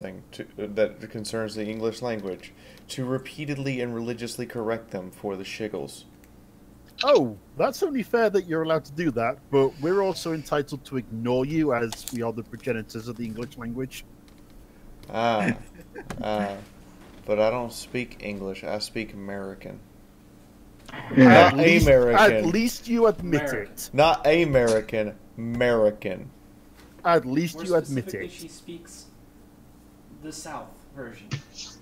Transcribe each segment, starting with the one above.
that concerns the English language, to repeatedly and religiously correct them for the shiggles. Oh, that's only fair that you're allowed to do that, but we're also entitled to ignore you as we are the progenitors of the English language. Ah, but I don't speak English, I speak American. Yeah. Not American. At least you admit American. it. Not American, American. At least More you admit specifically, it. she speaks the South version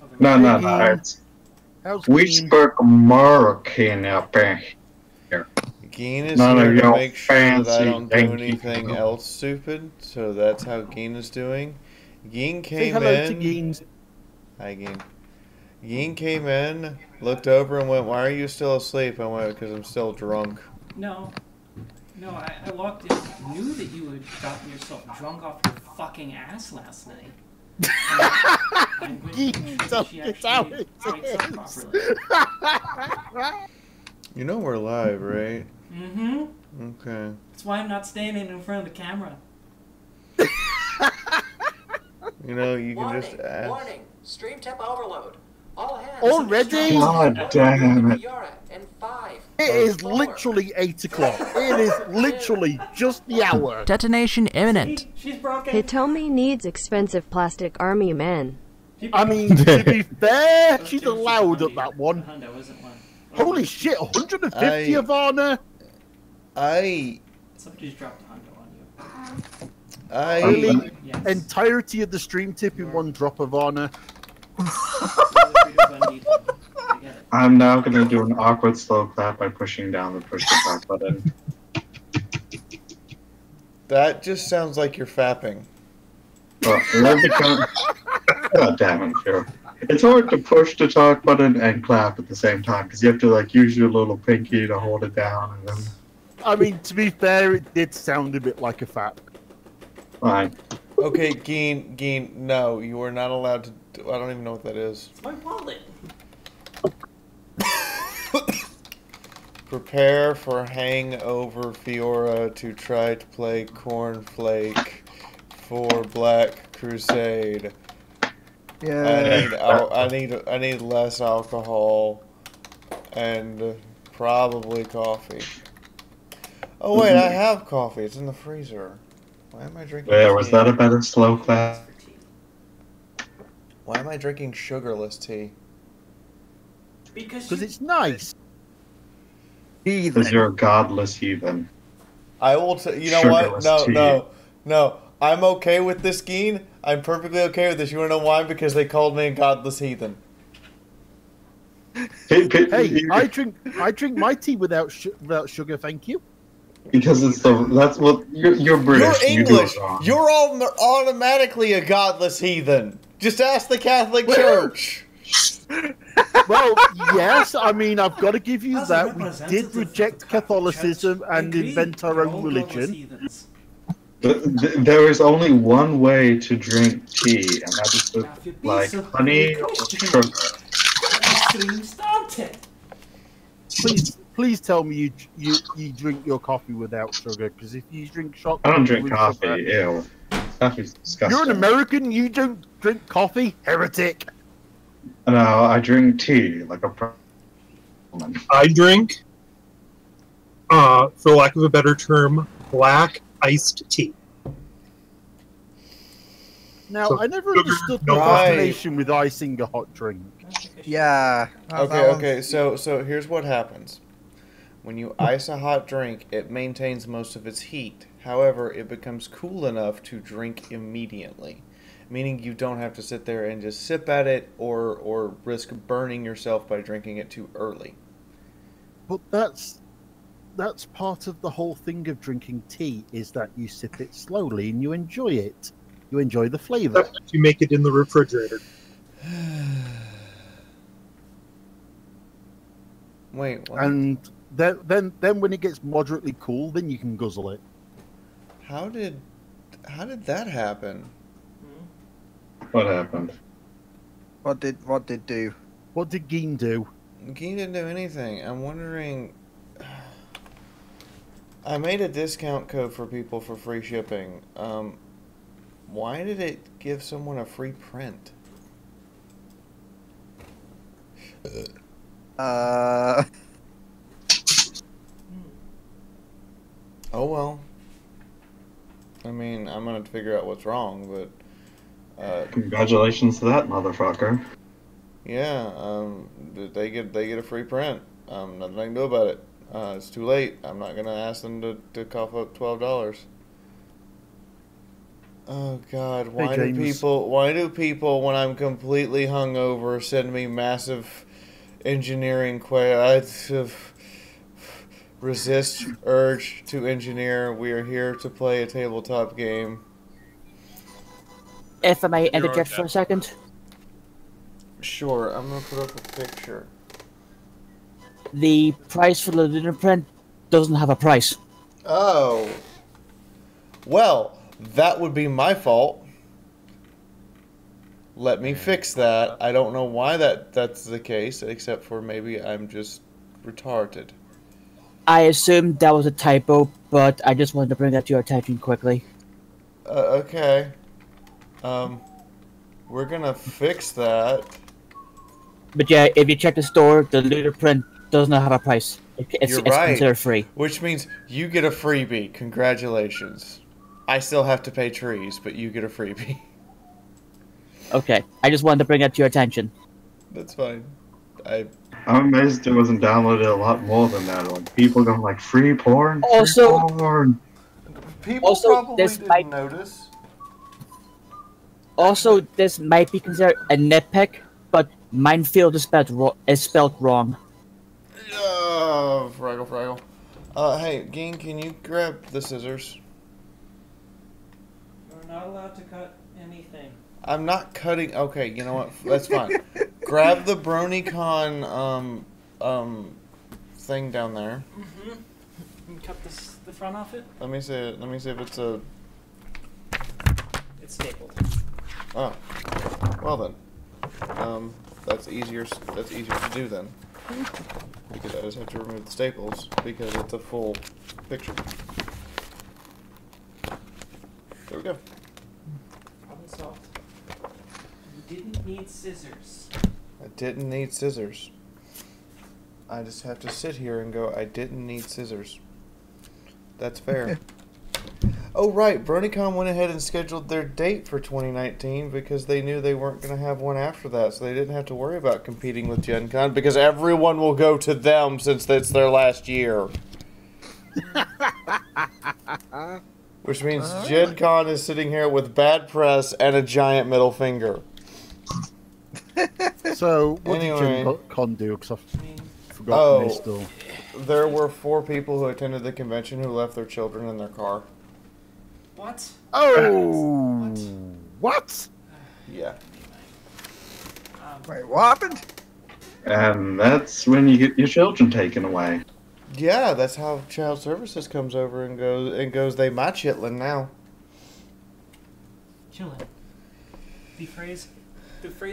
of No, American. no, no. It's, How's we Keen? speak American up here. Geen is None of here to your make sure that I fancy don't do Yankee anything people. else stupid, so that's how Geen is doing. Geen Say came hello to in. Geens. Hi, Geen. Geen came in, looked over, and went, "Why are you still asleep?" I went, "Because I'm still drunk." No, I walked in, knew that you had gotten yourself drunk off your fucking ass last night. I'm going to make sure that she actually wakes up properly. You know we're live, right? Mm-hmm. Okay. That's why I'm not standing in front of the camera. You know, you can just Warning, ask. warning, stream temp overload. All hands. Already? God damn it. Fiaura in 5. It is 4, literally 8 o'clock. It is literally just the hour. Detonation imminent. She's broken. Hitomi needs expensive plastic army men. I mean, to be fair, Those she's two, allowed the at that one. Hundo isn't one. Holy shit, 150 of Ivana? Somebody's dropped a Hundo on you. Really? Yes. Entirety of the stream tip in one drop of Ivana. I'm now going to do an awkward slow clap by pushing down the push to talk button. That just sounds like you're fapping. Well, we're become... God damn it, sure. It's hard to push the talk button and clap at the same time because you have to like use your little pinky to hold it down and then. I mean, to be fair, it did sound a bit like a fap. Fine. Okay, Geen, no, you are not allowed to. I don't even know what that is. It's my wallet. Prepare for hangover Fiaura to try to play Cornflake for Black Crusade. Yeah. I need less alcohol and probably coffee. Oh wait, I have coffee. It's in the freezer. Why am I drinking? There, was tea? that a better slow clap? Why am I drinking sugarless tea? Because it's nice. Because you're a godless heathen. I will. You know what? Sugarless tea. No. I'm okay with this, Geen. I'm perfectly okay with this. You wanna know why? Because they called me a godless heathen. Hey, I drink my tea without sugar, thank you. Because that's what you're British. You're You do it English. wrong. You're automatically a godless heathen. Just ask the Catholic Church. Well, yes, I mean, I've got to give you As a that. We representative did reject of the Catholic Catholicism Church, and agreed invent our they're own all religion. heathens. There is only one way to drink tea, and that is with Now, if you'd be like so honey or Christian, sugar. the stream started. Please tell me you drink your coffee without sugar, because if you drink shot I don't drink with coffee. sugar- Ew. Coffee's disgusting. You're an American, you don't drink coffee? Heretic. No, I drink tea like a pro. I drink, for lack of a better term, black iced tea. Now, So I never sugar, understood the no fascination with icing a hot drink. Yeah. Okay. So here's what happens. When you ice a hot drink, it maintains most of its heat. However, it becomes cool enough to drink immediately. Meaning you don't have to sit there and just sip at it or risk burning yourself by drinking it too early. But that's part of the whole thing of drinking tea, is that you sip it slowly and you enjoy it. You enjoy the flavor. Except if you make it in the refrigerator. Wait, what? And then when it gets moderately cool, then you can guzzle it. How did that happen? What happened? What did do? What did Geen do? Geen didn't do anything. I'm wondering. I made a discount code for people for free shipping. Why did it give someone a free print? Oh well. I mean, I'm gonna figure out what's wrong, but Congratulations to that motherfucker. yeah, they get a free print. Nothing I can do about it. It's too late. I'm not gonna ask them to cough up $12. Oh God, why do James. people when I'm completely hungover send me massive engineering questions? Resist urge to engineer. We are here to play a tabletop game. If I may interject for a second. Sure, I'm gonna put up a picture. The price for the lunar print doesn't have a price. Oh. Well, that would be my fault. Let me fix that. I don't know why that's the case, except for maybe I'm just retarded. I assumed that was a typo, but I just wanted to bring that to your attention quickly. Okay. We're gonna fix that. But yeah, if you check the store, the lunar print does not have a price. It's You're right. considered free. Which means you get a freebie. Congratulations. I still have to pay trees, but you get a freebie. Okay, I just wanted to bring that to your attention. That's fine. I'm amazed it wasn't downloaded a lot more than that. Like people going like free porn. Also- free porn. People Also, probably this didn't might- notice. Also, this might be considered a nitpick, but minefield is spelled wrong. Fraggle. Hey, Geen, can you grab the scissors? You're not allowed to cut anything. I'm not cutting. Okay, you know what? That's fine. Grab the BronyCon thing down there. Mm-hmm. You can cut the front off it. Let me see it. Let me see if it's a. It's stapled. Oh, well then. That's easier. That's easier to do then. Because I just have to remove the staples because it's a full picture. There we go. Problem solved. You didn't need scissors. I didn't need scissors. I just have to sit here and go, I didn't need scissors. That's fair. Oh, right. BronyCon went ahead and scheduled their date for 2019 because they knew they weren't going to have one after that. So they didn't have to worry about competing with Gen Con because everyone will go to them since it's their last year. Which means Gen Con is sitting here with bad press and a giant middle finger. So, what Anyway. did Gen Con do? Because I mean, I've forgotten Oh. this still. There were 4 people who attended the convention who left their children in their car. what? Oh! What? Yeah. Wait, what happened? And that's when you get your children taken away. Yeah, that's how Child Services comes over and goes, they my chitlin now. Chillin'. The phrase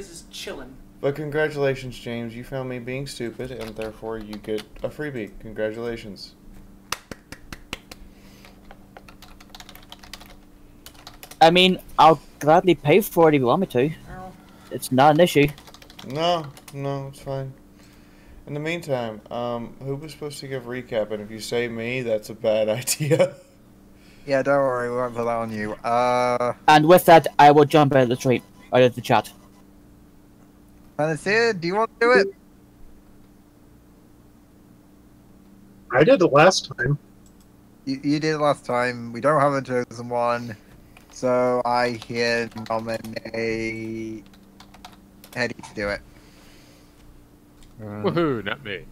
is chillin'. But congratulations, James. You found me being stupid, and therefore you get a freebie. Congratulations. I mean, I'll gladly pay for it if you want me to. Earl, It's not an issue. No, it's fine. In the meantime, who was supposed to give recap? And if you say me, that's a bad idea. Yeah, don't worry, we won't put that on you. And with that, I will jump out of the chat. Panacea, do you want to do it? I did it last time. You did last time. We don't have a chosen one. So I here nominate Eddie to do it. Woohoo, not me.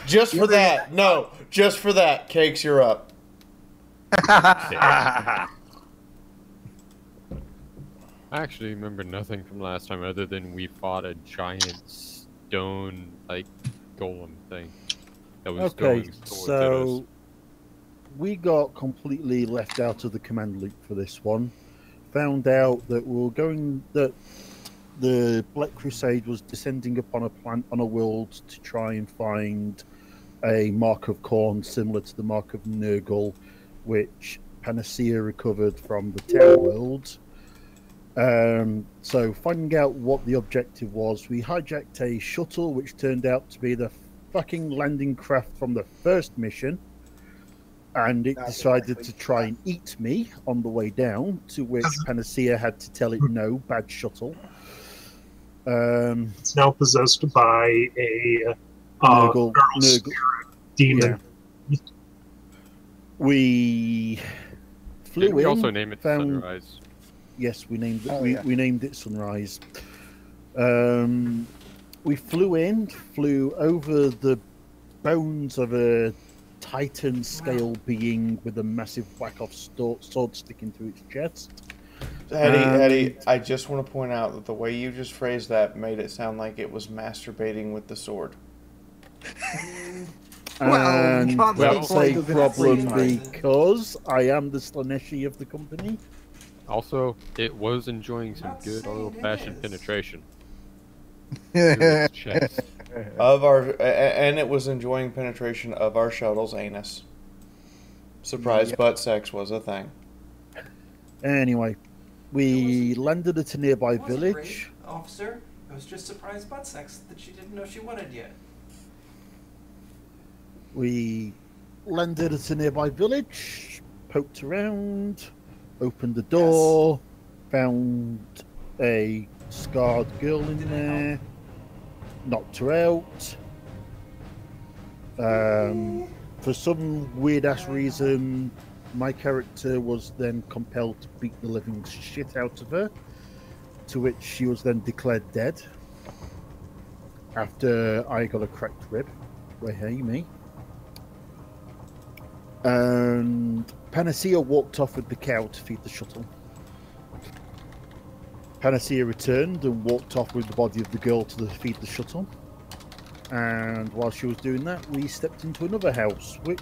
Just for that. No, just for that. Cakes, you're up. I actually remember nothing from last time other than we fought a giant stone, like, golem thing that was Okay, throwing swords at us. so we got completely left out of the command loop for this one. Found out that that the Black Crusade was descending upon a planet on a world to try and find a mark of corn similar to the mark of Nurgle, which Panacea recovered from the Tower World. So finding out what the objective was, we hijacked a shuttle, which turned out to be the fucking landing craft from the first mission, and it decided to try and eat me on the way down, to which Panacea had to tell it no, bad shuttle. It's now possessed by a Nurgle spirit demon. Yeah. We flew Didn't we in, also name it found... Sunrise? Yes, we named it. Oh, we named it Sunrise. We flew over the bones of a Titan scale being with a massive whack-off sword sticking through its chest. Eddie, I just want to point out that the way you just phrased that made it sound like it was masturbating with the sword. And Well, that's a doesn't problem say- because I am the Slaneshi of the company. Also, it was enjoying some good old-fashioned penetration. Yeah. Chest. And it was enjoying penetration of our shuttle's anus. Surprise, Yep. butt sex was a thing. Anyway, we landed at a nearby It wasn't village. rape, officer. It was just surprise butt sex that she didn't know she wanted yet. We landed at a nearby village, poked around, opened the door, found a scarred girl in there, knocked her out. For some weird ass reason, my character was then compelled to beat the living shit out of her, to which she was then declared dead after I got a cracked rib. Well, hey, me. And Panacea walked off with the cow to feed the shuttle. Panacea returned and walked off with the body of the girl to feed the shuttle. And while she was doing that, we stepped into another house, which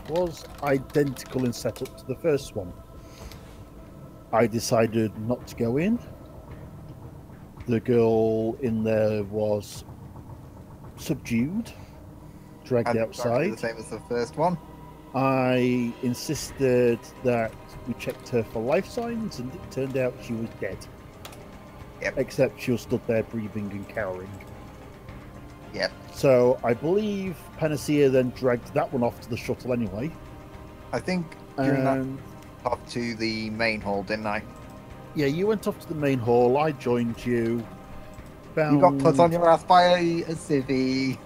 was identical in setup to the first one. I decided not to go in. The girl in there was subdued, dragged And outside. The same as the first one. I insisted that we checked her for life signs, and it turned out she was dead. Yep. Except she was stood there breathing and cowering. Yep. So I believe Panacea then dragged that one off to the shuttle anyway. I think during that And off to the main hall, didn't I? yeah, you went off to the main hall. I joined you. You got put on your ass by a civvy.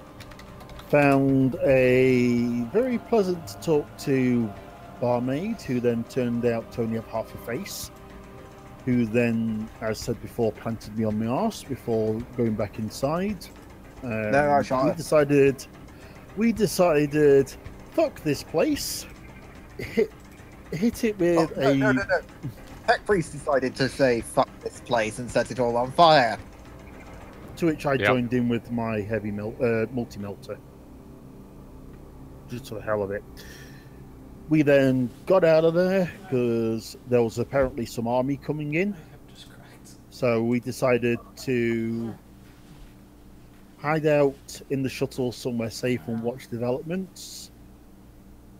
Found a very pleasant to talk to barmaid, who then turned out to only have half a face, who then, as said before, planted me on my arse before going back inside. No, I shot her. We decided, fuck this place. Hit it with No. Tech Priest decided to say fuck this place and set it all on fire. To which I Yep. joined in with my heavy multi-melter. Just for the hell of it. We then got out of there because there was apparently some army coming in. My hip just cracked. So we decided to hide out in the shuttle somewhere safe and watch developments.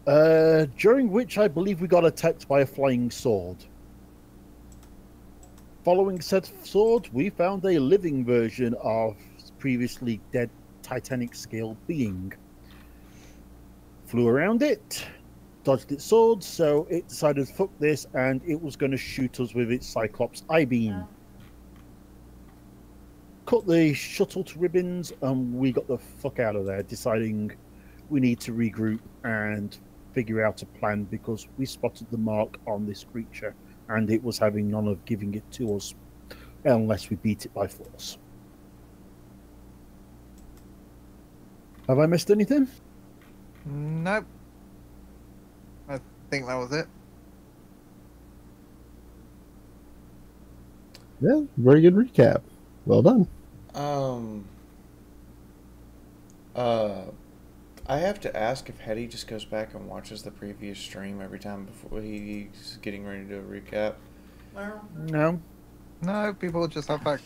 During which I believe we got attacked by a flying sword. Following said sword, we found a living version of previously dead Titanic scale being. Flew around it, dodged its swords, so it decided fuck this, and it was going to shoot us with its Cyclops I-beam. Cut the shuttle to ribbons, and we got the fuck out of there, deciding we need to regroup and figure out a plan, because we spotted the mark on this creature, and it was having none of giving it to us unless we beat it by force. Have I missed anything? Nope. I think that was it. Yeah, very good recap. Well done. I have to ask if Hetty just goes back and watches the previous stream every time before he's getting ready to do a recap. Well, No. No, people just have back.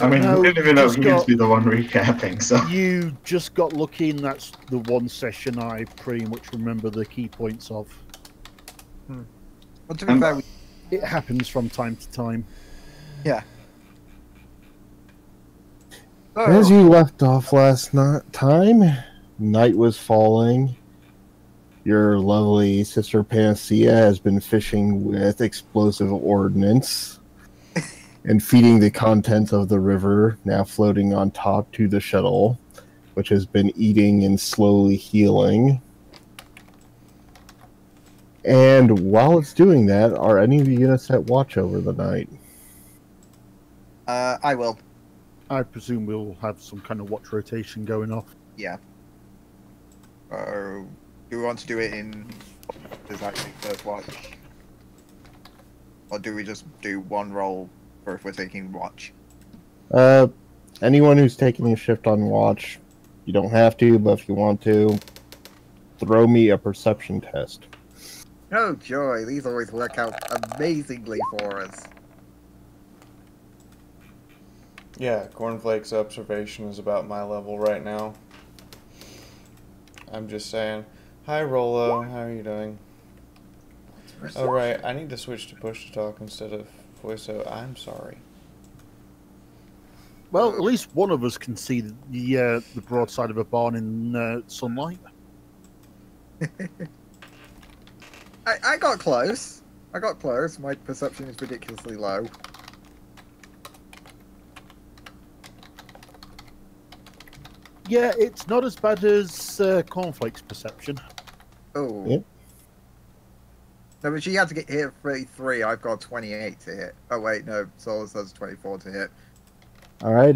I mean, No, we didn't even know just who needs got- to be the one recapping, so. You just got lucky, and that's the one session I pretty much remember the key points of. Well, to be fair, it happens from time to time. yeah. As you left off last time, night was falling. Your lovely sister Panacea has been fishing with explosive ordnance and feeding the contents of the river, now floating on top to the shuttle, which has been eating and slowly healing. And while it's doing that, are any of you going to set watch over the night? I will. I presume we'll have some kind of watch rotation going off. Yeah. Do we want to do it in this actually first watch? Or do we just do one roll for if we're taking watch? Anyone who's taking a shift on watch, you don't have to, but if you want to, throw me a perception test. Oh joy, these always work out amazingly for us. Yeah, Cornflake's observation is about my level right now. I'm just saying. Hi, Rolo. How are you doing? Oh, right. I need to switch to push to talk instead of voice. So I'm sorry. Well, at least one of us can see the broadside of a barn in sunlight. I got close. I got close. My perception is ridiculously low. Yeah, it's not as bad as Cornflake's perception. Oh. Yep. No, but she had to get hit 33. I've got 28 to hit. Oh, wait, no. Solar says 24 to hit. Alright,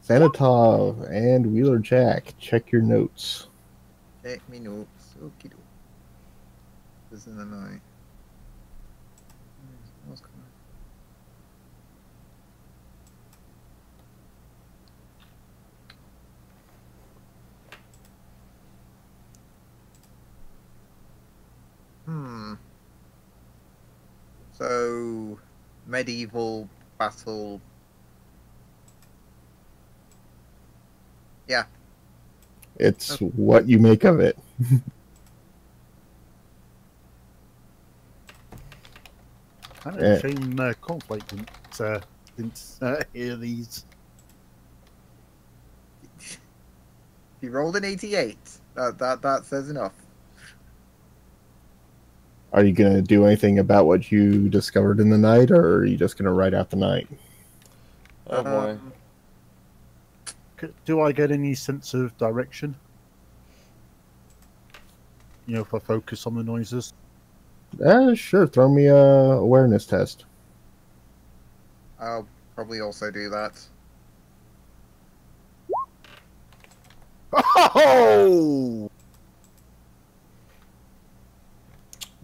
Thanatos and Wheeler Jack, check your notes. Check me notes. Okie doke. This is in the night. What's coming? So, medieval battle. Yeah. It's what you make of it. Kind of shame Cornflake didn't hear these. He rolled an 88. That says enough. Are you going to do anything about what you discovered in the night, or are you just going to ride out the night? Oh boy. Do I get any sense of direction? You know, if I focus on the noises? Sure, throw me a awareness test. I'll probably also do that. Oh!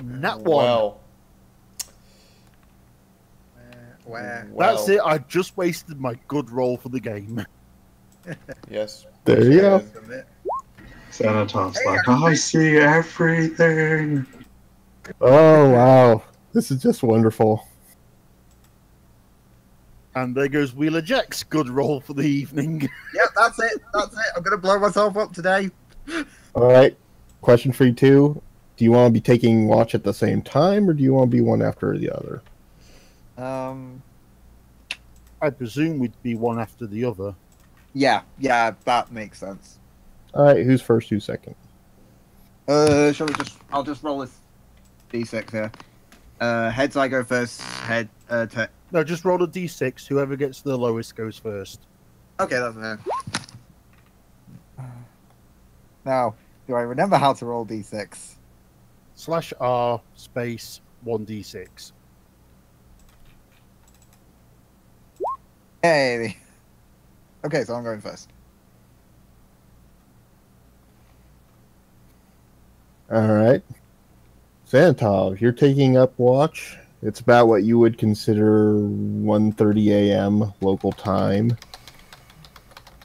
That one. Well. Where? That's it. I just wasted my good roll for the game. Yes. There you go. Thanatos like, I see everything. Oh, wow. This is just wonderful. And there goes Wheeler Jack's good roll for the evening. Yep, that's it. That's it. I'm going to blow myself up today. All right. Question for you two. Do you want to be taking watch at the same time, or do you want to be one after the other? I presume we'd be one after the other. Yeah, that makes sense. All right. Who's first? Who's second? Shall we just? I'll just roll this d6 here. Heads, I go first. Head. No, just roll a d6. Whoever gets the lowest goes first. Okay, that's fair. Now, do I remember how to roll d6? /R space 1d6. Hey. Okay, so I'm going first. All right. Thanatos, you're taking up watch. It's about what you would consider 1:30 a.m. local time.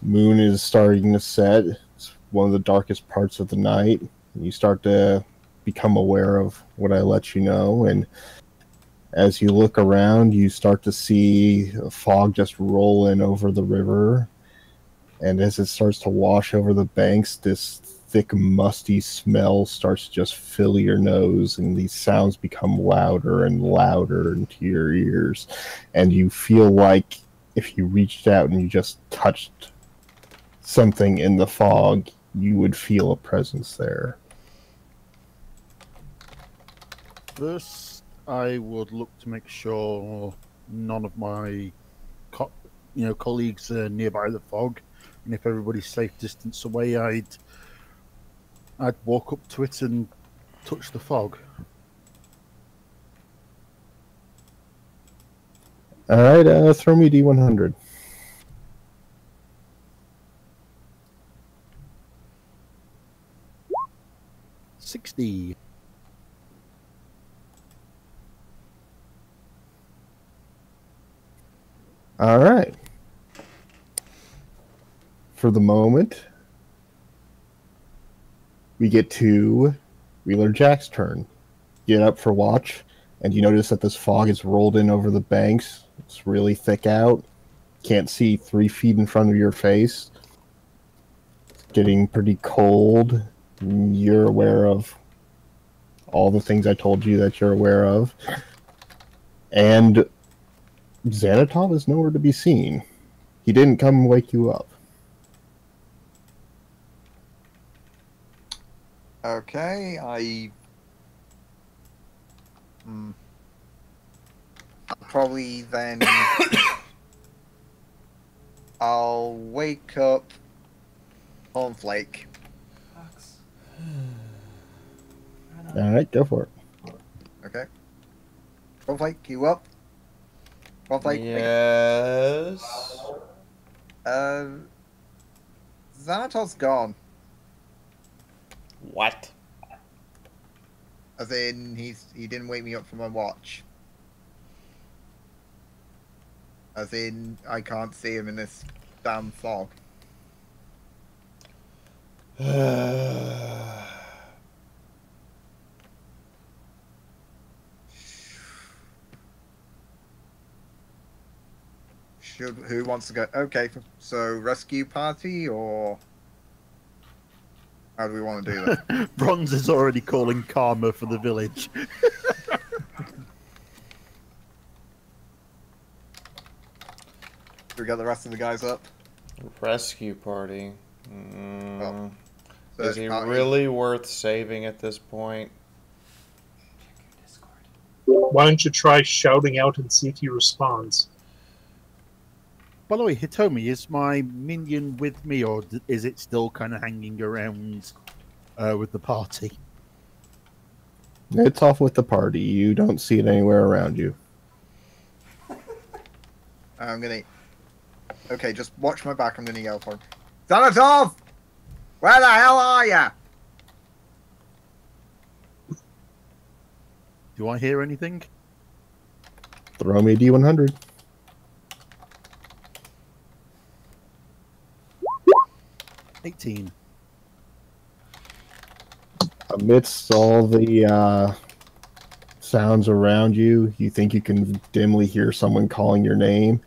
Moon is starting to set. It's one of the darkest parts of the night. You start to become aware of what I let you know, and as you look around, you start to see fog just roll in over the river, and as it starts to wash over the banks, this thick, musty smell starts to just fill your nose, and these sounds become louder and louder into your ears. And you feel like if you reached out and you just touched something in the fog, you would feel a presence there. First, I would look to make sure none of my colleagues are nearby the fog, and if everybody's safe distance away, I'd walk up to it and touch the fog. All right, throw me D100. $60. All right. For the moment, we get to Wheeler Jack's turn. Get up for watch, and you notice that this fog is rolled in over the banks. It's really thick out. Can't see 3 feet in front of your face. It's getting pretty cold. You're aware of all the things I told you that you're aware of. And Xanatov is nowhere to be seen. He didn't come wake you up. Okay, probably then I'll wake up Cornflake. Alright, go for it. Okay. Cornflake, you up? Cornflake? Yes. Xanatos gone. What? As in, he didn't wake me up from my watch. As in, I can't see him in this damn fog. Who wants to go? Okay, so rescue party, or how do we want to do that? Bronze is already calling karma for the village. Do we get the rest of the guys up? Rescue party. Is he party. really worth saving at this point? Why don't you try shouting out and see if he responds? By the way, Hitomi, is my minion with me, or is it still kind of hanging around with the party? It's off with the party. You don't see it anywhere around you. I'm gonna... Okay, just watch my back. I'm gonna yell for him. Thanatos! Where the hell are ya? Do I hear anything? Throw me a D100. $18. Amidst all the sounds around you, you think you can dimly hear someone calling your name.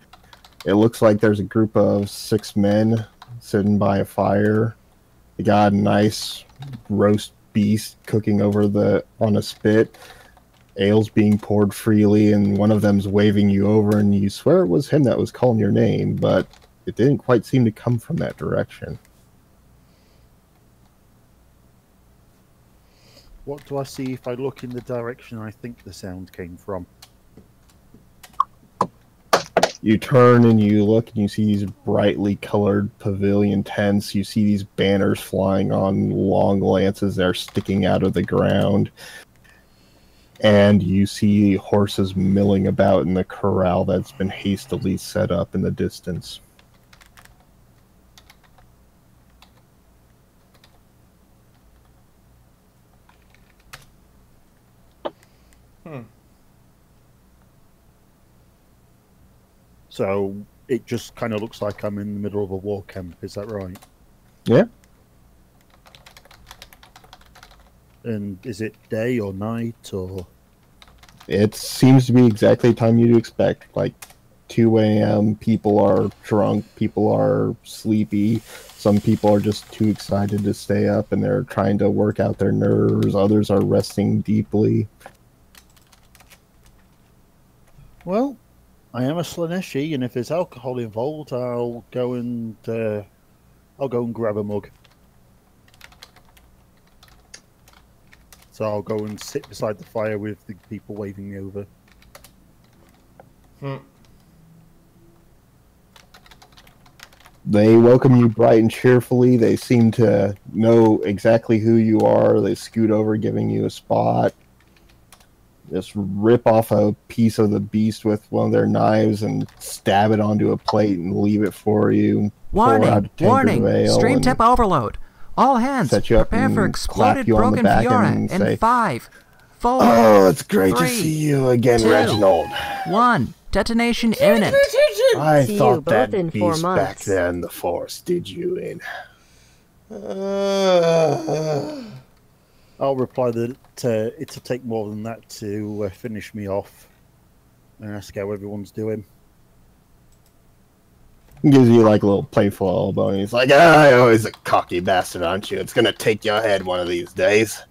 It looks like there's a group of 6 men sitting by a fire. They got a nice roast beast cooking on a spit. Ale's being poured freely, and one of them's waving you over, and you swear it was him that was calling your name, but it didn't quite seem to come from that direction. What do I see if I look in the direction I think the sound came from? You turn and you look and you see these brightly colored pavilion tents. You see these banners flying on long lances that are sticking out of the ground. And you see horses milling about in the corral that's been hastily set up in the distance. So it just kind of looks like I'm in the middle of a war camp, is that right? Yeah. And is it day or night, or? It seems to be exactly the time you'd expect, like 2 a.m. People are drunk. People are sleepy. Some people are just too excited to stay up and they're trying to work out their nerves. Others are resting deeply. Well, I am a Slaneshi, and if there's alcohol involved, I'll go and grab a mug. So I'll go and sit beside the fire with the people waving me over. They welcome you bright and cheerfully. They seem to know exactly who you are. They scoot over, giving you a spot. Just rip off a piece of the beast with one of their knives and stab it onto a plate and leave it for you. Warning! Stream tip overload. All hands, prepare for exploded broken Fiaura in 5, 4. Oh, it's great 3, to see you again, 2, Reginald. 1. Detonation imminent. I See thought you both that in 4 beast months. back there in the forest did you in. I'll reply that it'll take more than that to finish me off and ask how everyone's doing. He gives you like a little playful elbow and he's like, ah, you're always a cocky bastard, aren't you? It's gonna take your head one of these days.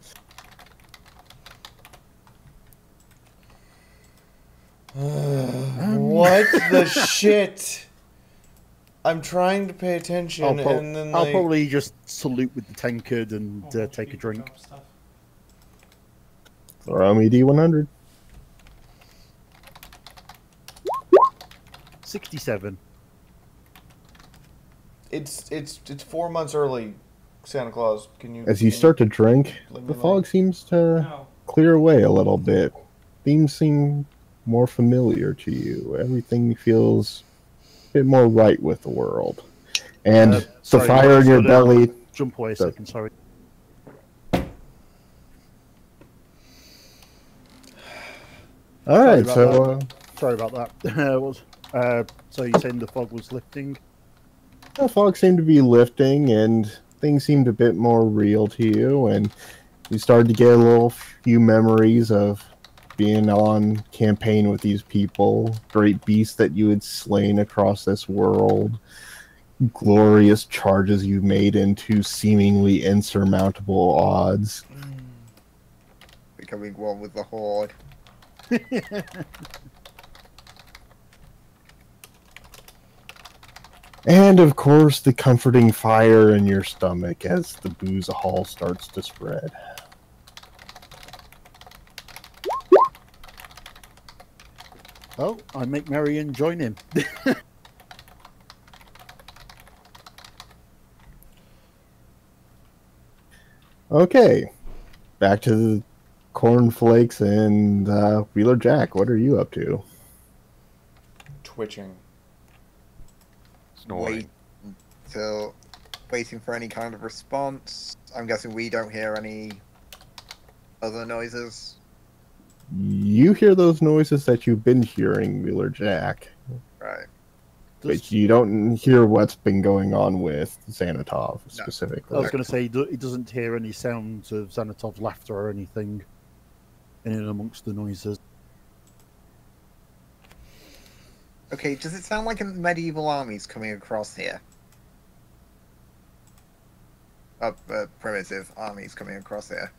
What the shit? I'm trying to pay attention, and then I'll probably just salute with the tankard and take a drink. Throw me D100. 67. It's 4 months early, Santa Claus. Can you? As you start to drink, the fog seems to clear away a little bit. Themes seem more familiar to you. Everything feels a bit more right with the world. And the sorry, fire in your belly... Jump away a second, sorry. Alright, sorry about that. So you're saying the fog was lifting? The fog seemed to be lifting, and things seemed a bit more real to you, and you started to get a little few memories of being on campaign with these people, great beasts that you had slain across this world, glorious charges you made into seemingly insurmountable odds. Becoming one with the Horde. And of course, the comforting fire in your stomach as the booze hall starts to spread. Oh, I make merry and join in. Okay, back to the cornflakes and Wheeler Jack. What are you up to? Twitching. Wait till waiting for any kind of response. I'm guessing we don't hear any other noises. You hear those noises that you've been hearing, Wheeler Jack. Right. But you don't hear what's been going on with Xanatov specifically. I was going to say, he doesn't hear any sounds of Xanatov's laughter or anything in and amongst the noises. Okay, does it sound like a medieval army's coming across here? Primitive armies coming across here.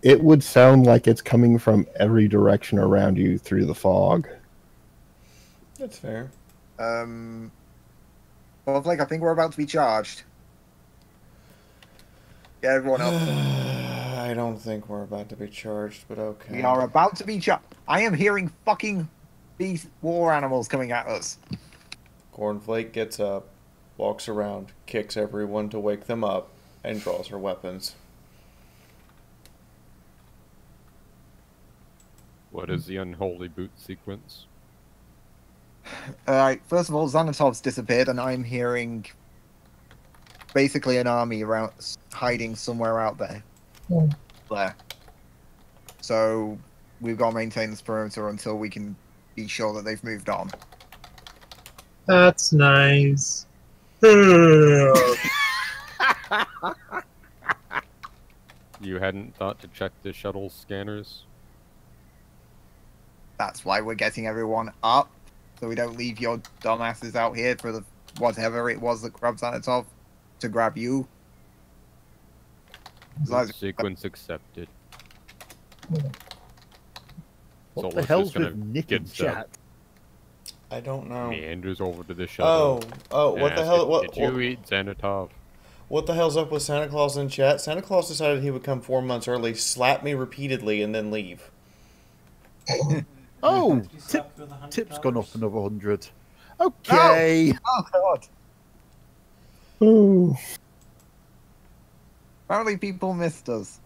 It would sound like it's coming from every direction around you through the fog. That's fair. Well, Blake, I think we're about to be charged. Get everyone up. I don't think we're about to be charged, but okay. We are about to be charged. I am hearing fucking these war animals coming at us. Cornflake gets up, walks around, kicks everyone to wake them up, and draws her weapons. What is the unholy boot sequence? Alright, first of all, Xanatov's disappeared, and I'm hearing basically an army around hiding somewhere out there. There. So we've got to maintain this perimeter until we can be sure that they've moved on. That's nice. You hadn't thought to check the shuttle scanners? That's why we're getting everyone up, so we don't leave your dumbasses out here for the whatever it was that grabbed Thanatos to grab you. Sequence accepted. What Solus the hell's just gonna with Nick get in stuff. chat? I don't know. Meanders over to the shuttle. Oh, what the hell? Did you eat Xanatov? What the hell's up with Santa Claus in chat? Santa Claus decided he would come 4 months early, slap me repeatedly, and then leave. Oh, tip's gone up another 100. Okay. Oh God. Ooh. Apparently people missed us.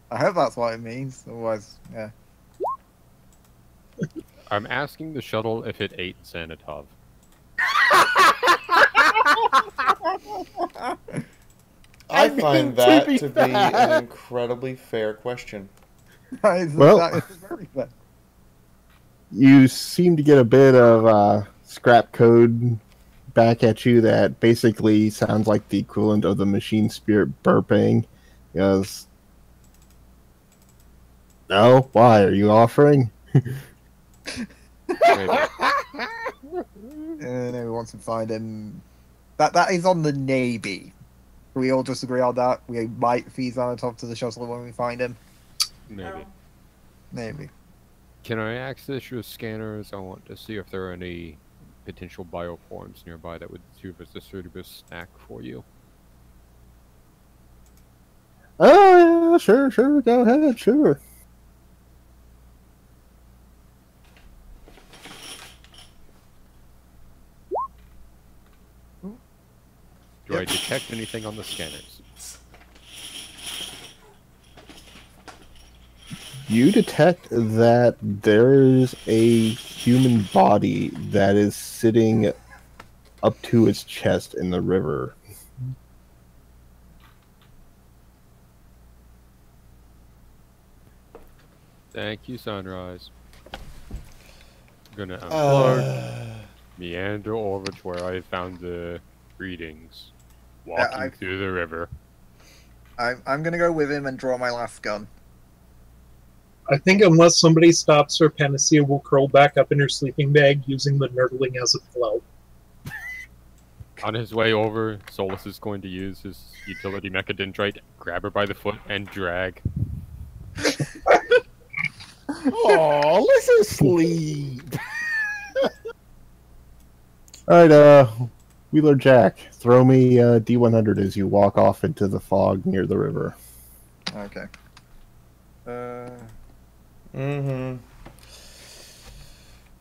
I hope that's what it means. Otherwise, yeah. I'm asking the shuttle if it ate Xanatov. I find that to be an incredibly fair question. Well, you seem to get a bit of scrap code back at you that basically sounds like the equivalent of the machine spirit burping. Because, no, why are you offering? We want to find him. That is on the Navy. We all just agree on that. We might feed on top to the shuttle when we find him. Maybe. Can I access your scanners? I want to see if there are any potential bioforms nearby that would serve as a suitable snack for you. Oh, yeah, sure, go ahead, sure. Do I detect anything on the scanners? You detect that there's a human body that is sitting up to its chest in the river. Thank you, Sunrise. I'm gonna unplug, meander over to where I found the readings, walking through the river. I'm gonna go with him and draw my last gun. I think unless somebody stops her, Panacea will curl back up in her sleeping bag using the nurdling as a pillow. On his way over, Solus is going to use his utility mechadendrite, grab her by the foot, and drag. Oh, let's sleep. Alright, Wheeler Jack, throw me D100 as you walk off into the fog near the river. Okay.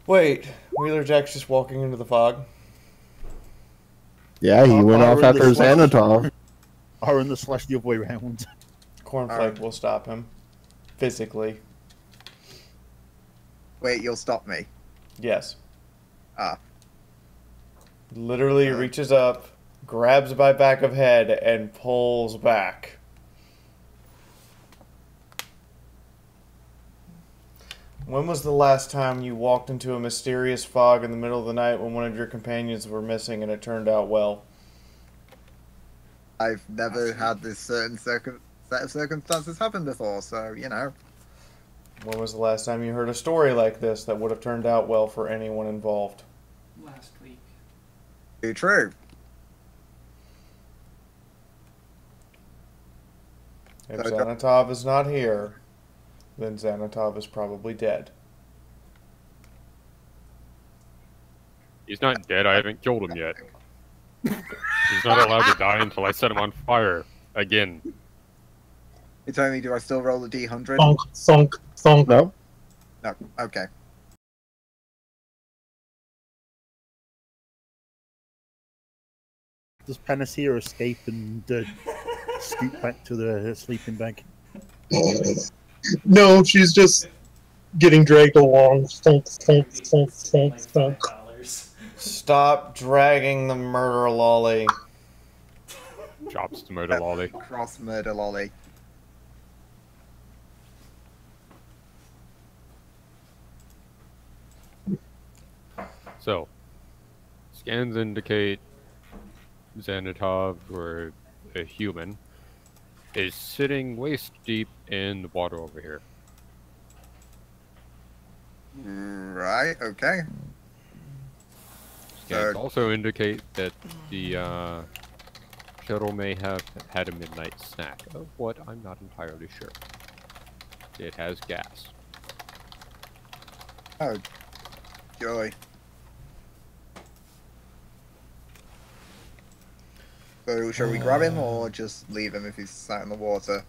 Wait, Wheeler Jack's just walking into the fog? Yeah, he went off after Xanatov. Or in the slash the other way around. Cornflake will stop him. Physically. Wait, you'll stop me? Yes. Ah. Literally reaches up, grabs my back of head, and pulls back. When was the last time you walked into a mysterious fog in the middle of the night when one of your companions were missing and it turned out well? I've never had this certain set of circumstances happen before, so, you know. When was the last time you heard a story like this that would have turned out well for anyone involved? Last week. Too true. If Xanatov is not here, then Xanatov is probably dead. He's not dead, I haven't killed him yet. He's not allowed to die until I set him on fire. Again. You telling me, do I still roll the D100? Thunk, thunk, thunk. No. No, okay. Does Panacea escape and scoot back to the sleeping bag? No, she's just getting dragged along. Thunk, thunk, thunk, thunk, thunk. Stop dragging the murder lolly. Chops to murder lolly. Cross murder lolly. So, scans indicate Xanatov, or a human, is sitting waist deep in the water over here. Right, okay. Scans also indicate that the shuttle may have had a midnight snack. Of what, I'm not entirely sure. It has gas. Oh, joy. So, shall we grab him or just leave him if he's sat in the water?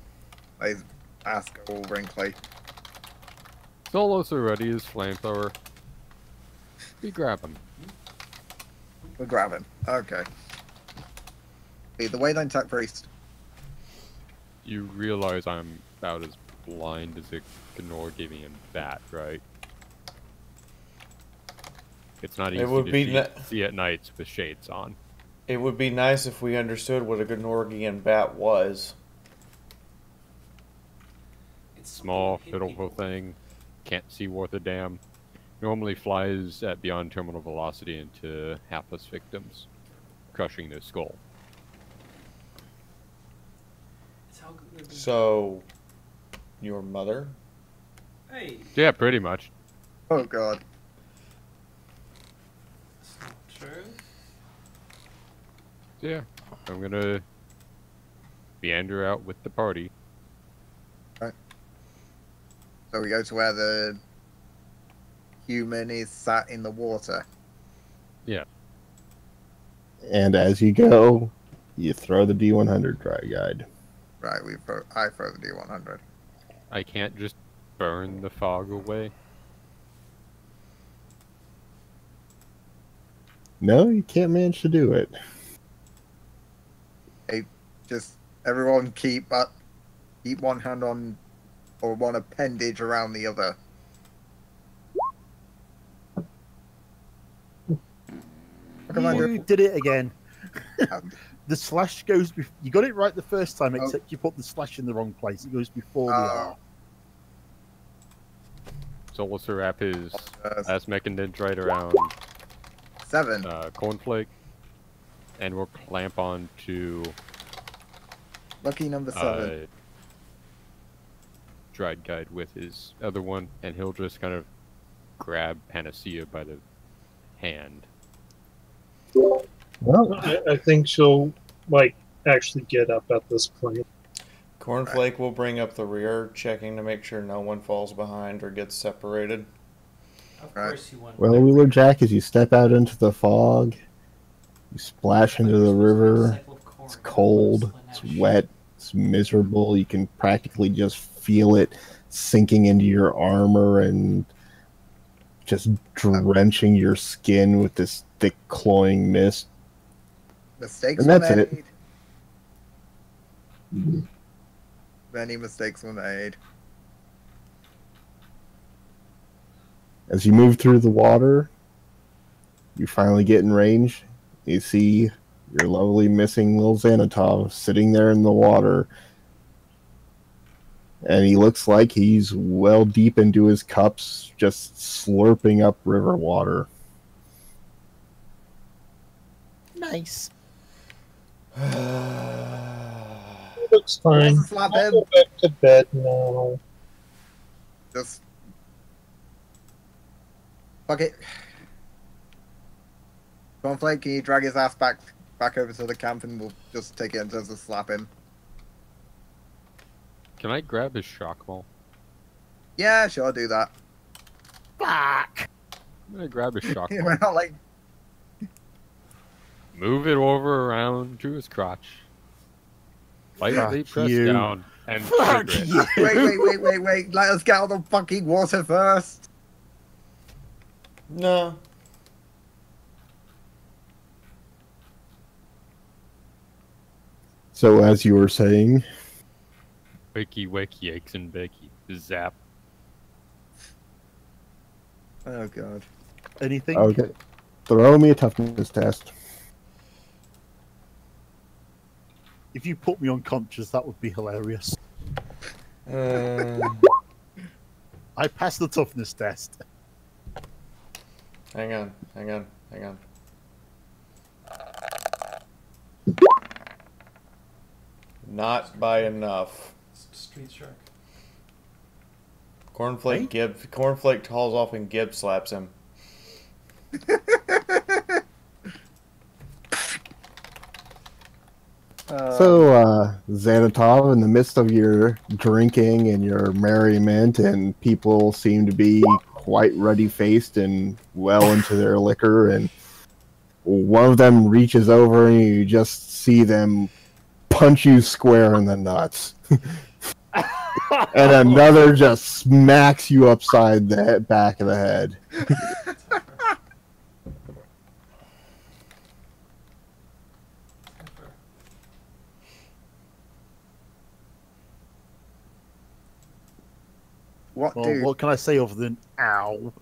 I ask all wrinkly. Solos are ready as flamethrower. We grab him. We'll grab him. Okay. Either way then, Tech Priest. You realize I'm about as blind as a Gnorgian bat, right? It's not easy to see at nights with shades on. It would be nice if we understood what a Gnorgian bat was. It's small, pitiful thing. Can't see worth a damn. Normally flies at beyond terminal velocity into hapless victims, crushing their skull. So, your mother? Hey. Yeah, pretty much. Oh god. That's not true. Yeah, I'm gonna meander out with the party. Right. So we go to where the human is sat in the water. Yeah. And as you go, you throw the D100 dry guide. Right, I throw the D100. I can't just burn the fog away. No, you can't manage to do it. Hey, just everyone keep one hand on, or one appendage around the other. You did it again. The slash goes. You got it right the first time, except you put the slash in the wrong place. It goes before the R. So we'll wrap his last mechanid right around 7. Cornflake, and we'll clamp on to lucky number 7. Dried guide with his other one, and he'll just kind of grab Panacea by the hand. Well, I think she'll like actually get up at this point. Cornflake will bring up the rear, checking to make sure no one falls behind or gets separated. Of course you want. Well, Wheeler Jack, as you step out into the fog, you splash into the river. It's cold, it's wet, it's miserable. You can practically just feel it sinking into your armor and just drenching your skin with this thick, cloying mist. Mistakes and that's were it. made. Many mistakes were made. As you move through the water, you finally get in range. You see your lovely missing little Xanatov sitting there in the water. And he looks like he's well deep into his cups, just slurping up river water. Nice. It looks fine. I'll go back to bed now. Just fuck it. Cornflake, can you drag his ass back over to the camp, and we'll just take it in terms of slap him. Can I grab his shock ball? Yeah, sure, do that. Fuck. I'm gonna grab his shock ball. We're not like. Move it over around to his crotch. Lightly press down and trigger it. Wait. Let us get out of the fucking water first. No. So, as you were saying... Wakey, yikes and bakey. Zap. Oh, God. Anything? Okay. Throw me a toughness test. If you put me unconscious, that would be hilarious. I passed the toughness test. Hang on. Not by enough. Street shark. Cornflake hauls off and Gibb slaps him. So, Xanatov, in the midst of your drinking and your merriment, and people seem to be quite ruddy-faced and well into their liquor, and one of them reaches over and you just see them punch you square in the nuts. And another just smacks you upside the back of the head. What can I say other than ow?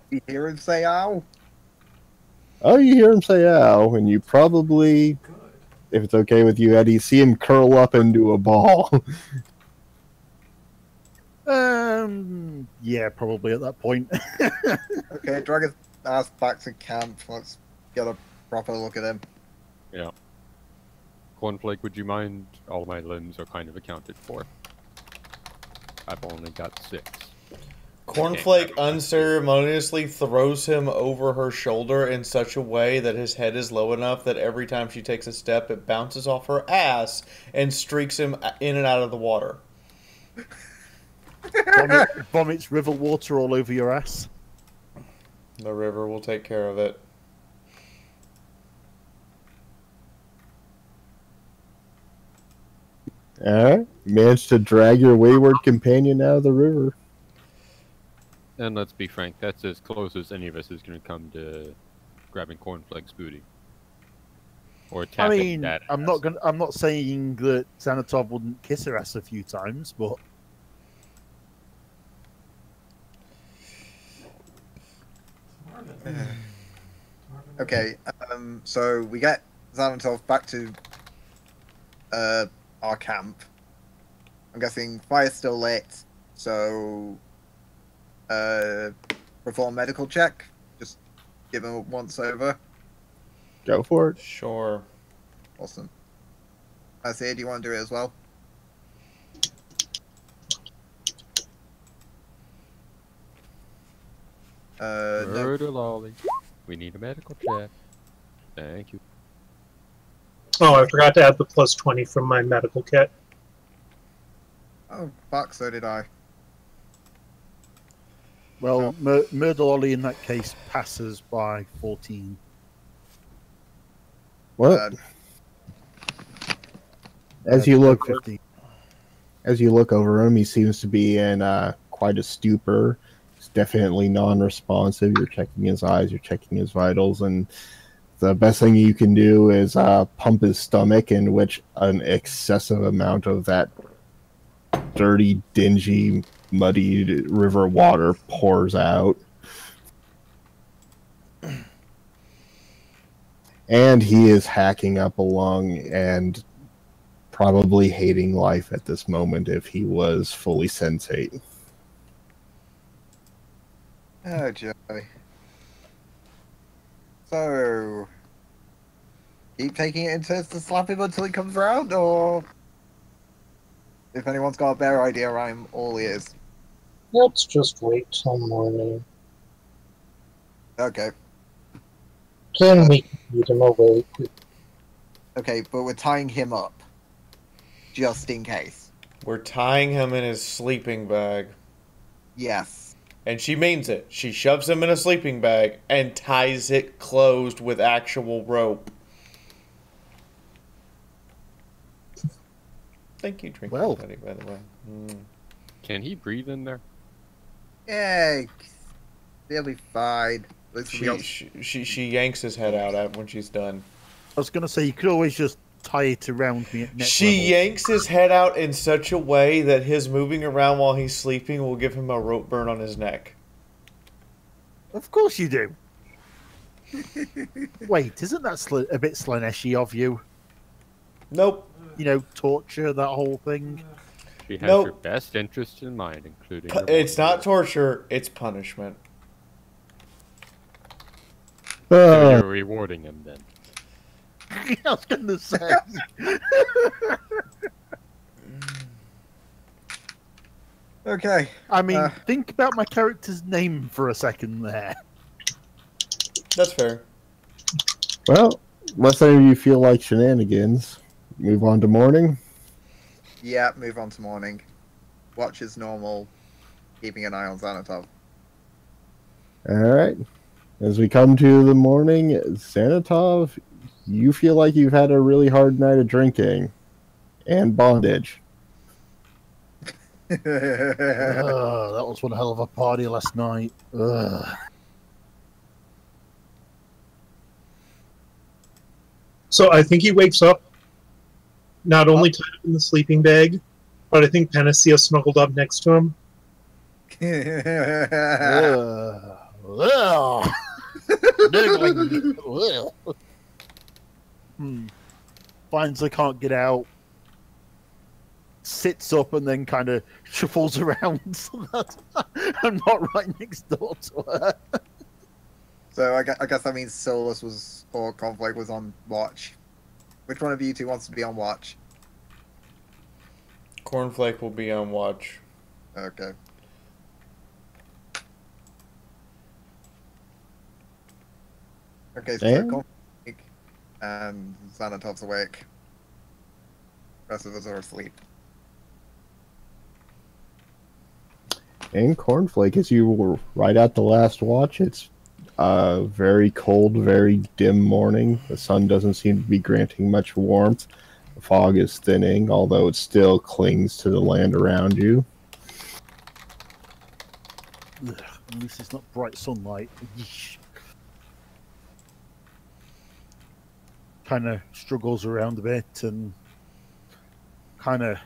You hear him say ow? Oh, you hear him say ow, and you probably, if it's okay with you, Eddie, see him curl up into a ball. Yeah, probably at that point. Okay, drag his ass back to camp. Let's get a proper look at him. Yeah. Cornflake, would you mind? All my limbs are kind of accounted for. I've only got 6. Cornflake unceremoniously throws him over her shoulder in such a way that his head is low enough that every time she takes a step, it bounces off her ass and streaks him in and out of the water. Vomits river water all over your ass. The river will take care of it. Alright, managed to drag your wayward companion out of the river. And let's be frank, that's as close as any of us is going to come to grabbing Cornflake's booty. Or tapping that ass. I'm not saying that Xanatov wouldn't kiss her ass a few times, but Okay, so we get Xanatov back to our camp. I'm guessing fire's still lit, so perform medical check. Just give him a once over. Go for it. Sure. Awesome. I see. Do you want to do it as well? Murder lolly. We need a medical check. Thank you. Oh, I forgot to add the plus 20 from my medical kit. Oh, fuck, so did I. Well, Murder Lolly in that case passes by 14. What? As you look over him, he seems to be in quite a stupor. He's definitely non-responsive. You're checking his eyes, you're checking his vitals, and the best thing you can do is pump his stomach, in which an excessive amount of that dirty, dingy, muddy river water pours out. And he is hacking up a lung and probably hating life at this moment if he was fully sensate. Oh, joy. So, keep taking it in turns to slap him until he comes round, or if anyone's got a better idea, I'm all ears. Let's just wait till morning. Okay. Then we can beat him away. Okay, but we're tying him up. Just in case. We're tying him in his sleeping bag. Yes. And she means it. She shoves him in a sleeping bag and ties it closed with actual rope. Thank you, Drink Buddy, by the way. Can he breathe in there? Yeah, they'll be fine. She yanks his head out when she's done. I was going to say, you could always just tie it around me at neck She level. yanks his head out in such a way that his moving around while he's sleeping will give him a rope burn on his neck. Of course you do. Wait, isn't that a bit Slaneshi of you? Nope. You know, torture, that whole thing? She has your best interest in mind, including your It's not torture, it's punishment. So you're rewarding him then. I was going to say. Okay. I mean, think about my character's name for a second there. That's fair. Well, unless any of you feel like shenanigans, move on to morning. Yeah, move on to morning. Watch as normal, keeping an eye on Xanatov. Alright. As we come to the morning, Xanatov, you feel like you've had a really hard night of drinking. And bondage. That was one hell of a party last night. Ugh. So I think he wakes up, not only tied up in the sleeping bag, but I think Panacea snuggled up next to him. Finds I can't get out. Sits up and then kind of shuffles around so that I'm not right next door to her. So I guess that means Solus was, or Conflict was on watch. Which one of you two wants to be on watch? Cornflake will be on watch. Okay. Okay, so Conflict and Xanatov's awake. Rest of us are asleep. And Cornflake, as you were right at the last watch, it's a very cold, very dim morning. The sun doesn't seem to be granting much warmth. The fog is thinning, although it still clings to the land around you. Ugh, at least it's not bright sunlight. Kind of struggles around a bit and kind of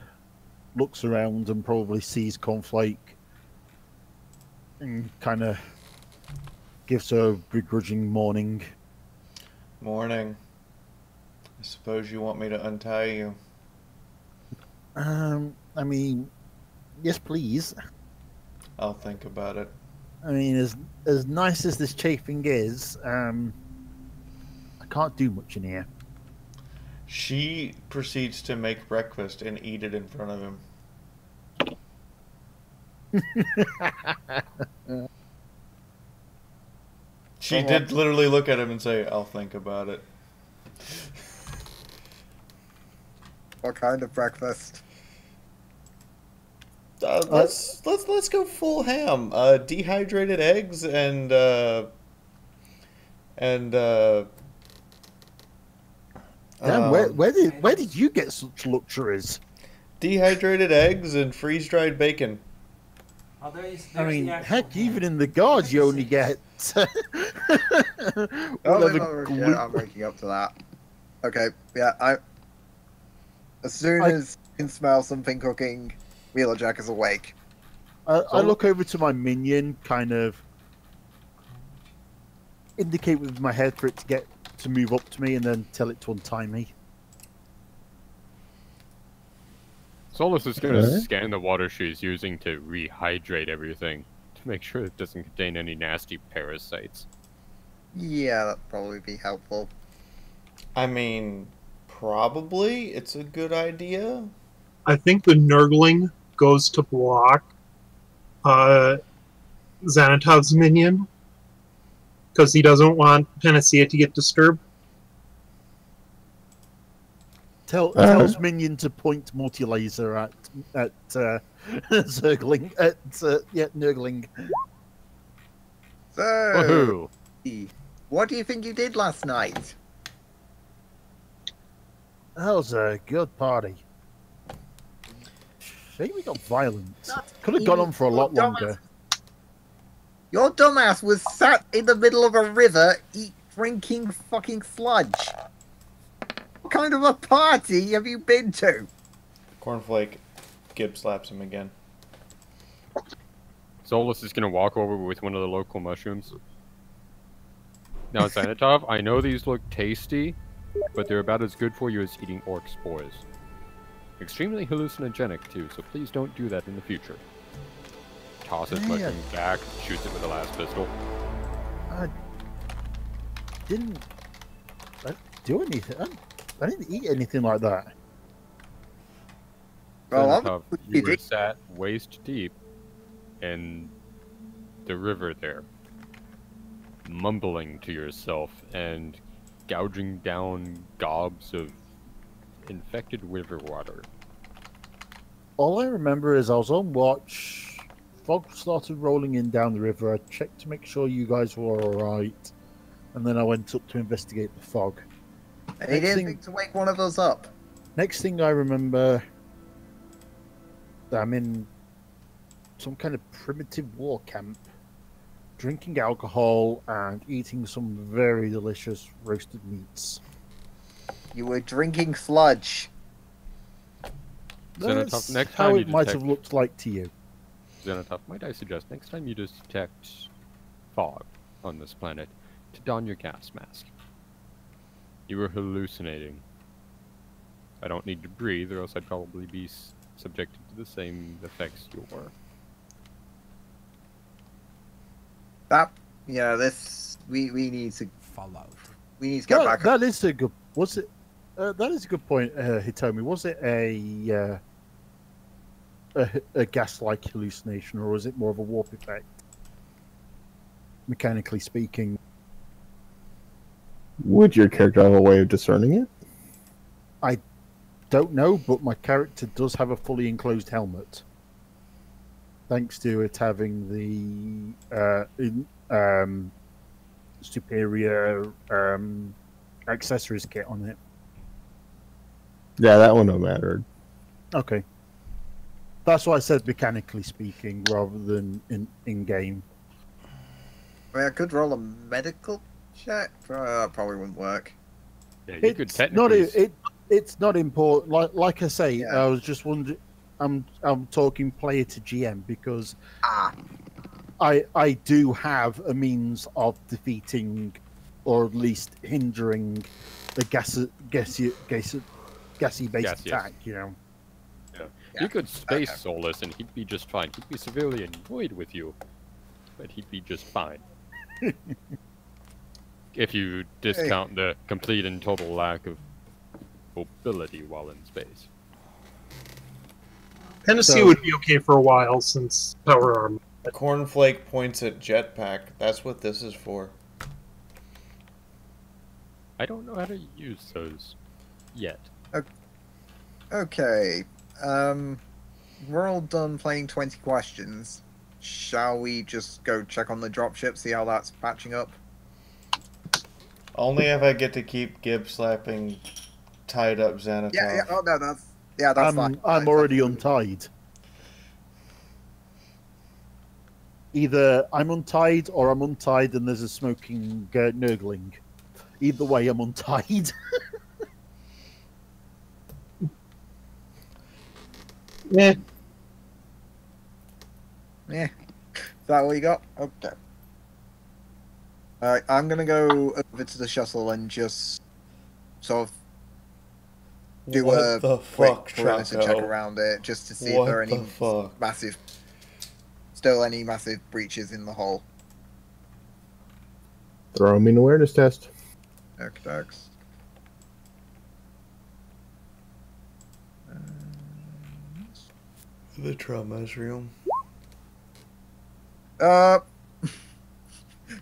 looks around and probably sees Cornflake and kind of gives her a begrudging morning. Morning. I suppose you want me to untie you. I mean, yes, please. I'll think about it. I mean, as nice as this chafing is, I can't do much in here. She proceeds to make breakfast and eat it in front of him. She did literally look at him and say, "I'll think about it." What kind of breakfast? Let's go full ham. Dehydrated eggs and Damn, where did you get such luxuries? Dehydrated eggs and freeze-dried bacon. Oh, there's I mean, the actual heck, ham. even in the guards, you only get. I'm waking up to that. Okay, yeah, as soon as you can smell something cooking, Wheelerjack is awake. I look over to my minion, kind of indicate with my head for it to move up to me, and then tell it to untie me. Solus is going to scan the water she's using to rehydrate everything to make sure it doesn't contain any nasty parasites. Yeah, that'd probably be helpful. I mean, probably. It's a good idea. I think the Nurgling goes to block Xanatov's minion because he doesn't want Panacea to get disturbed. Tells minion to point multi-laser at Zergling Nurgling. So, what do you think you did last night? That was a good party. Shame we got violent. Could have gone on for a lot longer. Your dumbass was sat in the middle of a river drinking fucking sludge. What kind of a party have you been to? Cornflake Gib slaps him again. Solus is going to walk over with one of the local mushrooms. Now, Xanatov, I know these look tasty, but they're about as good for you as eating orc spores. Extremely hallucinogenic, too, so please don't do that in the future. Tosses mushroom back, shoots it with a last pistol. I didn't do anything. I didn't eat anything like that. Xanatov, you were sat waist deep in the river there, mumbling to yourself and gouging down gobs of infected river water. All I remember is I was on watch. Fog started rolling in down the river. I checked to make sure you guys were alright. And then I went up to investigate the fog. And he didn't think to wake one of us up. Next thing I remember, I'm in some kind of primitive war camp, drinking alcohol and eating some very delicious roasted meats. You were drinking sludge. That's next how it might have looked like to you. Xenotop, might I suggest next time you detect fog on this planet, to don your gas mask. You were hallucinating. I don't need to breathe, or else I'd probably be subjected to the same effects you were. Yeah, this we need to follow. We need to get back. That is a good. Was it? That is a good point, Hitomi. Was it a gas-like hallucination, or was it more of a warp effect? Mechanically speaking, would your character have a way of discerning it? I don't know, but my character does have a fully enclosed helmet, thanks to it having the superior accessories kit on it. Yeah, that wouldn't have mattered. Okay. That's why I said mechanically speaking rather than in game. I mean, I could roll a medical check, but probably wouldn't work. Yeah, you could technically... It's not important. Like I say, I was just wondering. I'm talking player to GM because I do have a means of defeating, or at least hindering, the gassy based attack. You know. Yeah. You could space Solus and he'd be just fine. He'd be severely annoyed with you, but he'd be just fine. If you discount the complete and total lack of mobility while in space. Tennessee would be okay for a while since power armor. Cornflake points at jetpack. That's what this is for. I don't know how to use those yet. Okay. We're all done playing 20 questions. Shall we just go check on the dropship, see how that's patching up? Only if I get to keep Gib slapping tied up Xanatov. Yeah, oh no, that's fine. I'm already untied. Either I'm untied or I'm untied and there's a smoking nurgling. Either way, I'm untied. Yeah. Yeah. Is that what you got? Okay. Alright, I'm gonna go over to the shuttle and just sort of do a quick perimeter check around it just to see if there are any massive breaches in the hull. Throw me an awareness test. Okay. The trauma is real.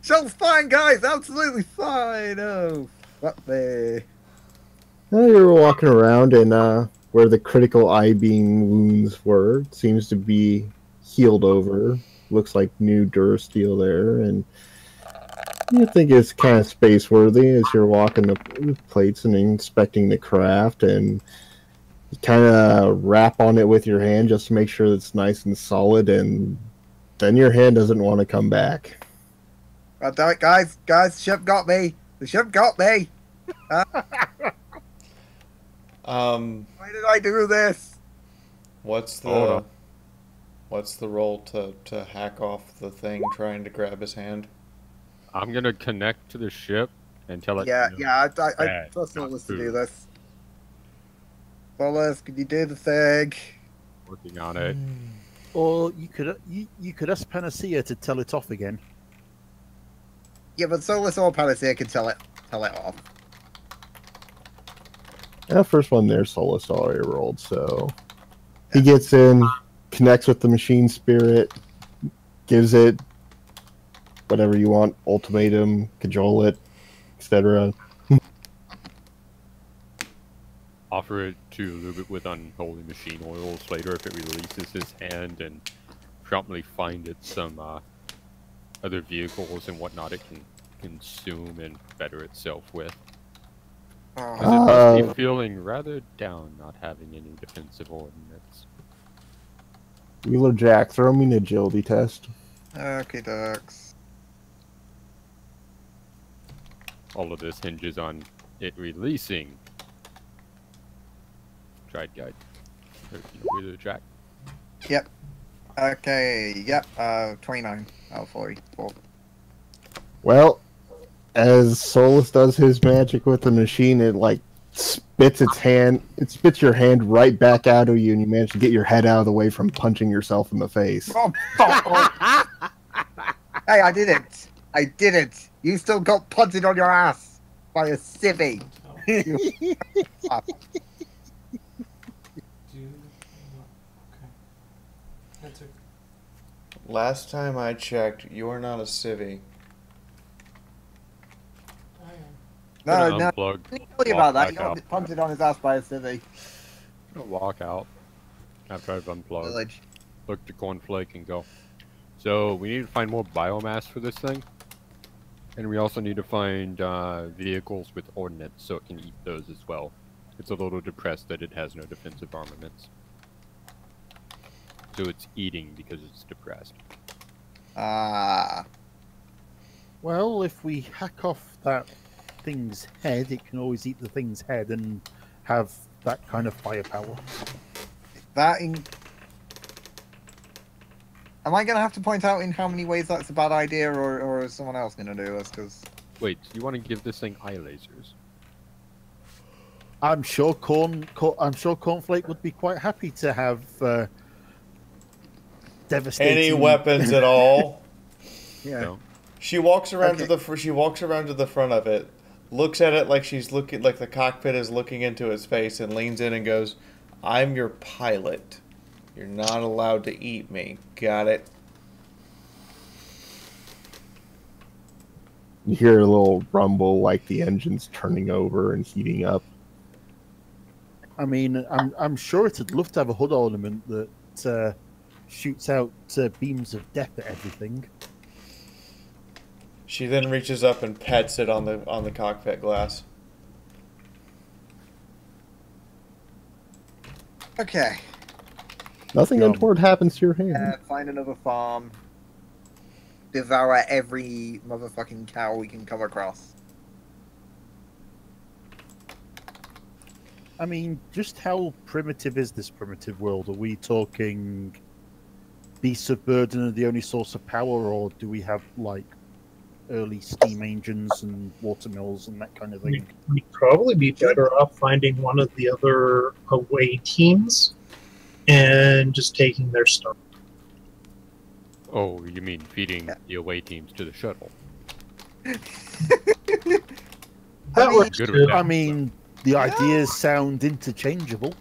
Shuttle's fine, guys. Absolutely fine. Oh, fuck me. Well, you were walking around, and where the critical eye-beam wounds were, it seems to be healed over. Looks like new Durasteel there, and you think it's kind of space-worthy as you're walking the plates and inspecting the craft, and you kind of wrap on it with your hand just to make sure it's nice and solid, and then your hand doesn't want to come back. God damn it, guys! The ship got me! The ship got me! Why did I do this? What's the roll to hack off the thing trying to grab his hand? I'm gonna connect to the ship and tell it. I trust Solus to do this. Solus, can you do the thing? Working on it. Or you could ask Panacea to tell it off again. Yeah, but Solus or Panacea can tell it off. Yeah, first one there, Solus already rolled, so he gets in, connects with the machine spirit, gives it whatever you want, ultimatum, cajole it, etc. Offer it to lube it with unholy machine oils later if it releases his hand, and promptly find it some other vehicles and whatnot it can consume and better itself with. Because it must be feeling rather down not having any defensive ordnance. Wheeler Jack, throw me an agility test. Okay, ducks. All of this hinges on it releasing. Tried guide. Wheeler Jack. Yep. Okay, yep, 29 out of 44. Well, as Solus does his magic with the machine, it like spits your hand right back out of you, and you manage to get your head out of the way from punching yourself in the face. Oh, fuck off. Hey, I did it! I did it! You still got punted on your ass by a civvy! Last time I checked, you are not a civvy. No, Unplug, tell you about that. You out. got punted on his ass by a civvy. Walk out after I've unplugged. Village. Look to Cornflake and go. So we need to find more biomass for this thing, and we also need to find vehicles with ordnance so it can eat those as well. It's a little depressed that it has no defensive armaments, so it's eating because it's depressed. Well, if we hack off that thing's head, it can always eat the thing's head and have that kind of firepower. Am I going to have to point out in how many ways that's a bad idea, or is someone else going to do this? Because wait, you want to give this thing eye lasers? I'm sure Cornflake would be quite happy to have devastating any weapons at all. Yeah. No. She walks around to the front of it, looks at it like she's looking, like the cockpit is looking into its face, and leans in and goes, "I'm your pilot. You're not allowed to eat me. Got it?" You hear a little rumble like the engine's turning over and heating up. I mean, I'm sure it'd love to have a hood ornament that shoots out beams of death at everything. She then reaches up and pets it on the cockpit glass. okay. Nothing untoward happens to your hand. Find another farm. Devour every motherfucking cow we can come across. I mean, just how primitive is this primitive world? Are we talking beasts of burden are the only source of power, or do we have, like, early steam engines and water mills and that kind of thing? We'd probably be better off finding one of the other away teams and just taking their stuff. Oh, you mean feeding the away teams to the shuttle? That works Good too. with that. I mean, the ideas sound interchangeable.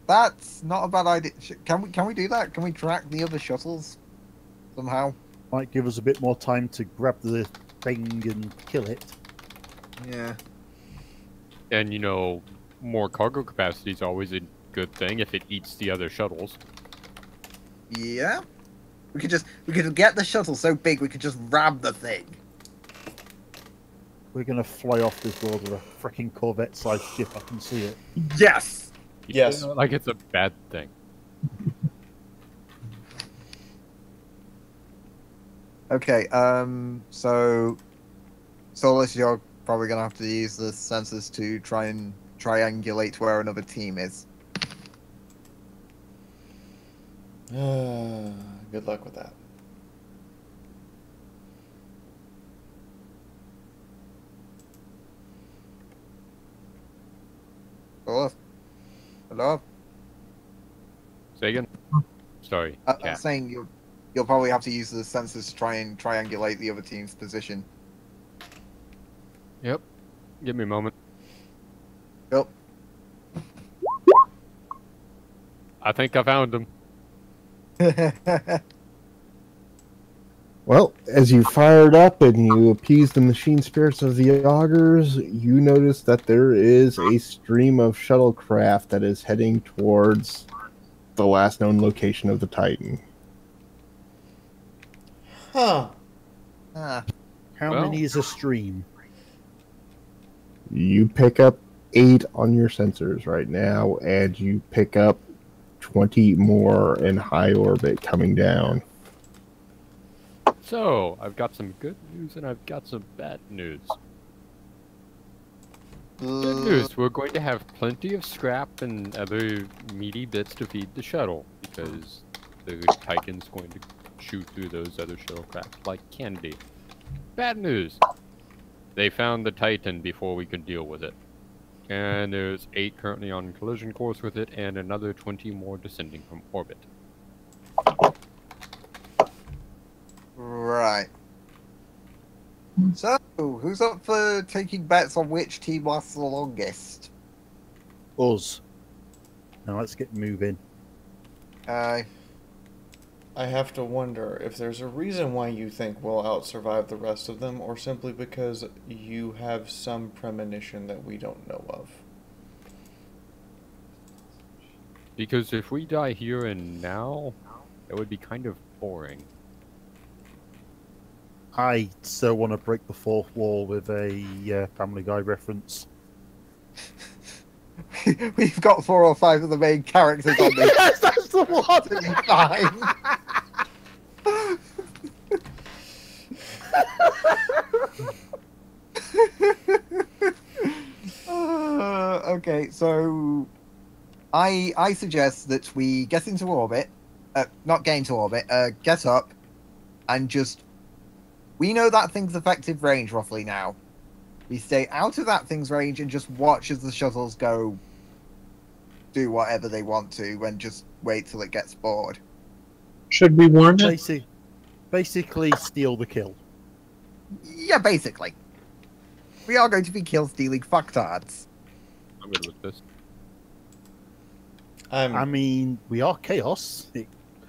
That's not a bad idea. Can we do that? Can we track the other shuttles somehow? Might give us a bit more time to grab the thing and kill it. Yeah. And you know, more cargo capacity is always a good thing if it eats the other shuttles. Yeah. We could get the shuttle so big we could just ram the thing. We're gonna fly off this world with a freaking Corvette-sized ship. I can see it. Yes. Yes. Like it's a bad thing. Okay. So, Solus, you're probably gonna have to use the sensors to try and triangulate where another team is. Good luck with that. Solus. Hello. Say again? Sorry. I'm saying you'll probably have to use the sensors to try and triangulate the other team's position. Yep. Give me a moment. Yep. I think I found him. Well, as you fire it up and you appease the machine spirits of the augurs, you notice that there is a stream of shuttlecraft that is heading towards the last known location of the Titan. Huh. How many is a stream? You pick up 8 on your sensors right now, and you pick up 20 more in high orbit coming down. So, I've got some good news and I've got some bad news. Good news, we're going to have plenty of scrap and other meaty bits to feed the shuttle, because the Titan's going to shoot through those other shuttlecraft like candy. Bad news! They found the Titan before we could deal with it. And there's 8 currently on collision course with it, and another 20 more descending from orbit. Right. So, who's up for taking bets on which team lasts the longest? Us. Now let's get moving. I have to wonder if there's a reason why you think we'll outsurvive the rest of them, or simply because you have some premonition that we don't know of. Because if we die here and now, it would be kind of boring. I so want to break the fourth wall with a Family Guy reference. We've got 4 or 5 of the main characters on this. Yes, that's the one! Fine. Okay, so I suggest that we get into orbit, not get into orbit, get up, and just... We know that thing's effective range roughly now. We stay out of that thing's range and just watch as the shuttles go do whatever they want to and just wait till it gets bored. Should we warn it? Basically steal the kill. Yeah, basically. We are going to be kill-stealing fucktards. I'm good with this. I mean, we are chaos.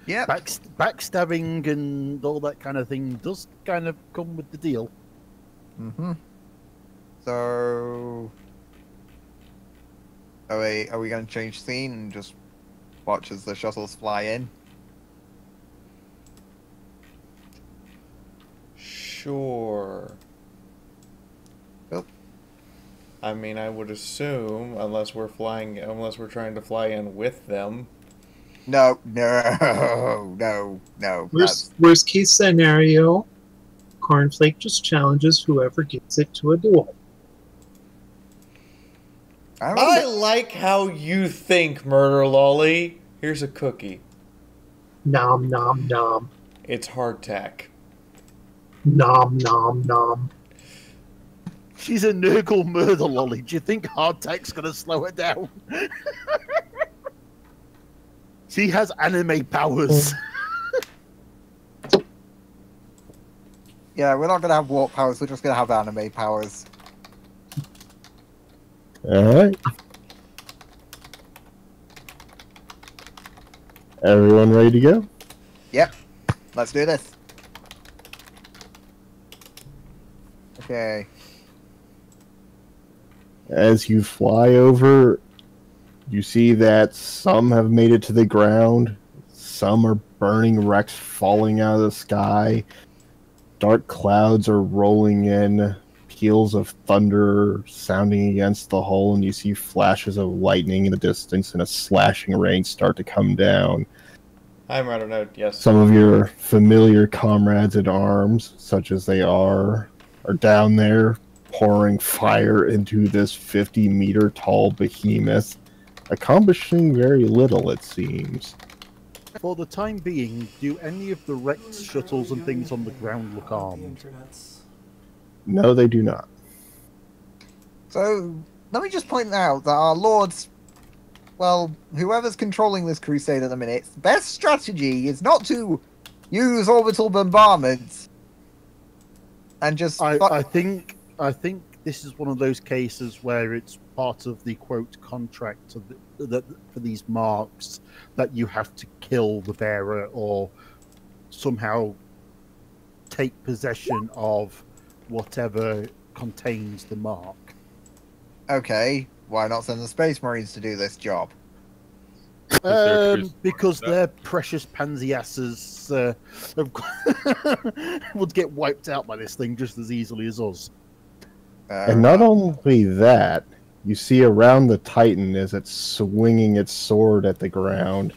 Yeah. Backstabbing and all that kind of thing does kind of come with the deal. Mm-hmm. So... Are we going to change scene and just watch as the shuttles fly in? Sure. Cool. I mean, I would assume, unless we're trying to fly in with them. No. Worst case scenario, Cornflake just challenges whoever gets it to a duel. I like how you think, Murder Lolly. Here's a cookie. Nom nom nom. It's hardtack. Nom nom nom. She's a Nurgle murder lolly. Do you think hardtack's gonna slow her down? She has anime powers. Yeah, we're not gonna have warp powers. We're just gonna have anime powers. Alright. Everyone ready to go? Yep. Let's do this. Okay. As you fly over, you see that some have made it to the ground. Some are burning wrecks falling out of the sky. Dark clouds are rolling in. Peals of thunder sounding against the hull, and you see flashes of lightning in the distance and a slashing rain start to come down. I'm right on note, yes. Some of your familiar comrades at arms, such as they are down there pouring fire into this 50-meter tall behemoth, accomplishing very little, it seems. For the time being, do any of the wrecked shuttles and things on the ground look armed? No, they do not. So, let me just point out that our lords, well, whoever's controlling this crusade at the minute, best strategy is not to use orbital bombardment and just... I think this is one of those cases where it's part of the quote contract for these marks that you have to kill the bearer or somehow take possession of whatever contains the mark. Okay, why not send the Space Marines to do this job? Because their precious pansy asses would get wiped out by this thing just as easily as us. And not only that, you see around the Titan as it's swinging its sword at the ground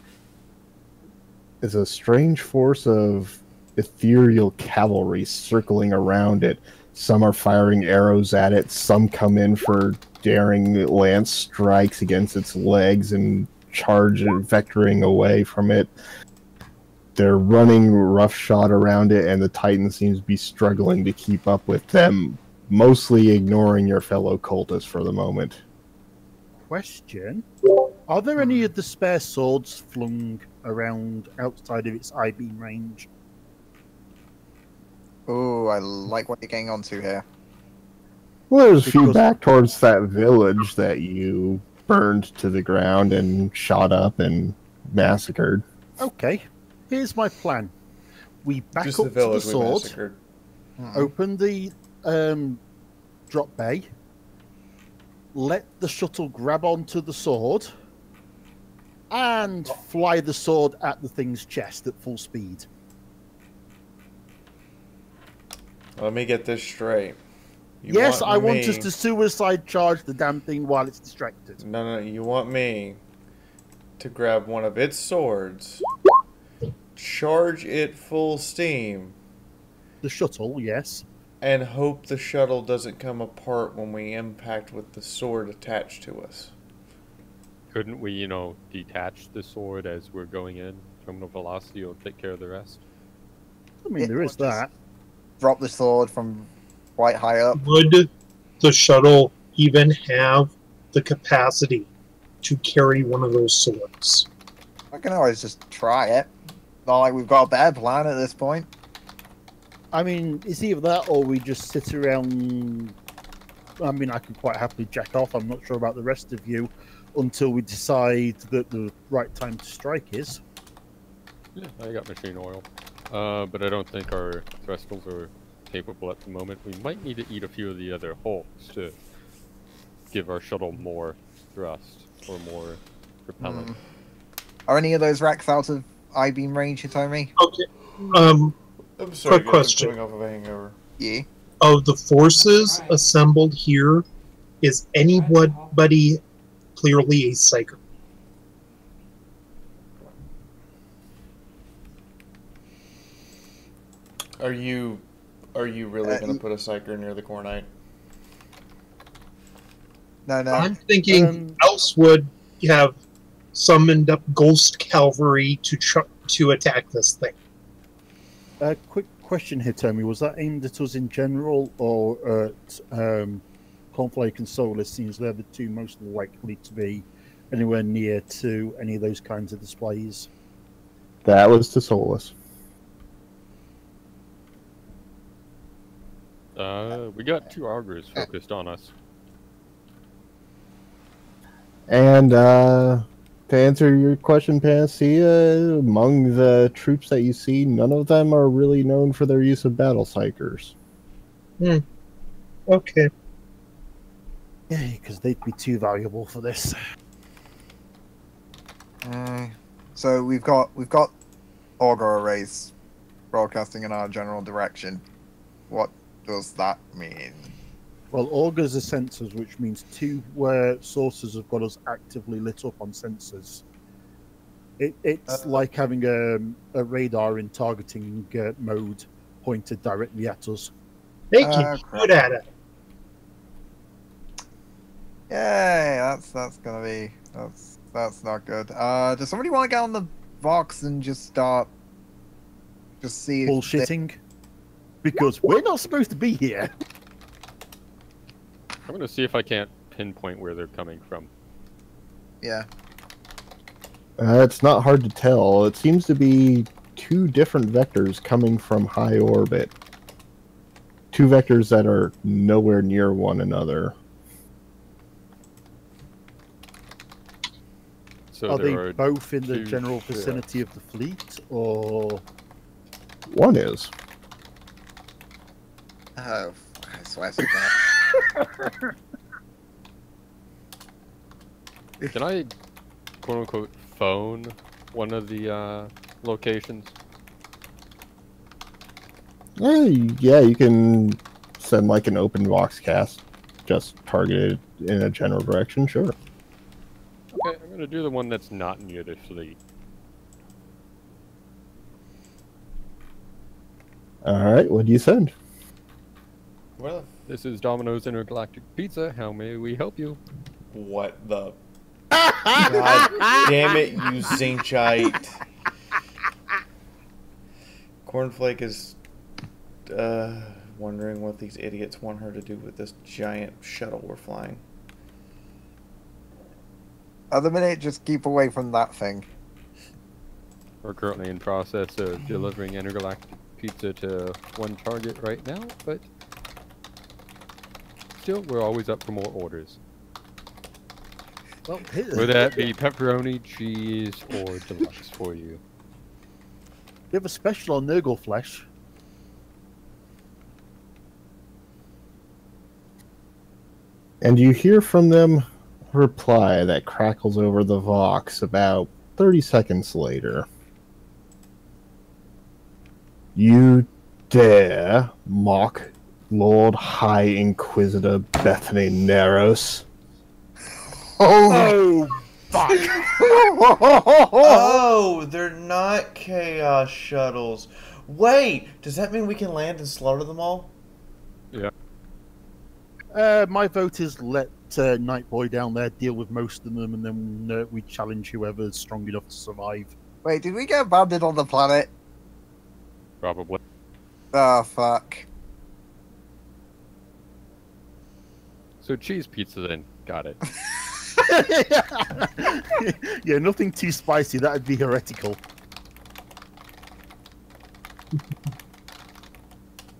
is a strange force of ethereal cavalry circling around it. Some are firing arrows at it, some come in for daring lance strikes against its legs and charge and vectoring away from it. They're running roughshod around it, and the Titan seems to be struggling to keep up with them, mostly ignoring your fellow cultists for the moment. Question: are there any of the spare swords flung around outside of its I-beam range? Oh, I like what you're getting onto here. Well, there's a few back towards that village that you burned to the ground and shot up and massacred. Okay, here's my plan. We back Just up the village to the we sword, massacred. open the drop bay, let the shuttle grab onto the sword, and fly the sword at the thing's chest at full speed. Let me get this straight. Yes, I want us to suicide charge the damn thing while it's distracted. No, you want me to grab one of its swords, charge it full steam. The shuttle, yes. And hope the shuttle doesn't come apart when we impact with the sword attached to us. Couldn't we, detach the sword as we're going in? Terminal velocity will take care of the rest. I mean, there is that. Drop the sword from quite high up. Would the shuttle even have the capacity to carry one of those swords? I can always just try it. Not like we've got a bad plan at this point. I mean, it's either that or we just sit around. I mean, I can quite happily jack off. I'm not sure about the rest of you until we decide that the right time to strike is. Yeah, I got machine oil. But I don't think our thrustles are capable at the moment. We might need to eat a few of the other hulks to give our shuttle more thrust or more propellant. Are any of those racks out of I-beam range, you told me? Okay. I'm sorry, Quick question. coming off of a hangover. Yeah. Of the forces assembled here, is anybody clearly a psyker? Are you really going to put a psyker near the Cornite? No. I'm thinking else would have summoned up ghost cavalry to attack this thing. Quick question here, Tommy. Was that aimed at us in general or at Cornflake and Solus? Seems they're the two most likely to be anywhere near to any of those kinds of displays. That was to Solus. We got two augurs focused on us. And to answer your question, Panacea, among the troops that you see, none of them are really known for their use of battle psychers. Okay. Yeah, because they'd be too valuable for this. So we've got augur arrays broadcasting in our general direction. What does that mean? Well, augurs are sensors, which means two sources have got us actively lit up on sensors. It's like having a radar in targeting mode pointed directly at us. They can shoot at it. Yay, that's gonna be that's not good. Does somebody want to get on the Vox and just start see bullshitting? Because we're not supposed to be here. I'm gonna see if I can't pinpoint where they're coming from. Yeah. It's not hard to tell. It seems to be two different vectors coming from high orbit. Two vectors that are nowhere near one another. So are they there are both in the two general ships. vicinity of the fleet, or One is. Oh, I swear to God. Can I, quote unquote, phone one of the locations? Yeah, you can send like an open box cast, just targeted in a general direction. Sure. Okay, I'm gonna do the one that's not near the fleet. All right. What do you send? Well, This is Domino's Intergalactic Pizza. How may we help you? what the? God damn it, you Zinchite. Cornflake is wondering what these idiots want her to do with this giant shuttle we're flying. At the minute, just keep away from that thing. We're currently in process of delivering intergalactic pizza to one target right now, but still, we're always up for more orders. well, Would that be pepperoni, cheese, or deluxe for you? we have a special on Nurgle flesh. And you hear from them a reply that crackles over the Vox about 30 seconds later. You dare mock Lord High Inquisitor Bethany Neros? Oh, fuck! Oh, they're not chaos shuttles. Wait, does that mean we can land and slaughter them all? Yeah. My vote is let Nightboy down there deal with most of them, and then we challenge whoever's strong enough to survive. Wait, did we get abandoned on the planet? Probably. Oh, fuck. So cheese pizza then. Got it. Yeah, nothing too spicy. That'd be heretical.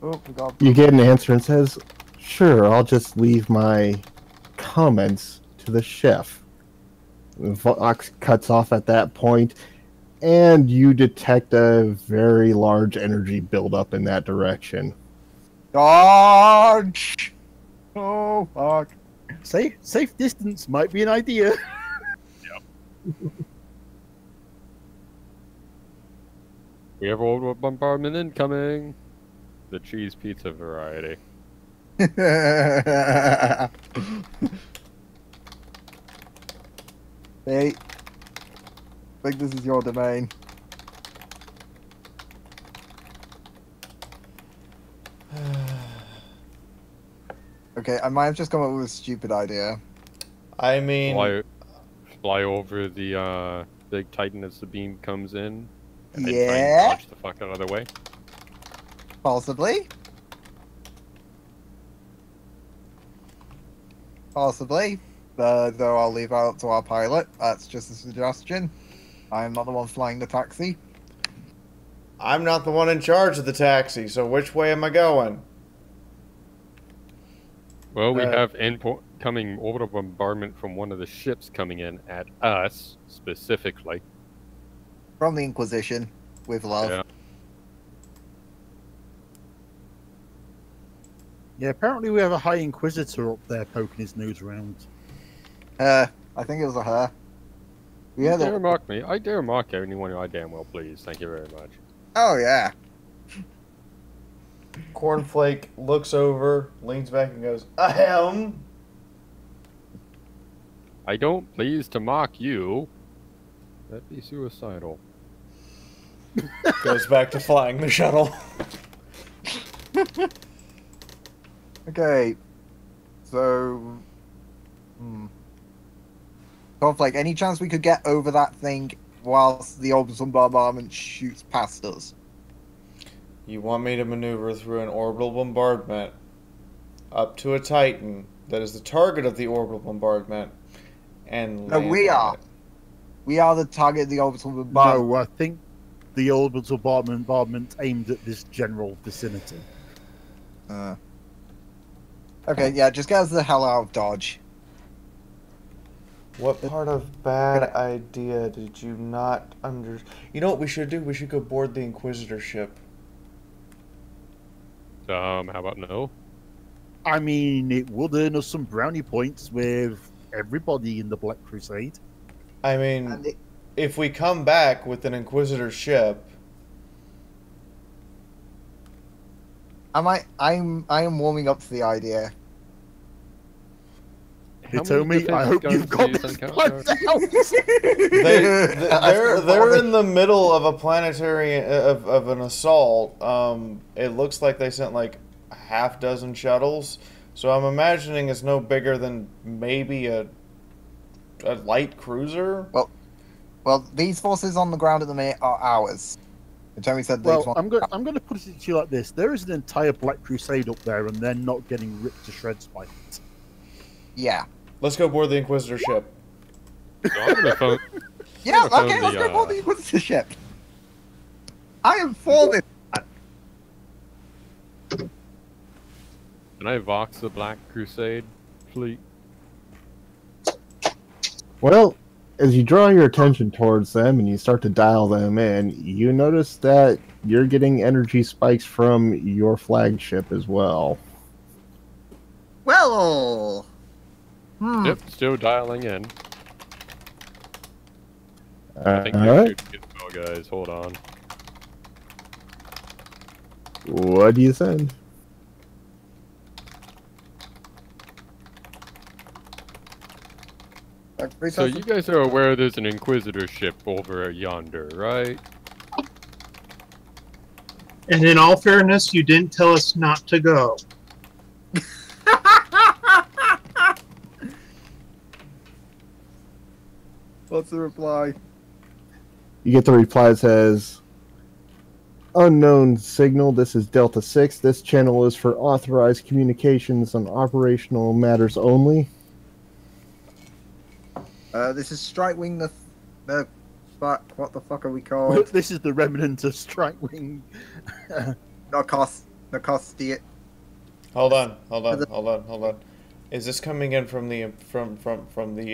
Oh, God. You get an answer and says, "Sure, I'll just leave my comments to the chef." Vox cuts off at that point, and you detect a very large energy buildup in that direction. Dodge! Oh, fuck. Safe distance might be an idea. We have orbital bombardment incoming. The cheese pizza variety. Hey, I think this is your domain. Okay, I might have just come up with a stupid idea. I mean, Fly over the big Titan as the beam comes in, and then try Yeah? and dodge the fuck out of the way. Possibly. Possibly. Though I'll leave out to our pilot. That's just a suggestion. I'm not the one flying the taxi. I'm not the one in charge of the taxi, so which way am I going? Well, we have incoming orbital bombardment from one of the ships coming in at us, specifically. From the Inquisition, with love. Yeah. Yeah, apparently we have a High Inquisitor up there poking his nose around. I think it was a her. We You had dare a... mock me. I dare mock anyone I damn well please. Thank you very much. Oh, yeah. Cornflake looks over, leans back, and goes, "Ahem." I don't please to mock you. That'd be suicidal. Goes back to flying the shuttle. Okay. So... Conflict, any chance we could get over that thing whilst the orbital bombardment shoots past us? You want me to maneuver through an orbital bombardment up to a Titan that is the target of the orbital bombardment, and No, land we on are. it? We are the target of the orbital bombardment. No, I think the orbital bombardment aimed at this general vicinity. Okay, yeah, just get us the hell out of Dodge. What part of bad idea did you not under... You know what we should do? We should go board the Inquisitor ship. How about no? I mean, it would earn us some brownie points with everybody in the Black Crusade. I mean, if we come back with an Inquisitor ship... I am warming up to the idea. You tell me, I hope you've got this planned out. They're in the middle of a planetary of an assault. It looks like they sent like a half dozen shuttles, so I'm imagining it's no bigger than maybe a light cruiser. Well, these forces on the ground at the minute are ours. Jeremy said these ones. I'm going to put it to you like this: there is an entire Black Crusade up there, and they're not getting ripped to shreds by it. Yeah. Let's go board the Inquisitor ship. So I'm gonna phone, yeah, okay, let's go board the Inquisitor ship. I am for this. Can I vox the Black Crusade fleet? Well, as you draw your attention towards them and you start to dial them in, you notice that you're getting energy spikes from your flagship as well. Well... Yep, still dialing in. I think Alright. good to go, guys. Hold on. What do you send? So you guys are aware there's an Inquisitor ship over yonder, right? And in all fairness, you didn't tell us not to go. What's the reply? You get the reply that says, unknown signal, this is Delta 6. This channel is for authorized communications on operational matters only. This is Strikewing the fuck, what the fuck are we called? This is the remnant of Strikewing. Narcosti. Hold on. Is this coming in from the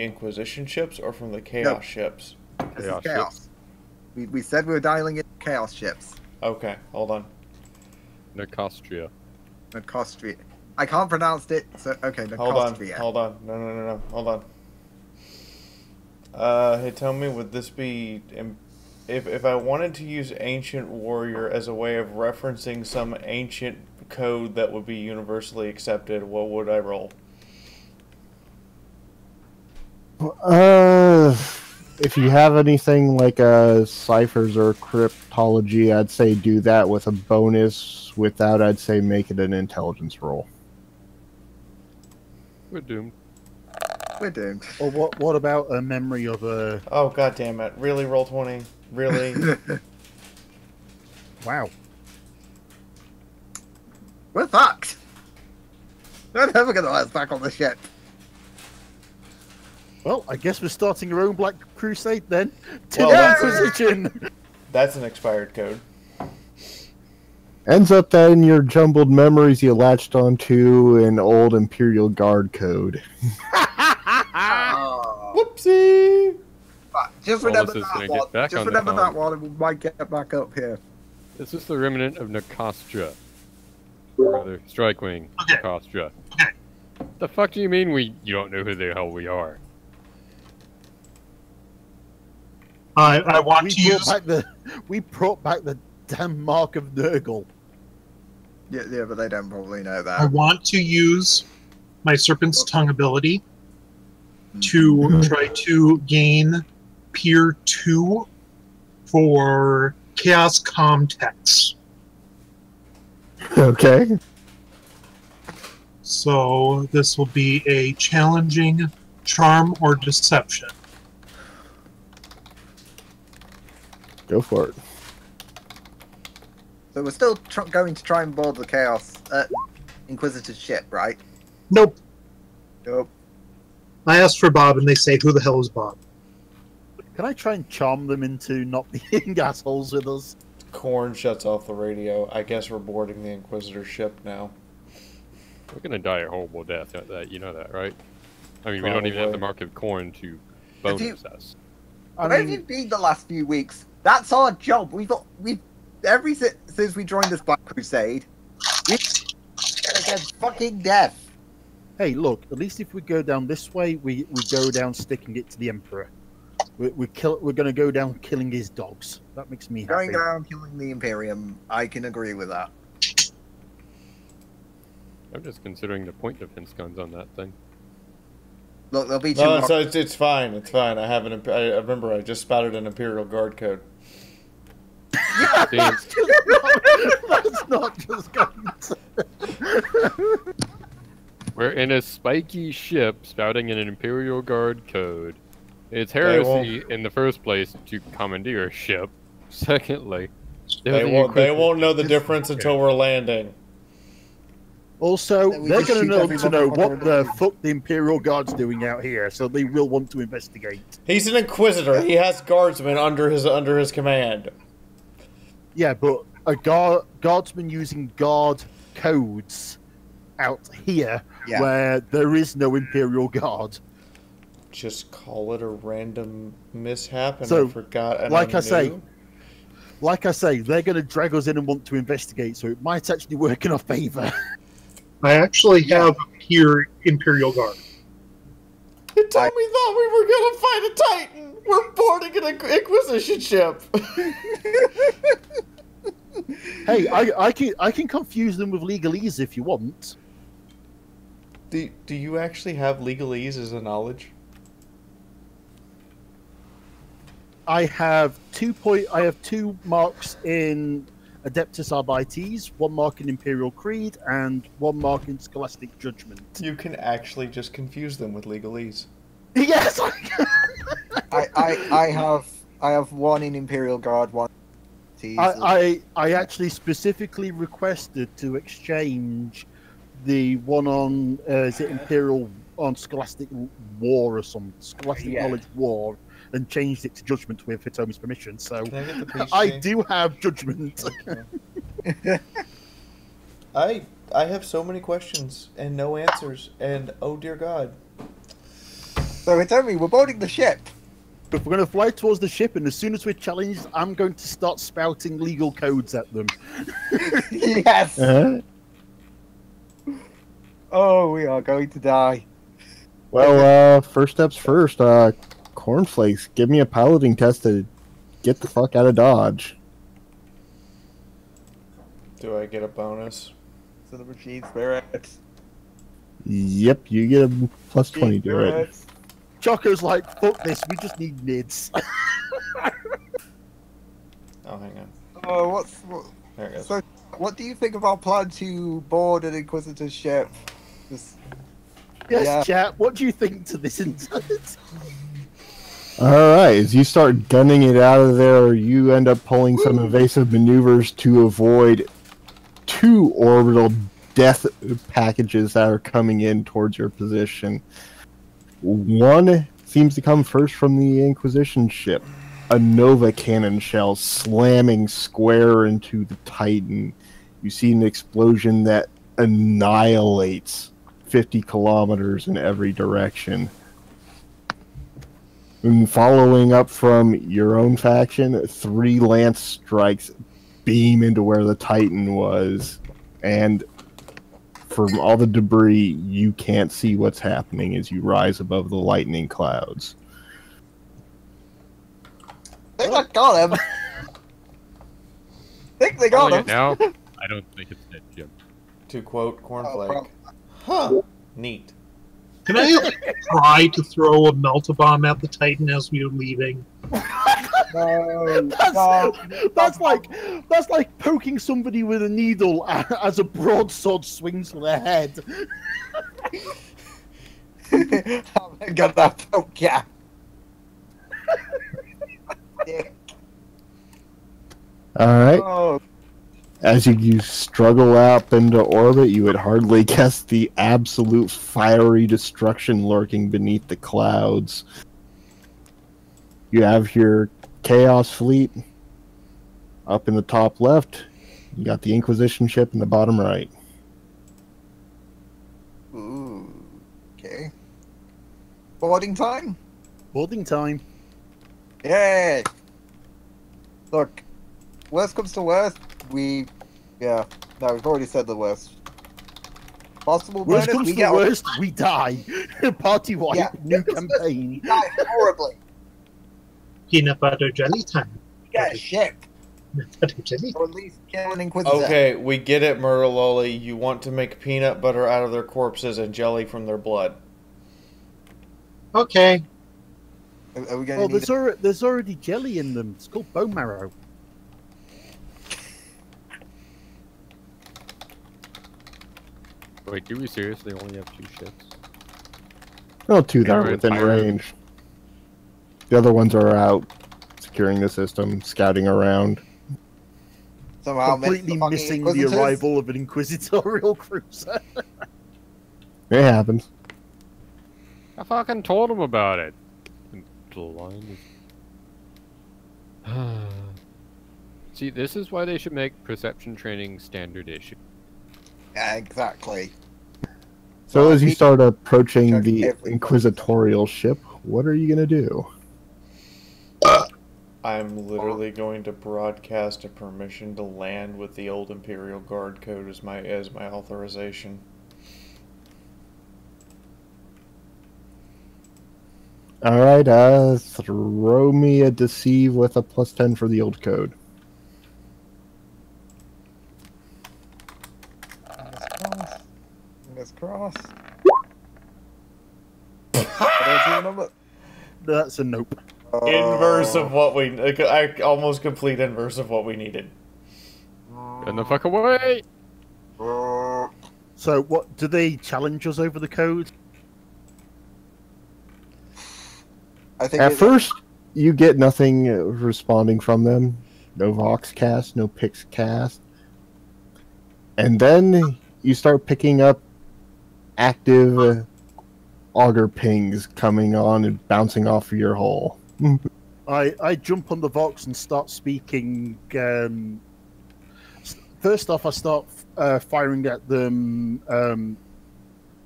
Inquisition ships or from the Chaos ships? This is Chaos. We said we were dialing in Chaos ships. Okay, hold on. Narcostria. I can't pronounce it, so okay, Narcostria. Hold on. No. Hold on. Hey, tell me, would this be... If I wanted to use Ancient Warrior as a way of referencing some ancient code that would be universally accepted, what would I roll? If you have anything like ciphers or cryptology, I'd say do that with a bonus. Without, I'd say make it an intelligence roll. We're doomed. Or what about a memory of a... Oh, god damn it. Really, roll 20? Really? Wow. We're fucked. They're never going to let us back on the ship. Well, I guess we're starting our own Black Crusade then. To Well, the Inquisition! That's an expired code. Ends up that in your jumbled memories you latched onto an old Imperial Guard code. Whoopsie! Just remember that one. Just remember that one and we might get back up here. This is the remnant of Narcostria. Or rather, Strikewing Narcostria. The fuck do you mean you don't know who the hell we are? I want to use... We brought back the damn Mark of Nurgle. Yeah, but they don't probably know that. I want to use my Serpent's Tongue ability to try to gain Peer 2 for Chaos Comtex. Okay. So this will be a challenging charm or deception. Go for it. So we're still going to try and board the Chaos Inquisitor's ship, right? Nope. Nope. I asked for Bob, and they say, "Who the hell is Bob?" Can I try and charm them into not being assholes with us? Korn shuts off the radio. I guess we're boarding the Inquisitor ship now. We're gonna die a horrible death. You know that, right? I mean, we don't even have the Mark of Corn to bonuses. Where have you been the last few weeks? That's our job. We've since we joined this Black Crusade, we've against fucking death. Hey, look. At least if we go down this way, we go down sticking it to the Emperor. We're going to go down killing his dogs. That makes me happy. Going down killing the Imperium. I can agree with that. I'm just considering the point defense guns on that thing. Look, there'll be two. No, so it's fine. It's fine. I remember I just spouted an Imperial Guard code. That's not just guns. We're in a spiky ship spouting an Imperial Guard code. It's heresy in the first place to commandeer a ship. Secondly, they won't know the difference until we're landing. Also, they're going to know what the fuck the Imperial Guard's doing out here, so they will want to investigate. He's an Inquisitor. He has guardsmen under his command. Yeah, but a guardsman using guard codes out here where there is no Imperial Guard. Just call it a random mishap, and so, I forgot. And like I say, they're going to drag us in and want to investigate, so it might actually work in our favor. I actually have here Imperial Guard. We thought we were going to fight a Titan. We're boarding an Inquisition ship. Hey, I can confuse them with legalese if you want. Do you actually have legalese as a knowledge? I have 2 marks in Adeptus Arbites, 1 mark in Imperial Creed, and 1 mark in Scholastic Judgment. You can actually just confuse them with legalese. Yes, I have 1 in Imperial Guard, 1. I actually specifically requested to exchange the one on is it Imperial on Scholastic War or some Scholastic Knowledge War, and changed it to Judgment with Hitomi's permission. So I do have Judgment. I have so many questions and no answers, and oh dear God. So Hitomi, we're boarding the ship. But we're going to fly towards the ship, and as soon as we're challenged, I'm going to start spouting legal codes at them. Yes. Oh, we are going to die. Well, first steps first. Cornflakes, give me a piloting test to get the fuck out of Dodge. Do I get a bonus? To the machine spirit. Yep, you get a plus 20 to it. Choco's like, fuck this, we just need nids. Oh, hang on. Oh, There it goes. So, what do you think of our plan to board an Inquisitor's ship? Yes, chat, what do you think to this incident? Alright, as you start gunning it out of there, you end up pulling some evasive maneuvers to avoid 2 orbital death packages that are coming in towards your position. One seems to come first from the Inquisition ship. A Nova cannon shell slamming square into the Titan. You see an explosion that annihilates 50 kilometers in every direction. And following up from your own faction, 3 lance strikes beam into where the Titan was, and from all the debris, you can't see what's happening as you rise above the lightning clouds. I think I got him. I think they got him. Now, I don't think it's dead, Jim. To quote Cornflake. Huh. Neat. Can I try to throw a melt-a-bomb at the Titan as we are leaving? That's like poking somebody with a needle as a broadsword swings for their head. I got that poke, yeah. Alright. Oh. As you struggle up into orbit, you would hardly guess the absolute fiery destruction lurking beneath the clouds. You have your Chaos Fleet up in the top left. You got the Inquisition ship in the bottom right. Ooh, okay. Boarding time? Boarding time. Yay! Look, worst comes to worst, we've already said the worst. Possible Worst bonus, comes we to get worst, we die. Party wipe, new campaign. We die horribly. Peanut butter jelly time. We get a ship. Peanut butter jelly. Or at least kill an Inquisitor. Okay, we get it, Murderlolly. You want to make peanut butter out of their corpses and jelly from their blood. Okay. Are we going to there's already jelly in them. It's called bone marrow. Wait, do we seriously only have 2 ships? Well, 2 that are within range. The other ones are out, securing the system, scouting around. Somehow completely missing the arrival of an Inquisitorial cruiser. It happens. I fucking told him about it. See, this is why they should make perception training standard issue. Yeah, exactly. So as you start approaching the Inquisitorial ship, what are you going to do? I'm literally going to broadcast a permission to land with the old Imperial Guard code as my authorization. Alright, throw me a deceive with a +10 for the old code. Fingers crossed. That's a nope. Inverse of what we... almost complete inverse of what we needed. Get the fuck away! So, what, do they challenge us over the code? I think At first, you get nothing responding from them. No Vox cast, no Pix cast. And then you start picking up active auger pings coming on and bouncing off of your hull. I jump on the Vox and start speaking. First off, I start firing at them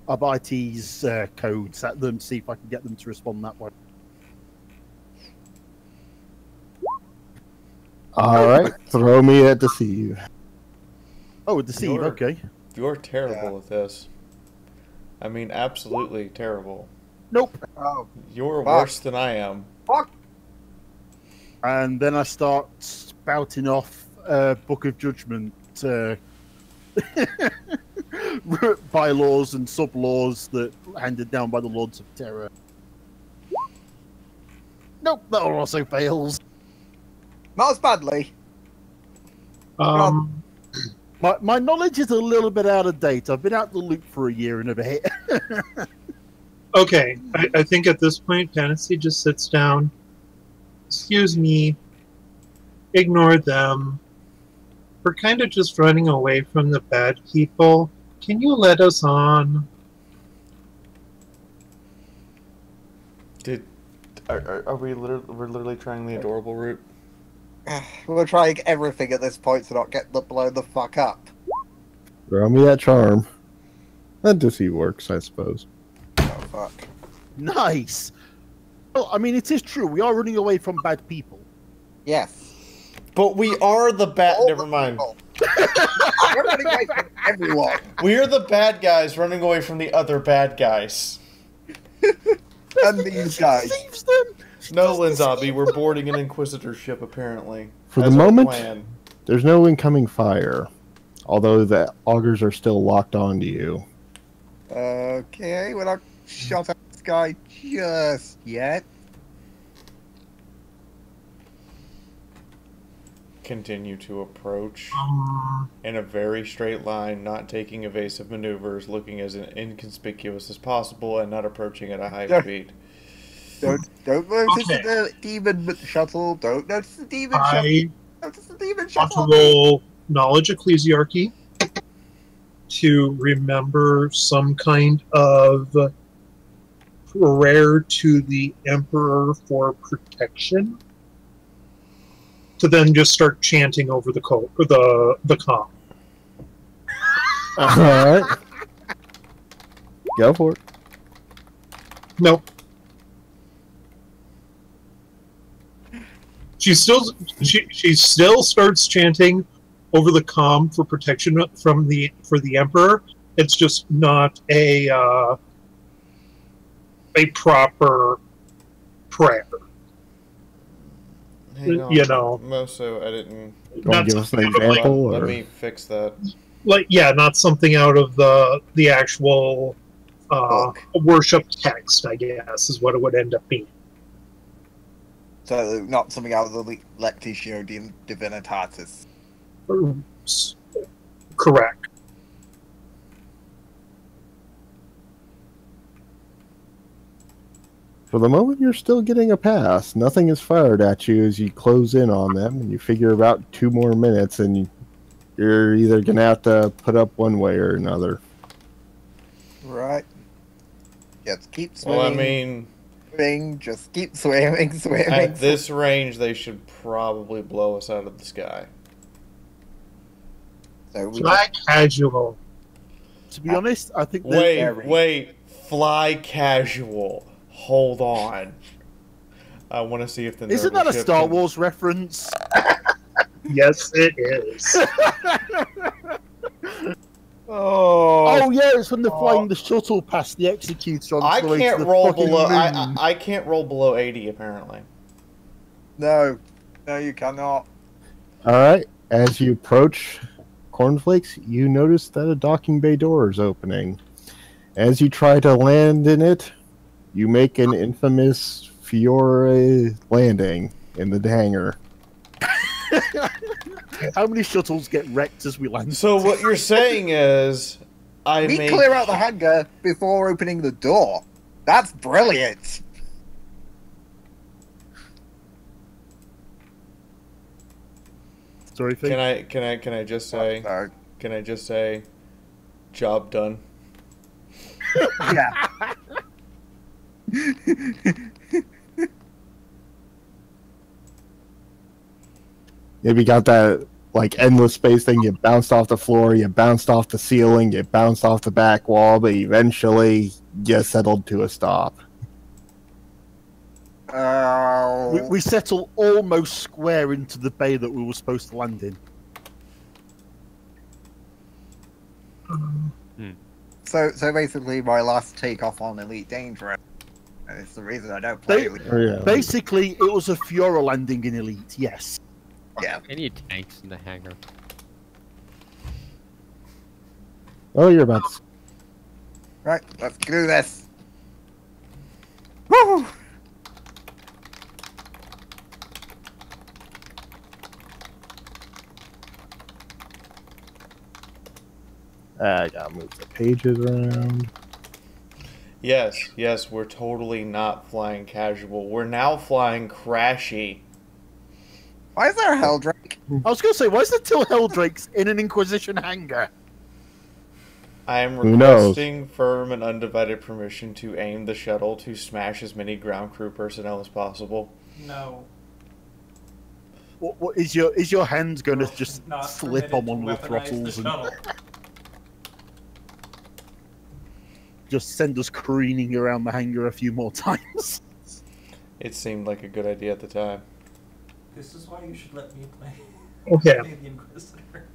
Abite's codes at them, see if I can get them to respond that way. Alright, throw me a deceive. Oh, a deceive, okay. You're terrible at this. I mean, absolutely terrible. Nope. Oh, you're worse than I am. Fuck. And then I start spouting off Book of Judgment bylaws and sub-laws that handed down by the Lords of Terror. Nope, that also fails. Not as badly. My knowledge is a little bit out of date. I've been out the loop for a year and a bit. Okay, I think at this point, Fantasy just sits down. Excuse me. Ignore them. We're kind of just running away from the bad people. Can you let us on? Are we literally trying the adorable route? We're trying everything at this point to not get blown the fuck up. Throw me that charm. That deceive works, I suppose. Oh, fuck. Nice! Well, I mean, it is true. We are running away from bad people. Yes. But we are the bad... Never mind. We're running away from everyone. We are the bad guys running away from the other bad guys. And these guys. No, Linzabi, we're boarding an Inquisitor ship, apparently. For the moment, there's no incoming fire. Although the augers are still locked onto you. Okay, we're not shot at this guy just yet. Continue to approach in a very straight line, not taking evasive maneuvers, looking as inconspicuous as possible, and not approaching at a high speed. Don't notice the demon shuttle. Don't notice the demon shuttle. Notice the demon shuttle. Want to roll knowledge ecclesiarchy to remember some kind of prayer to the Emperor for protection. To then just start chanting over the comm. Alright. Go for it. Nope. She still starts chanting over the comm for protection for the Emperor. It's just not a proper prayer. Hang on. You know, Moso, I didn't. Want to give us an example? Let me fix that. Like, yeah, not something out of the actual worship text, I guess, is what it would end up being. So, not something out of the Lectitio Divinitatis. Correct. For the moment, you're still getting a pass. Nothing is fired at you as you close in on them, and you figure about 2 more minutes, and you're either going to have to put up one way or another. Right. Just keep swimming. Well, I mean... Just keep swimming. At this range, they should probably blow us out of the sky. So fly casual. To be honest, I think... Wait. Fly casual. Hold on. I want to see if the... Isn't that a Star Wars reference? Yes, it is. Oh yeah, it's when they're flying the shuttle past the executor on I the way can't to the roll fucking below. moon. I can't roll below 80 apparently. No, you cannot. All right. As you approach Cornflakes, you notice that a docking bay door is opening. As you try to land in it, you make an infamous Fiaura landing in the hangar. How many shuttles get wrecked as we land? So what you're saying is, we clear out the hangar before opening the door. That's brilliant. Sorry, can I just say? Can I just say, job done? Yeah. Maybe got that like endless space thing. You bounced off the floor, you bounced off the ceiling, you bounced off the back wall, but eventually you settled to a stop. We settle almost square into the bay that we were supposed to land in. So basically, my last takeoff on Elite Dangerous. It's the reason I don't play Elite. Basically, it was a Fiaura landing in Elite. Yes. Yeah. I need tanks in the hangar. Oh, you're about to... Right, let's do this. Woo! I gotta move the pages around. Yes, we're totally not flying casual. We're now flying crashy. Why is there a Helldrake? I was going to say, why is there 2 Helldrakes in an Inquisition hangar? I am requesting firm and undivided permission to aim the shuttle to smash as many ground crew personnel as possible. No. What is your hand going to just slip on one of the throttles and just send us careening around the hangar a few more times? It seemed like a good idea at the time. This is why you should let me play. Okay. Play the Inquisitor.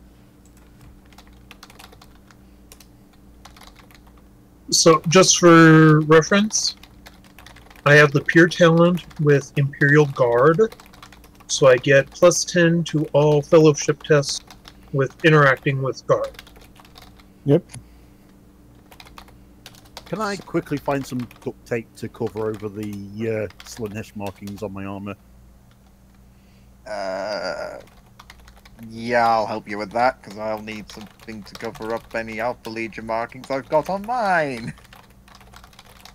So, just for reference, I have the pure talent with Imperial Guard, so I get +10 to all fellowship tests with interacting with Guard. Yep. Can I quickly find some duct tape to cover over the Slanesh markings on my armor? Yeah, I'll help you with that, because I'll need something to cover up any Alpha Legion markings I've got on mine.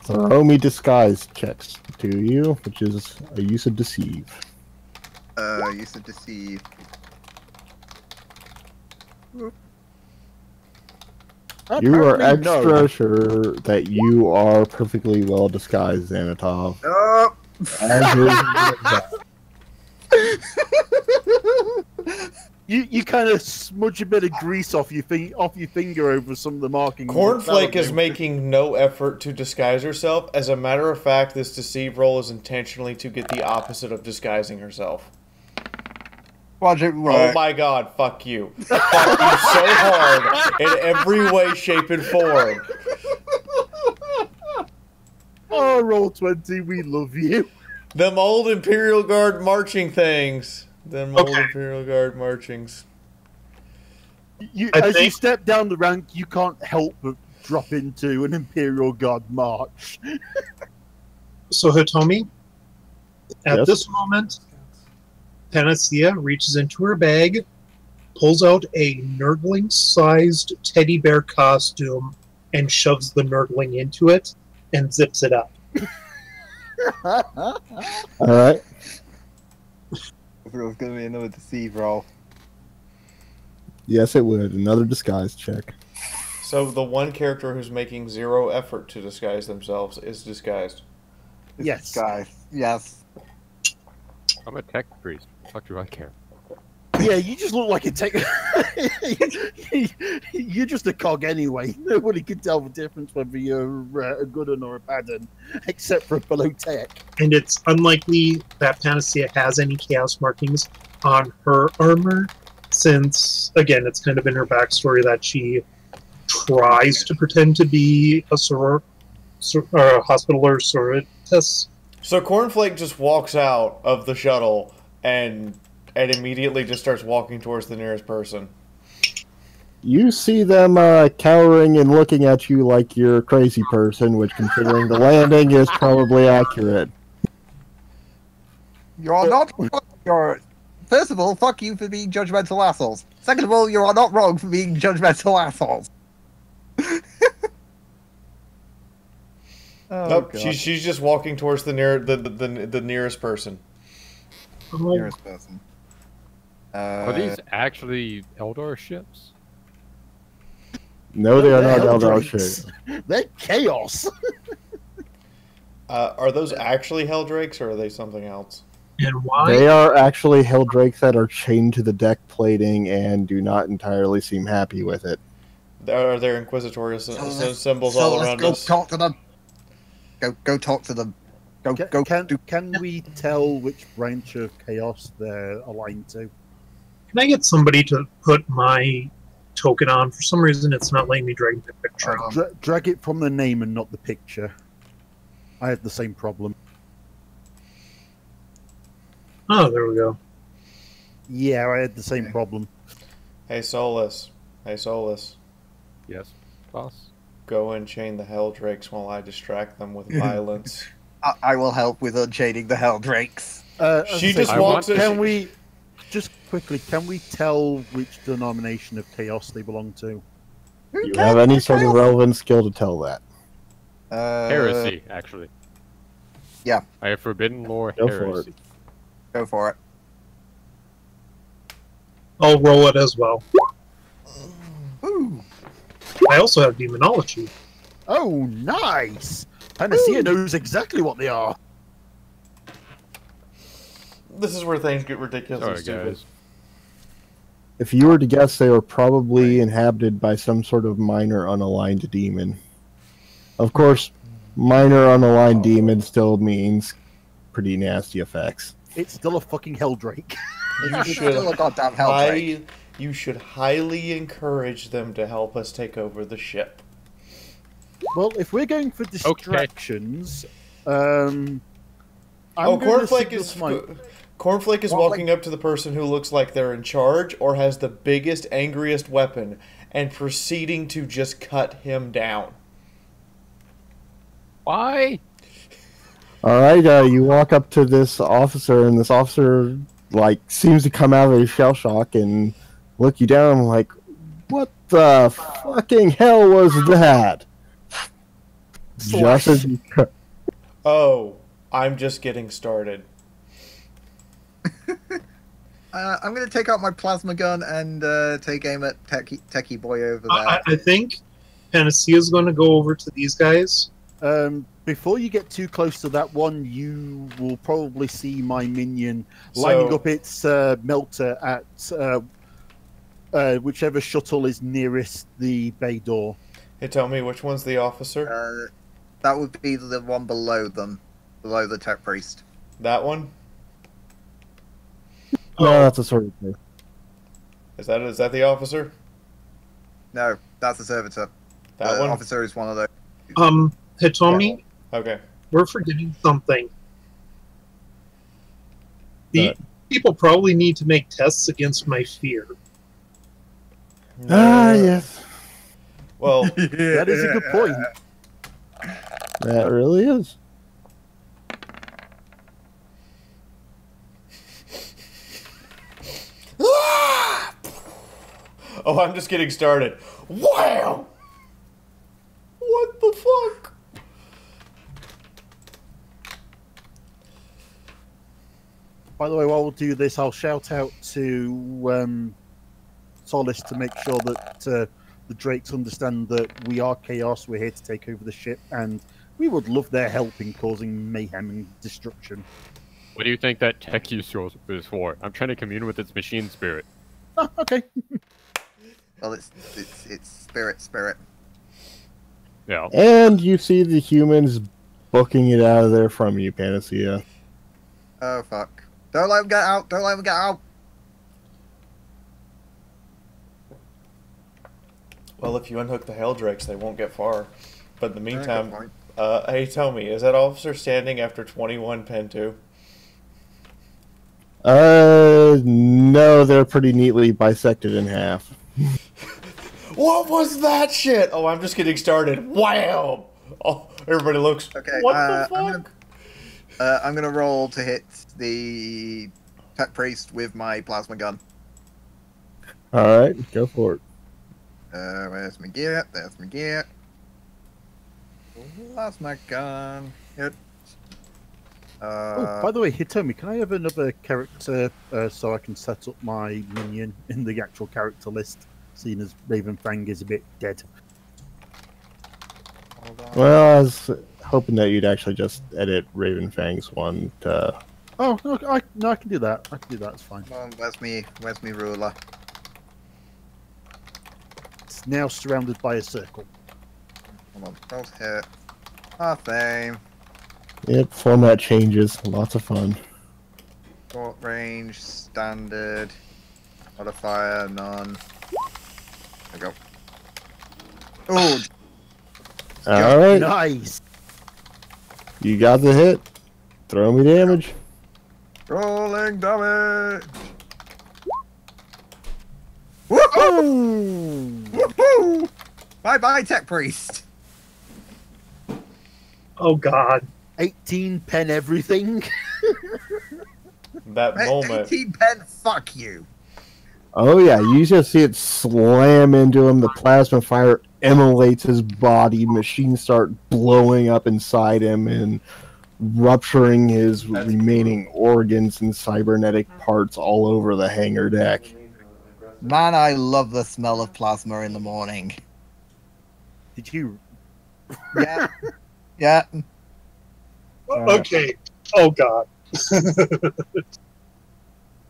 Throw me disguise checks to you, which is a use of deceive. Use of deceive. You are extra sure that you are perfectly well disguised, Xanatov. You kind of smudge a bit of grease off your finger over some of the markings. Cornflake is making no effort to disguise herself. As a matter of fact, this deceive roll is intentionally to get the opposite of disguising herself. Project work. Oh my god, fuck you. Fuck you so hard in every way, shape, and form. Oh, Roll20, we love you. Them old Imperial Guard marching things. Them old Okay. Imperial Guard marchings. As you step down the rank, you can't help but drop into an Imperial Guard march. So Hitomi, at Yes? this moment, Panacea reaches into her bag, pulls out a Nurgling-sized teddy bear costume, and shoves the Nurgling into it, and zips it up. All right. If it was going to be another deceive roll. Yes, it would. Another disguise check. So the one character who's making 0 effort to disguise themselves is disguised. Yes. Guys, yes. I'm a tech priest. Fuck do I care? Yeah, you just look like a tech. You're just a cog anyway. Nobody can tell the difference whether you're a good one or a bad one, except for below tech. And it's unlikely that Panacea has any chaos markings on her armor, since, again, it's kind of in her backstory that she tries to pretend to be a hospitaller sororitas. So Cornflake just walks out of the shuttle and immediately just starts walking towards the nearest person. You see them cowering and looking at you like you're a crazy person, which, considering the landing, is probably accurate. You're not. You're. First of all, fuck you for being judgmental assholes. Second of all, you are not wrong for being judgmental assholes. Nope, she's just walking towards the nearest person. Nearest person. Are these actually Eldar ships? No, they are not They're Eldar Helldrakes. ships. They're chaos. Are those actually Helldrakes or are they something else? And why? They are actually Helldrakes that are chained to the deck plating and do not entirely seem happy with it. Are there Inquisitorial symbols all around go us? talk to them. Go talk to them. Can we tell which branch of chaos they're aligned to? Can I get somebody to put my token on? For some reason, it's not letting me drag the picture on. Drag it from the name and not the picture. I had the same problem. Oh, there we go. Yeah, I had the same problem. Hey Solus. Hey Solus. Yes, boss. Go and chain the Helldrakes while I distract them with violence. I will help with unchaining the Helldrakes. She just walks. Can we just quickly? Can we tell which denomination of chaos they belong to? Do you have any sort of relevant skill to tell that? Heresy, actually. Yeah. I have forbidden lore Go for heresy. it. Go for it. I'll roll it as well. Ooh. I also have demonology. Oh, nice! Panacea knows exactly what they are. This is where things get ridiculous and Sorry, stupid. guys. If you were to guess, they were probably inhabited by some sort of minor unaligned demon. Of course, minor unaligned demon still means pretty nasty effects. It's still a fucking Helldrake. You should highly encourage them to help us take over the ship. Well, if we're going for distractions, Cornflake is walking up to the person who looks like they're in charge or has the biggest, angriest weapon and proceeding to just cut him down. Why? All right, you walk up to this officer, and this officer seems to come out of his shell shock and look you down like, "What the fucking hell was that?" Just as you Oh, I'm just getting started. I'm going to take out my plasma gun and take aim at Techie Boy over there. I think Panacea's going to go over to these guys. Before you get too close to that one, you will probably see my minion lining up its melter at whichever shuttle is nearest the bay door. Hey, tell me, which one's the officer? That would be the one below them, below the tech priest. That one? No, that's a servitor. Is that the officer? No, that's the servitor. That the one? officer is one of those. Hitomi, Okay. we're forgetting something. The people probably need to make tests against my fear. Yes. Well, that is a good point. That really is. Oh, I'm just getting started. Wow! What the fuck? By the way, while we'll do this, I'll shout out to Solace to make sure that the Drakes understand that we are Chaos, we're here to take over the ship, and we would love their help in causing mayhem and destruction. What do you think that tech use is for? I'm trying to commune with its machine spirit. Oh, okay. Well, it's spirit. Yeah. And you see the humans booking it out of there from you, Panacea. Oh, fuck. Don't let him get out! Don't let him get out! Well, if you unhook the Helldrakes, they won't get far. But in the meantime, hey, tell me, is that officer standing after 21 Pen 2? No, they're pretty neatly bisected in half. What was that shit? Oh, I'm just getting started. Wow! Oh, everybody looks. Okay, what the fuck? I'm gonna roll to hit the Pet Priest with my plasma gun. Alright, go for it. Where's my gear? There's my gear. Plasma gun. Hit. Oh, by the way, Hitomi, can I have another character so I can set up my minion in the actual character list, seeing as Ravenfang is a bit dead? Well, I was hoping that you'd actually just edit Ravenfang's one to... Oh, no, I can do that. I can do that, it's fine. Where's me ruler? It's now surrounded by a circle. Come on, don't hit. Fame. Yep, format changes. Lots of fun. Short range, standard, modifier, none. There we go. Oh! Alright. Nice! You got the hit. Throw me damage. Rolling damage! Woohoo! Woohoo! Bye-bye, Tech Priest! Oh, God. 18 pen everything. That moment. 18 pen, fuck you. Oh yeah, you just see it slam into him. The plasma fire immolates his body. Machines start blowing up inside him and rupturing his remaining organs and cybernetic parts all over the hangar deck. Man, I love the smell of plasma in the morning. Did you? Yeah. Yeah. Okay. Oh, God.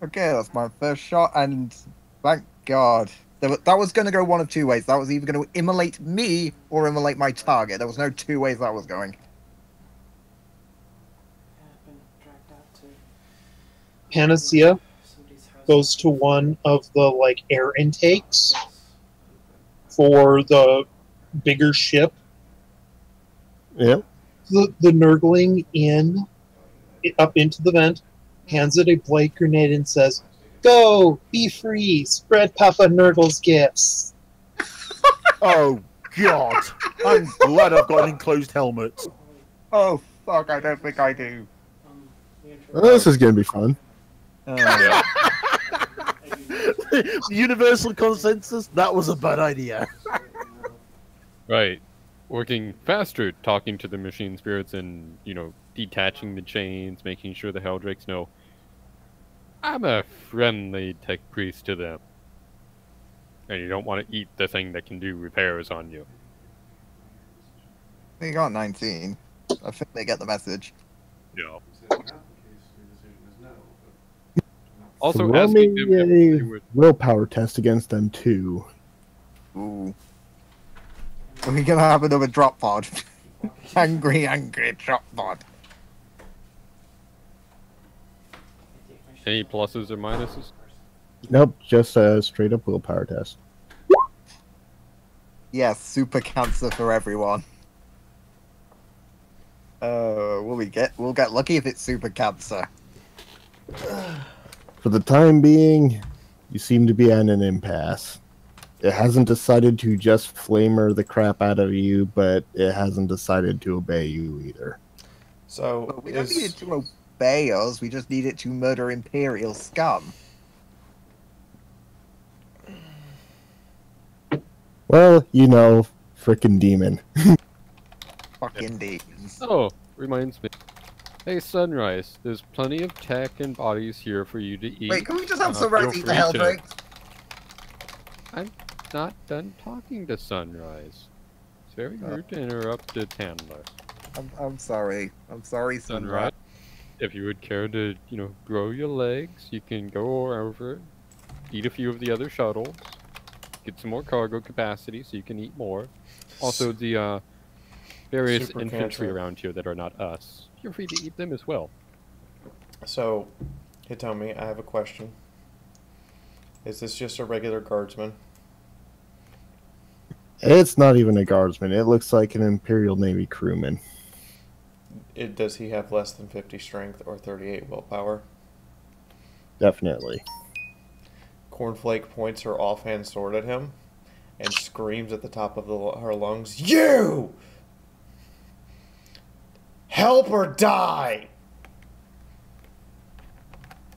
Okay, that's my first shot, and thank God. That was going to go one of two ways. That was either going to immolate me or immolate my target. There was no two ways that was going. Panacea goes to one of the, like, air intakes for the bigger ship. Yep. The Nurgling up into the vent, hands it a blade grenade and says, "Go! Be free! Spread Papa Nurgle's gifts!" Oh, God. I'm glad I've got an enclosed helmet. Oh, fuck, I don't think I do. Well, this is going to be fun. Yeah. Universal consensus, that was a bad idea. Right. Working faster, talking to the machine spirits and, you know, detaching the chains, making sure the Helldrakes know I'm a friendly tech priest to them. And you don't want to eat the thing that can do repairs on you. You got 19. I think they get the message. Yeah. Also, Throw asking me them if they would... willpower test against them too. Ooh. We're gonna have another drop pod. Angry drop pod. Any pluses or minuses? Nope, just a straight up willpower test. Yes, super cancer for everyone. We'll get lucky if it's super cancer. For the time being, you seem to be at an impasse. It hasn't decided to just flamer the crap out of you, but it hasn't decided to obey you either. So but we don't need it to obey us, we just need it to murder Imperial scum. Well, you know, frickin' demon. Fucking demons. Oh, reminds me. Hey, Sunrise, there's plenty of tech and bodies here for you to eat. Wait, can we just have Sunrise eat the hell drinks? I'm not done talking to Sunrise. It's very rude to interrupt the handler. I'm sorry. I'm sorry, Sunrise. If you would care to, grow your legs, you can go over, eat a few of the other shuttles, get some more cargo capacity so you can eat more. Also, the various Super infantry cancer. around here that are not us, you're free to eat them as well. So, Hitomi, I have a question. Is this just a regular guardsman? It's not even a guardsman. It looks like an Imperial Navy crewman. Does he have less than 50 strength or 38 willpower? Definitely. Cornflake points her offhand sword at him and screams at the top of her lungs, "You! Help or die!"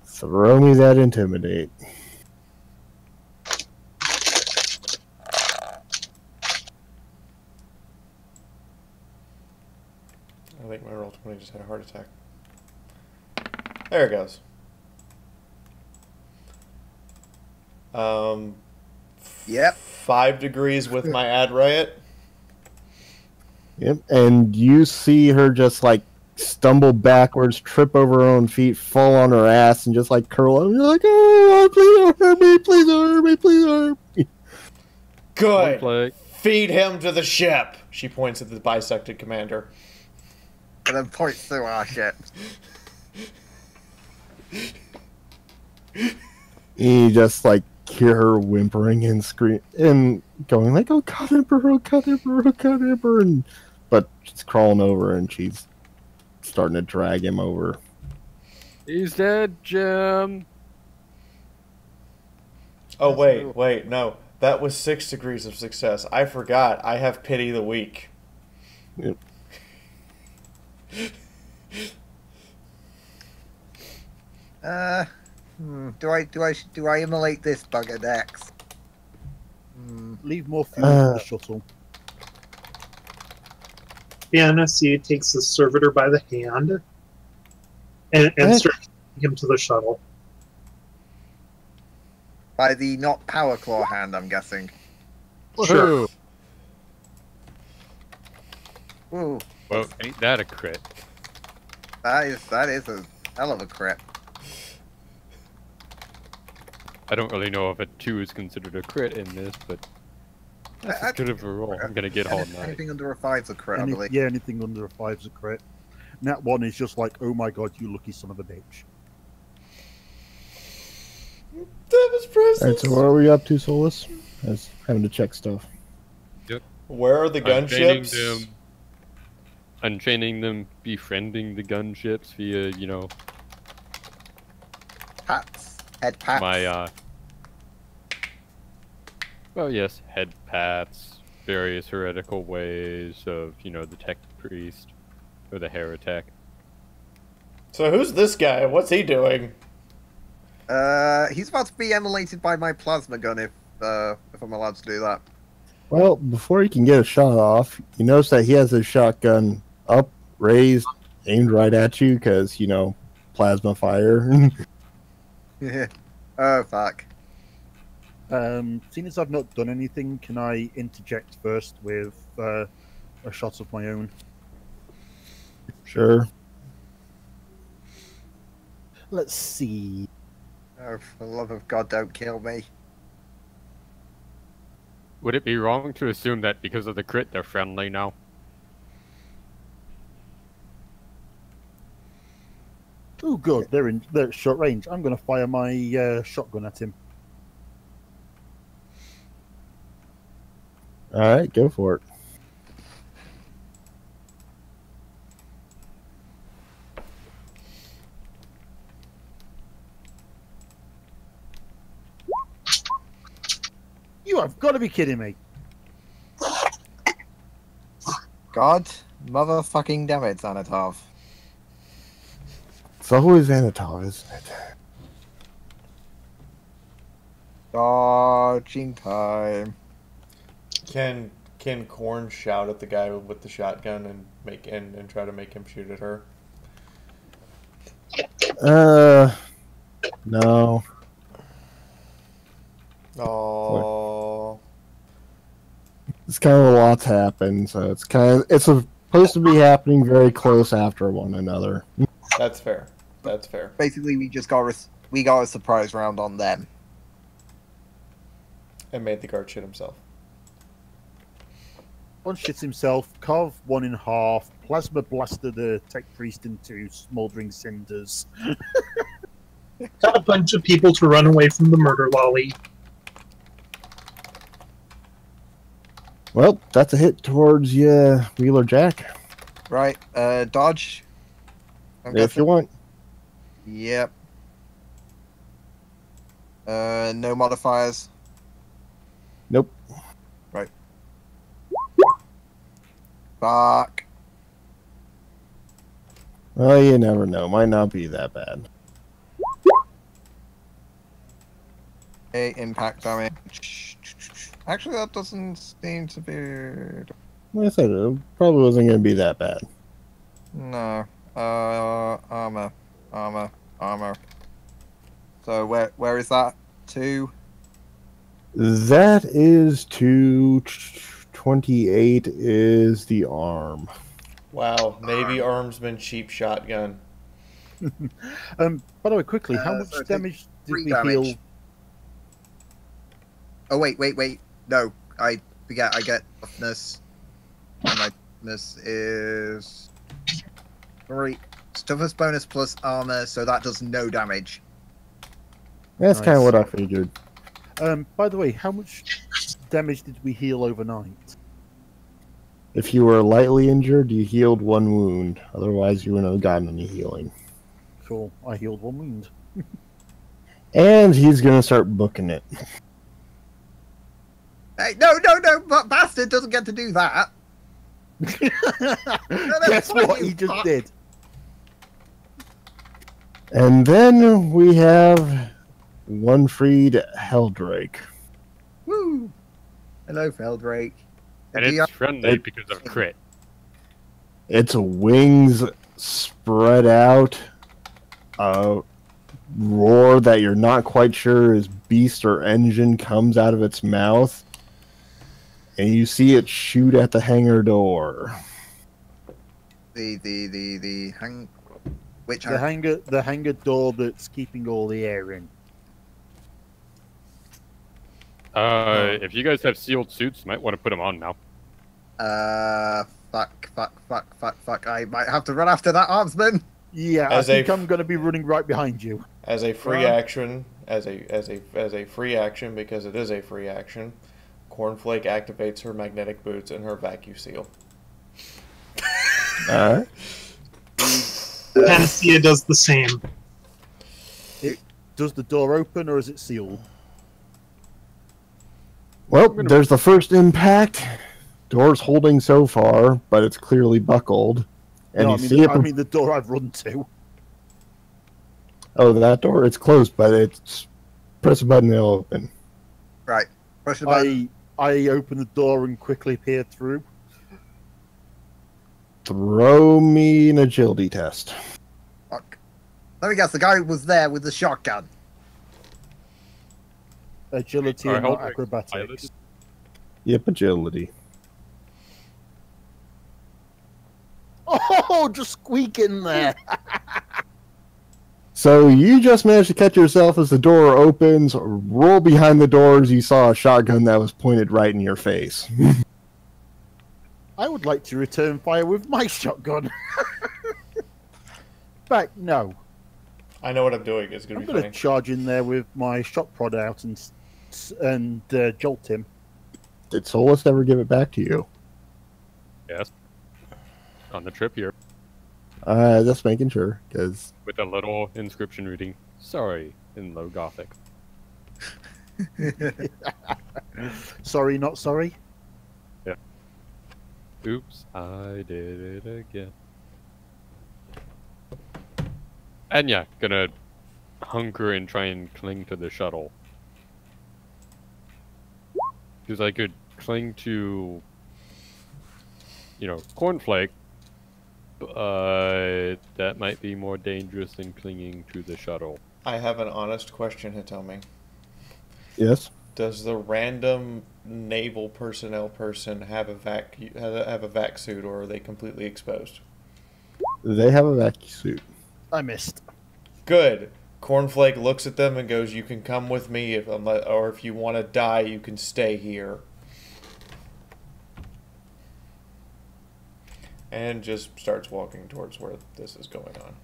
Throw me that intimidate. I think my roll 20 just had a heart attack. There it goes. Yep. 5 degrees with my ad riot. Yep, and you see her just like stumble backwards, trip over her own feet, fall on her ass, and just like curl up. And you're like, "Oh, please don't hurt me! Please don't hurt me! Please don't hurt me!" Good. Feed him to the ship. She points at the bisected commander. And then points to our ship. You just like hear her whimpering and scream and going like, "Oh God, Emperor! Oh God, Emperor! Oh God, Emperor!" And but she's crawling over and she's starting to drag him over. He's dead, Jim. Oh wait, no. That was 6 degrees of success. I forgot. I have pity the weak. Yep. Do I immolate this bugger next? Leave more fuel for the shuttle. Fantasy takes the servitor by the hand and starts taking him to the shuttle. By the not power claw hand, I'm guessing. Sure. Ooh. Well, ain't that a crit? That is a hell of a crit. I don't really know if a 2 is considered a crit in this, but that's as good of a roll. I'm gonna get all night. Anything under a 5's a crit, I believe. Yeah, anything under a 5's a crit. And that one is just like, oh my God, you lucky son of a bitch. That was presents. Alright, so what are we up to, Solus? I was having to check stuff. Yep. Where are the gunships? Unchaining them, befriending the gunships via, Pats. Head pats. my, well, yes, head pats, various heretical ways of, the tech priest, or the heretic. So who's this guy? What's he doing? He's about to be emulated by my plasma gun if I'm allowed to do that. Well, before he can get a shot off, you notice that he has his shotgun up, raised, aimed right at you, because, plasma fire. Oh, fuck. Seeing as I've not done anything, can I interject first with a shot of my own? Sure. Let's see. Oh, for the love of God, don't kill me. Would it be wrong to assume that because of the crit, they're friendly now? Oh good. They're at short range. I'm going to fire my shotgun at him. All right, go for it. You have got to be kidding me. God motherfucking damn it, Thanatos. It's always Anatol, isn't it? Dodging time. Can Korn shout at the guy with the shotgun and try to make him shoot at her? No. Oh. It's kind of a lot's happened, so it's supposed to be happening very close after one another. That's fair. That's fair. Basically, we got a surprise round on them. And made the guard shit himself. One shits himself, carve one in half, plasma blasted the tech priest into smoldering cinders. Got a bunch of people to run away from the murder lolly. Well, that's a hit towards you, Wheeler Jack. Right, dodge. If you want. Yep. No modifiers. Nope. Right. Fuck. Well, you never know. Might not be that bad. Okay, impact damage. Actually, that doesn't seem to be... Like I said, it probably wasn't going to be that bad. No. Armor. So where is that? 2? That is 228 is the arm. Wow, Navy Armsman cheap shotgun. By the way, quickly, how much damage did we heal? Oh, wait. No, I forget. I get toughness. And my toughness is 3. Toughness bonus plus armor, so that does no damage. That's kind of what I figured. By the way, how much damage did we heal overnight? If you were lightly injured, you healed 1 wound. Otherwise, you wouldn't have gotten any healing. Cool. I healed 1 wound. And he's going to start booking it. Hey, no, but bastard doesn't get to do that. Guess what he just did? And then we have one freed Helldrake. Woo! Hello, Feldrake. And it's friendly because of crit. Its wings spread out, a roar that you're not quite sure is beast or engine comes out of its mouth, and you see it shoot at the hangar door. The hangar door that's keeping all the air in. If you guys have sealed suits, you might want to put them on now. Fuck. I might have to run after that armsman. Yeah, I think I'm going to be running right behind you. As a free action, as a free action, because it is a free action, Cornflake activates her magnetic boots and her vacuum seal. Alright. Panacea does the same. Does the door open or is it sealed? Well, there's the first impact. Door's holding so far, but it's clearly buckled. And No, you see it. I mean the door I've run to. Oh, that door? It's closed, but it's press a button, it'll open. Right. Push the button. I open the door and quickly peer through. Throw me an agility test. Fuck. Let me guess, the guy was there with the shotgun. Agility and not acrobatics. Yep, agility. Oh, just squeak in there. So you just managed to catch yourself as the door opens, roll behind the doors, you saw a shotgun that was pointed right in your face. I would like to return fire with my shotgun. But no. I know what I'm doing. It's gonna I'm be going funny. to charge in there with my shock prod out and jolt him. Did Solus ever give it back to you? Yes. On the trip here. Just making sure, because... With a little inscription reading, "Sorry," in low Gothic. Sorry, not sorry? Yeah. Oops, I did it again. And yeah, gonna hunker and try and cling to the shuttle. Because I could cling to, Cornflake, but that might be more dangerous than clinging to the shuttle. I have an honest question, Hitomi. Yes? Does the random naval personnel person have a vac suit, or are they completely exposed? They have a vac suit. I missed. Good. Cornflake looks at them and goes, "You can come with me, or if you want to die, you can stay here." And just starts walking towards where this is going on.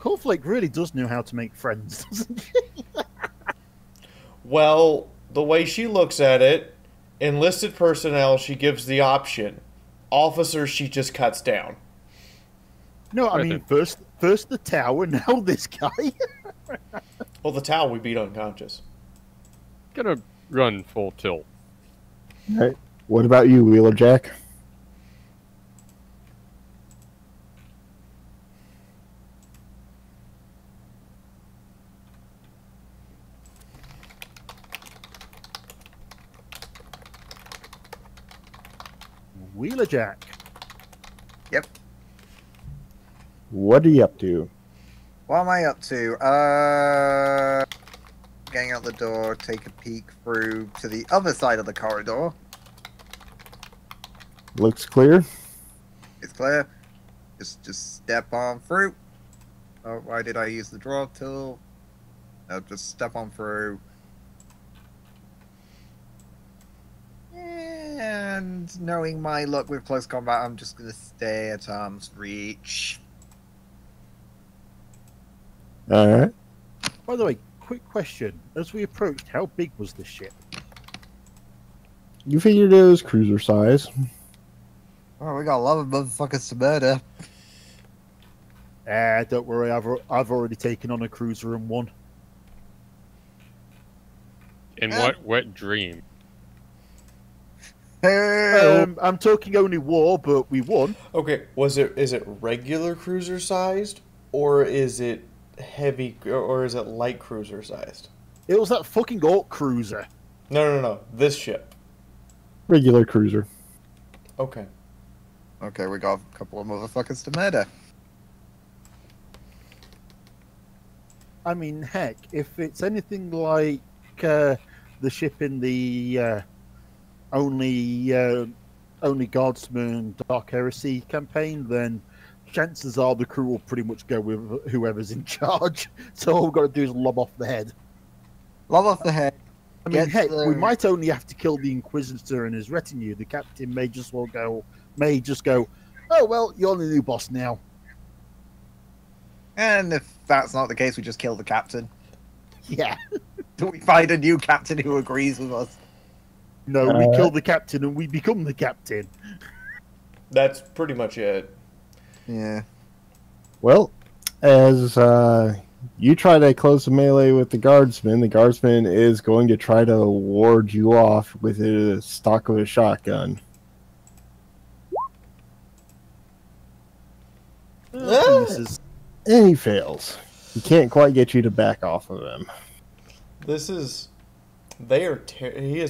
Cornflake really does know how to make friends, doesn't she? Well, the way she looks at it, enlisted personnel, she gives the option. Officers, she just cuts down. No, I mean, first the tower, now this guy. Well, the tower we beat unconscious. Gonna run full tilt. Alright. What about you, Wheeler Jack? Wheeler Jack. Yep. What are you up to? What am I up to? Getting out the door, take a peek through to the other side of the corridor. Looks clear. It's clear. Just step on through. Oh, why did I use the draw tool? No, just step on through. And knowing my luck with close combat, I'm just going to stay at arm's reach. Alright. By the way, quick question. As we approached, how big was the ship? You figured it was cruiser size. Oh, we got a lot of motherfuckers to murder. Don't worry, I've already taken on a cruiser and won. In what wet dream? I'm talking only war, but we won. Okay, is it regular cruiser sized, or is it heavy, or is it light cruiser sized? It was that fucking orc cruiser. No. This ship. Regular cruiser. Okay. Okay, we got a couple of motherfuckers to murder. I mean, heck, if it's anything like the ship in the only Guardsman Dark Heresy campaign, then chances are the crew will pretty much go with whoever's in charge. So all we've got to do is lob off the head. Lob off the head. I mean, heck, we might only have to kill the Inquisitor and his retinue. The captain may just go, "Oh well, you're the new boss now." And if that's not the case, we just kill the captain. Yeah. Do we find a new captain who agrees with us? No, we kill the captain and we become the captain. That's pretty much it. Yeah. Well, as you try to close the melee with the guardsman is going to try to ward you off with a stock of a shotgun. And he fails. He can't quite get you to back off of him. He is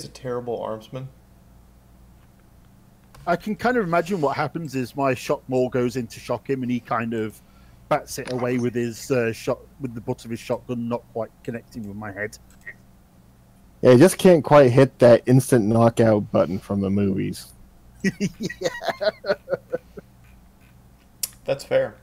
a terrible armsman. I can kind of imagine what happens is my shock maul goes in to shock him, and he kind of bats it away with his shot with the butt of his shotgun, not quite connecting with my head. Yeah, he just can't quite hit that instant knockout button from the movies. Yeah. That's fair.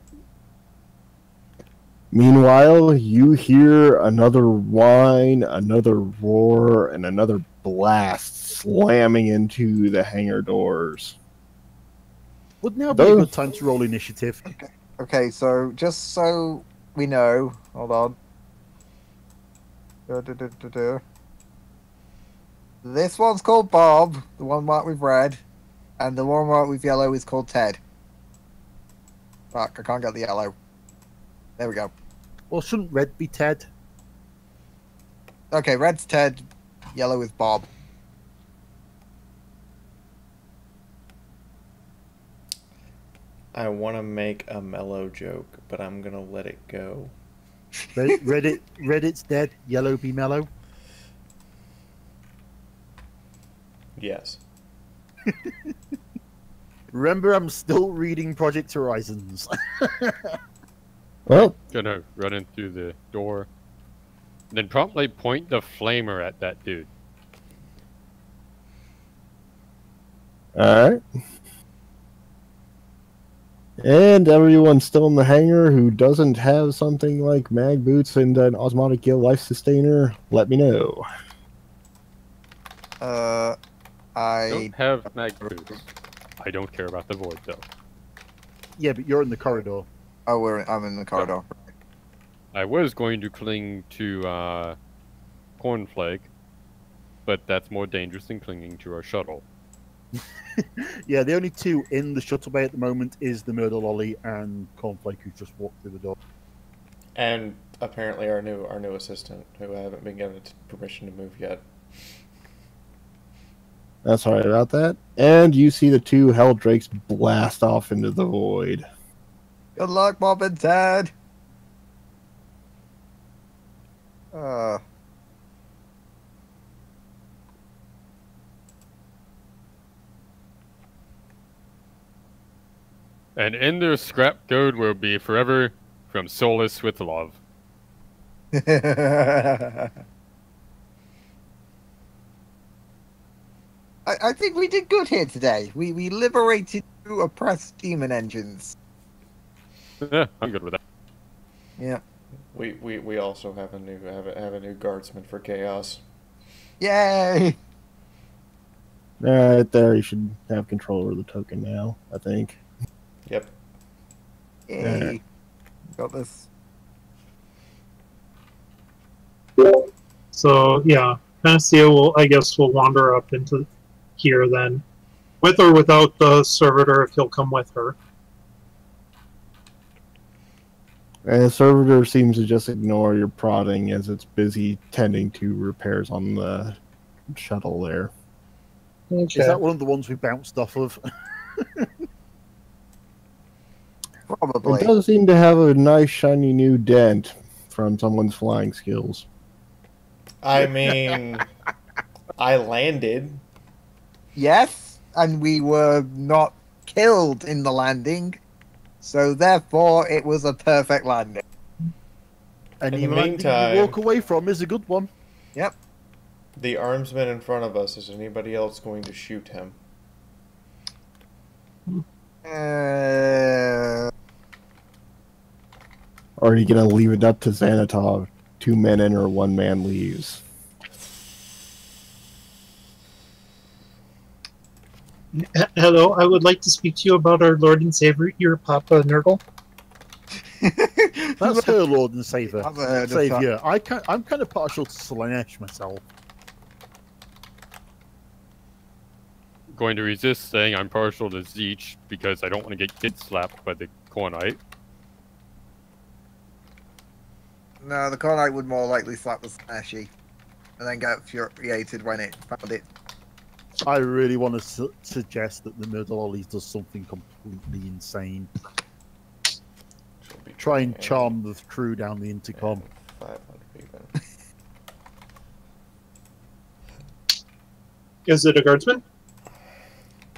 Meanwhile, you hear another whine, another roar, and another blast slamming into the hangar doors. Would now be a good time to roll initiative. Okay, so just so we know. Hold on. This one's called Bob, the one marked with red, and the one marked with yellow is called Ted. Fuck, I can't get the yellow. There we go. Well, shouldn't red be Ted? Okay, red's Ted, yellow is Bob. I want to make a mellow joke, but I'm gonna let it go. Reddit's dead, yellow be mellow. Yes. Remember, I'm still reading Project Horizons. Well, Gonna run in through the door. Then promptly point the flamer at that dude. alright. And everyone still in the hangar who doesn't have something like mag boots and an osmotic gill life sustainer, let me know. I don't have mag boots. I don't care about the void though. Yeah, but you're in the corridor. Oh, I'm in the corridor. I was going to cling to Cornflake, but that's more dangerous than clinging to our shuttle. Yeah, the only two in the shuttle bay at the moment is the Murder Lolly and Cornflake, who just walked through the door. And apparently our new assistant, who I haven't been given permission to move yet. Sorry about that. And you see the two Hell Drakes blast off into the void. Good luck, Bob and Ted. And in their scrap code will be forever from Solace with love. I think we did good here today. We liberated two oppressed demon engines. Yeah, I'm good with that. Yeah. We also have a new guardsman for chaos. Yay! Alright, there, you should have control over the token now, I think. Yep. Yay. Got this. So yeah, Panacea I guess will wander up into here then, with or without the servitor if he'll come with her. And the servitor seems to just ignore your prodding as it's busy tending to repairs on the shuttle there. Okay. Is that one of the ones we bounced off of? Probably. It does seem to have a nice shiny new dent from someone's flying skills. I mean, I landed. Yes, and we were not killed in the landing, so therefore it was a perfect landing. Any landing you walk away from is a good one. Yep. The armsman in front of us, is anybody else going to shoot him? Or are you going to leave it up to Xanatov? 2 men in or 1 man leaves? Hello, I would like to speak to you about our Lord and Savior, your Papa Nurgle. That's her Lord and Savior. Savior. I'm kind of partial to Slaanesh myself. Going to resist saying I'm partial to Zeech because I don't want to get kid slapped by the Cornite. No, the Cornite would more likely slap the Slashy and then get infuriated when it found it. I really want to suggest that the Murder Lollies does something completely insane. Try and charm the crew down the intercom. 500 even. Is it a guardsman?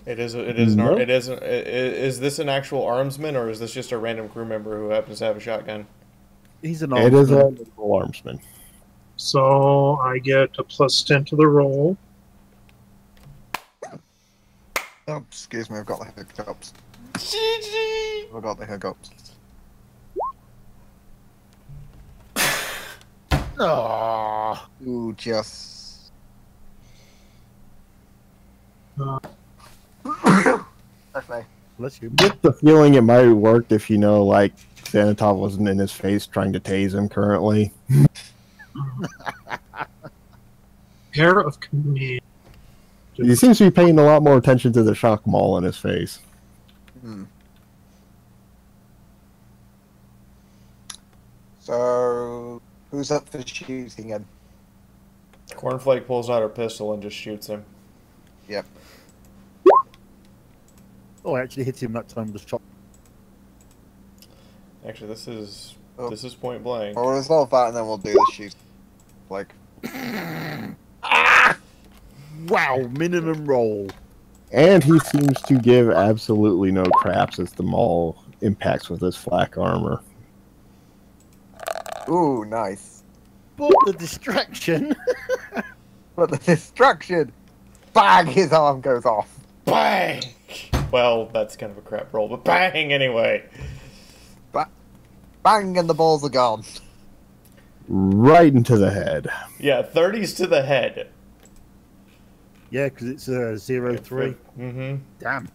It is. It is. No. It is. Is this an actual armsman, or is this just a random crew member who happens to have a shotgun? He's an It armsman. is a armsman. So I get a +10 to the roll. Oh, excuse me, I've got the hiccups. GG! I've got the hiccups. Aww. Ooh, just... Bless you. Get the feeling it might have worked if you know, like, Xanatov wasn't in his face trying to tase him currently. Pair of command. He seems to be paying a lot more attention to the shock maul in his face. So, who's up for shooting him? Cornflake pulls out her pistol and just shoots him. Yep. Oh, I actually hit him that time with the shot. Actually, this is point blank. Well, we'll resolve that and then we'll do the shoot. Like. Wow, minimum roll. And he seems to give absolutely no craps as the maul impacts with his flak armor. Ooh, nice. But the distraction. Bang! His arm goes off. Bang! Well, that's kind of a crap roll, but bang anyway. Bang, and the balls are gone. Right into the head. Yeah, 30s to the head. Yeah, because it's 0-3. Mm-hmm. Damn.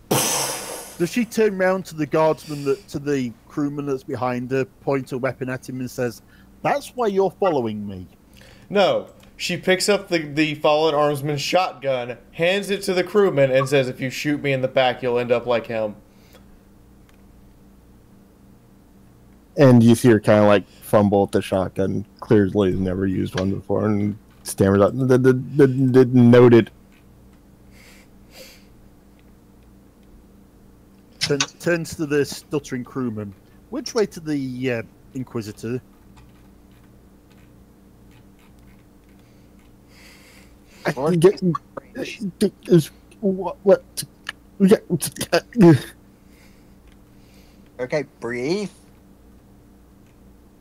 Does she turn round to the guardsman, to the crewman that's behind her, point a weapon at him and says, "That's why you're following me"? No. She picks up the fallen armsman's shotgun, hands it to the crewman, and says, "If you shoot me in the back, you'll end up like him." And you see her kind of like fumble at the shotgun. Clearly has never used one before and stammers out, "Noted." Turns to the stuttering crewman. Which way to the Inquisitor? Okay, breathe.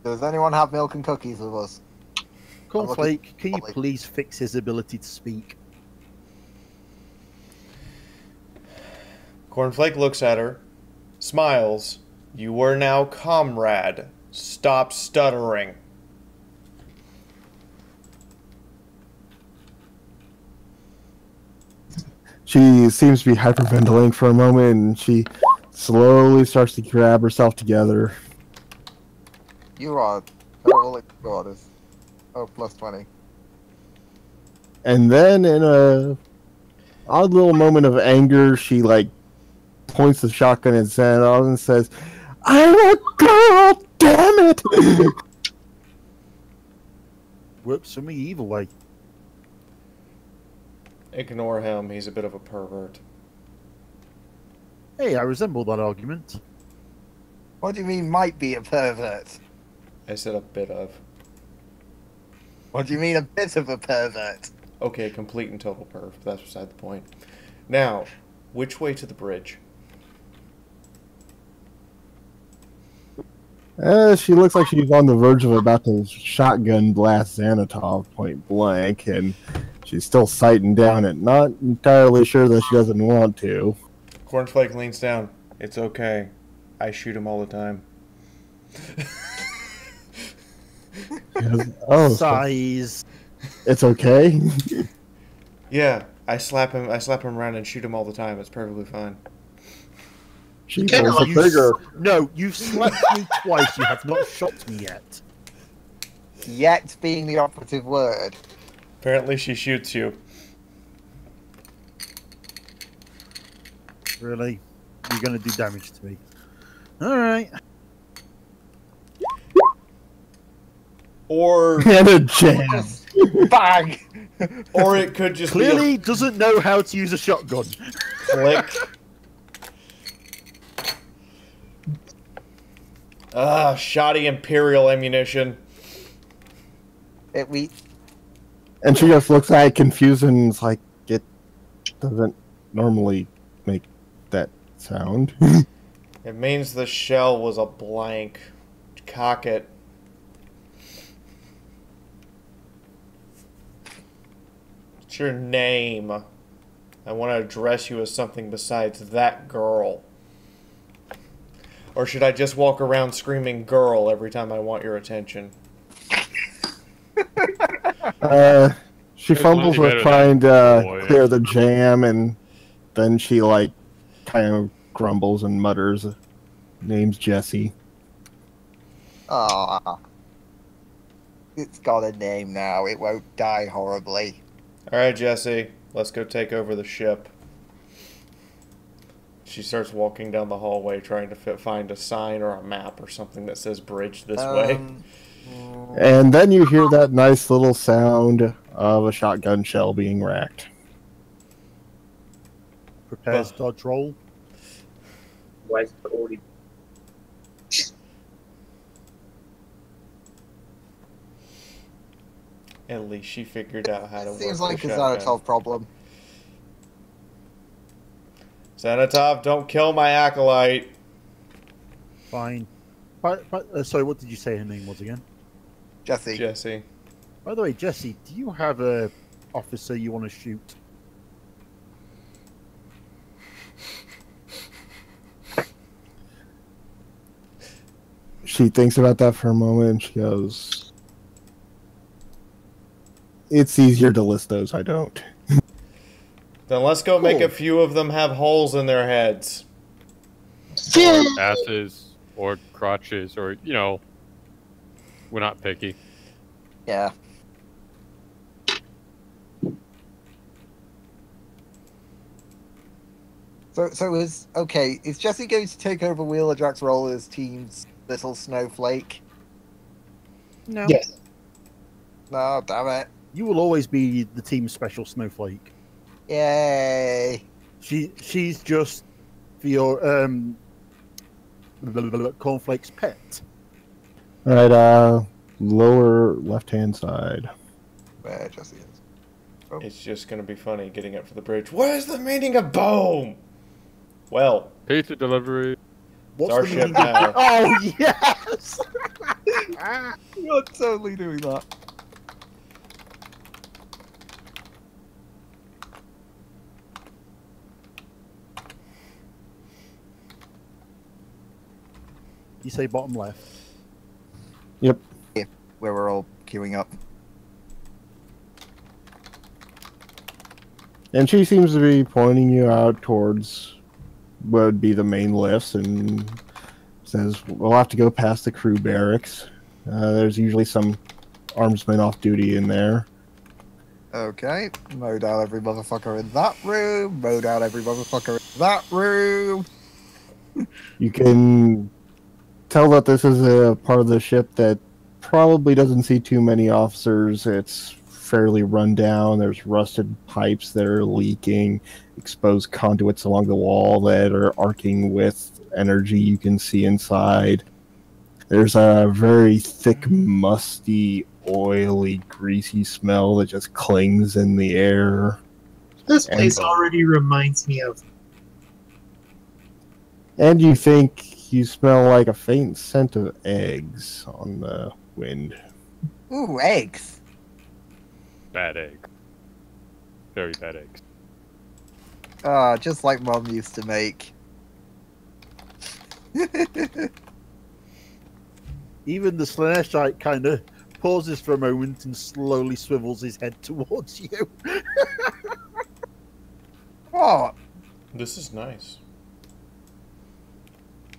Does anyone have milk and cookies with us? Cornflake, can you please fix his ability to speak? Cornflake looks at her, smiles. "You are now comrade. Stop stuttering." She seems to be hyperventilating for a moment, and she slowly starts to grab herself together. You are terrible at orders. Oh, plus 20. And then, in a odd little moment of anger, she like points the shotgun at Xanatov and says, "I'm a girl, damn it!" Works for me either way. Ignore him. He's a bit of a pervert. Hey, I resemble that argument. What do you mean might be a pervert? I said a bit of. What do you mean a bit of a pervert? Okay, complete and total perv. That's beside the point. Now, which way to the bridge? She looks like she's on the verge of about to shotgun blast Xanatov point blank, and she's still sighting down it. Not entirely sure that she doesn't want to. Cornflake leans down. "It's okay. I shoot him all the time." Oh, size. It's okay. Yeah, I slap him around and shoot him all the time. It's perfectly fine. She pulls the trigger. No, you've slapped me twice. You have not shot me yet. Yet being the operative word. Apparently she shoots you. Really? You're going to do damage to me? Alright. Or... And a jam. Bang! Or it could just Clearly doesn't know how to use a shotgun. Click. Shoddy Imperial ammunition. And she just looks at it confused and is like, it doesn't normally make that sound. It means the shell was a blank. Cock it. What's your name? I want to address you as something besides that girl. Or should I just walk around screaming girl every time I want your attention? She fumbles with trying to clear the jam, and then she like kind of grumbles and mutters Name's Jesse. Ah, it's got a name now. It won't die horribly. All right, Jesse, let's go take over the ship. She starts walking down the hallway trying to find a sign or a map or something that says bridge this way. And then you hear that nice little sound of a shotgun shell being racked. Prepares dodge roll. Why is it already? At least she figured out how to work Seems like the a shotgun. Thanatos problem. Xanatov, don't kill my acolyte. Fine. Sorry, what did you say her name was again? Jesse. Jesse. By the way, Jesse, do you have a officer you want to shoot? She thinks about that for a moment and she goes, "It's easier to list those I don't." Then let's go make a few of them have holes in their heads. Or asses, or crotches, or, you know, we're not picky. Yeah. So is Jesse going to take over Wheelerjack's role as team's little snowflake? No. Yes. No, damn it. You will always be the team's special snowflake. Yay. She's just Cornflake's pet. Alright, lower left-hand side. Where Jesse is. Oh. It's just going to be funny getting up for the bridge. What is the meaning of boom? Well, pizza delivery. It's our ship now. Oh, yes! You're totally doing that. You say bottom left? Yep. Yeah, where we're all queuing up. And she seems to be pointing you out towards what would be the main lifts and says, "We'll have to go past the crew barracks. There's usually some armsmen off duty in there." Okay, mowed out every motherfucker in that room, mowed out every motherfucker in that room. You can tell that this is a part of the ship that probably doesn't see too many officers. It's fairly run down. There's rusted pipes that are leaking, exposed conduits along the wall that are arcing with energy you can see inside. There's a very thick, musty, oily, greasy smell that just clings in the air. This place already reminds me of. And you think you smell like a faint scent of eggs on the wind. Ooh, eggs. Bad egg. Very bad eggs. Ah, just like Mom used to make. Even the Slashite kind of pauses for a moment and slowly swivels his head towards you. What? This is nice.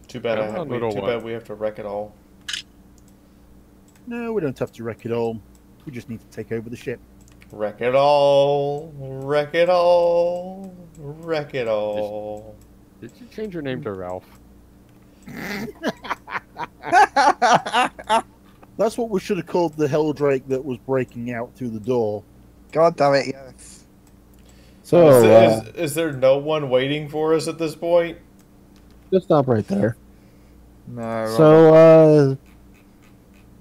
Too bad bad we have to wreck it all. No, we don't have to wreck it all. We just need to take over the ship. Wreck it all. Wreck it all. Wreck it all. Did you change your name to Ralph? That's what we should have called the Helldrake that was breaking out through the door. God damn it, yes. So, is there no one waiting for us at this point? Just stop right there. No. So,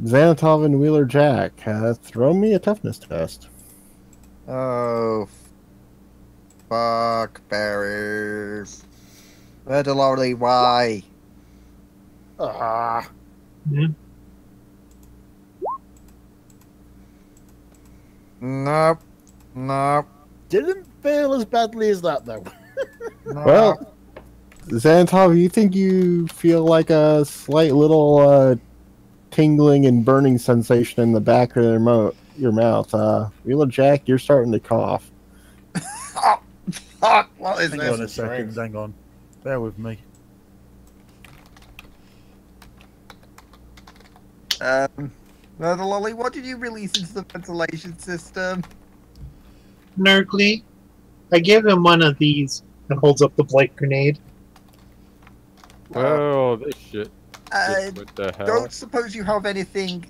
Xanatov and Wheeler Jack, throw me a toughness test. Oh. Fuck berries. Redolorly, why? Ah. Yeah. Nope. Nope. Didn't fail as badly as that, though. Nope. Well, Xanatov, you think you feel like a slight little tingling and burning sensation in the back of your mouth. Wheeler Jack, you're starting to cough. Oh, fuck, what is Hang this? on a second, hang on. Bear with me. Murder Lolly, what did you release into the ventilation system? Nurgly, I gave him one of these and holds up the Black Grenade. Oh, this shit. What the hell? Don't suppose you have anything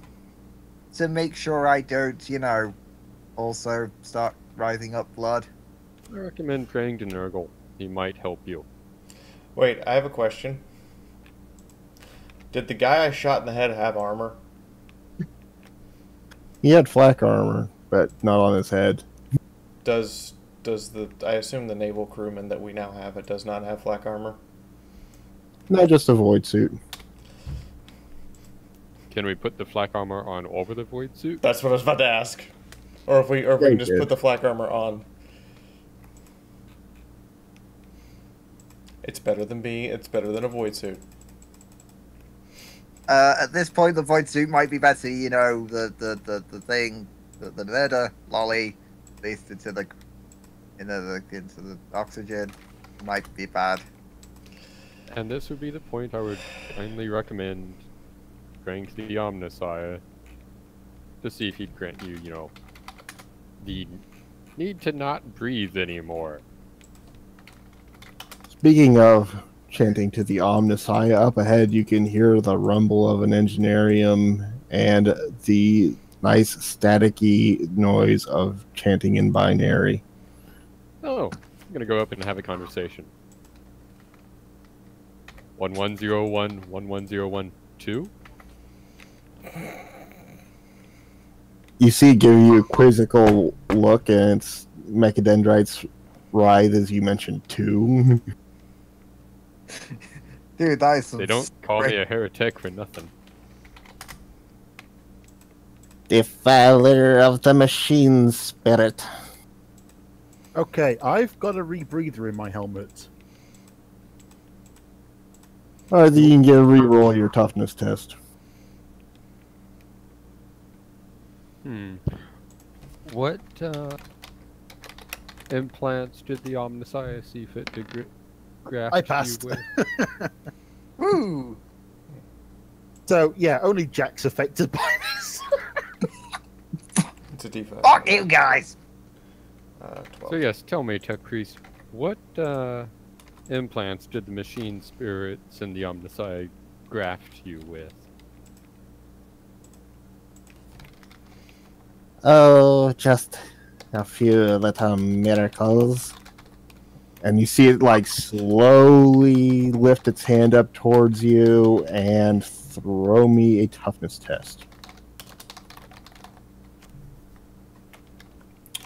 to make sure I don't, you know, also start rising up blood? I recommend praying to Nurgle. He might help you. Wait, I have a question. Did the guy I shot in the head have armor? He had flak armor, but not on his head. Does I assume the naval crewman that we now have, it does not have flak armor? No, just a void suit. Can we put the flak armor on over the void suit? That's what I was about to ask. Or if we can just put the flak armor on. It's better than a void suit. At this point, the void suit might be better. You know, the thing, the murder Lolly, at least into the oxygen, might be bad. And this would be the point I would kindly recommend praying to the Omnissiah to see if he'd grant you, you know, the need to not breathe anymore. Speaking of chanting to the Omnissiah, up ahead you can hear the rumble of an engineerium and the nice staticky noise of chanting in binary. Oh, I'm gonna go up and have a conversation. 1101 11012. You see it give you a quizzical look, and it's mechadendrites writhe as you mentioned 2. Dude, that is some... They don't call me a heretic for nothing. Defiler of the machine spirit. Okay, I've got a rebreather in my helmet. Alright, then you can get a reroll your toughness test. What implants did the Omnissiah see fit to graft I passed. you with? Woo! So, yeah, only Jack's affected by this. It's a defense. Fuck you guys! 12. So yes, tell me, Tech Priest, what implants did the machine spirits and the Omnissiah graft you with? Oh, just a few little miracles. And you see it like slowly lift its hand up towards you and throw me a toughness test.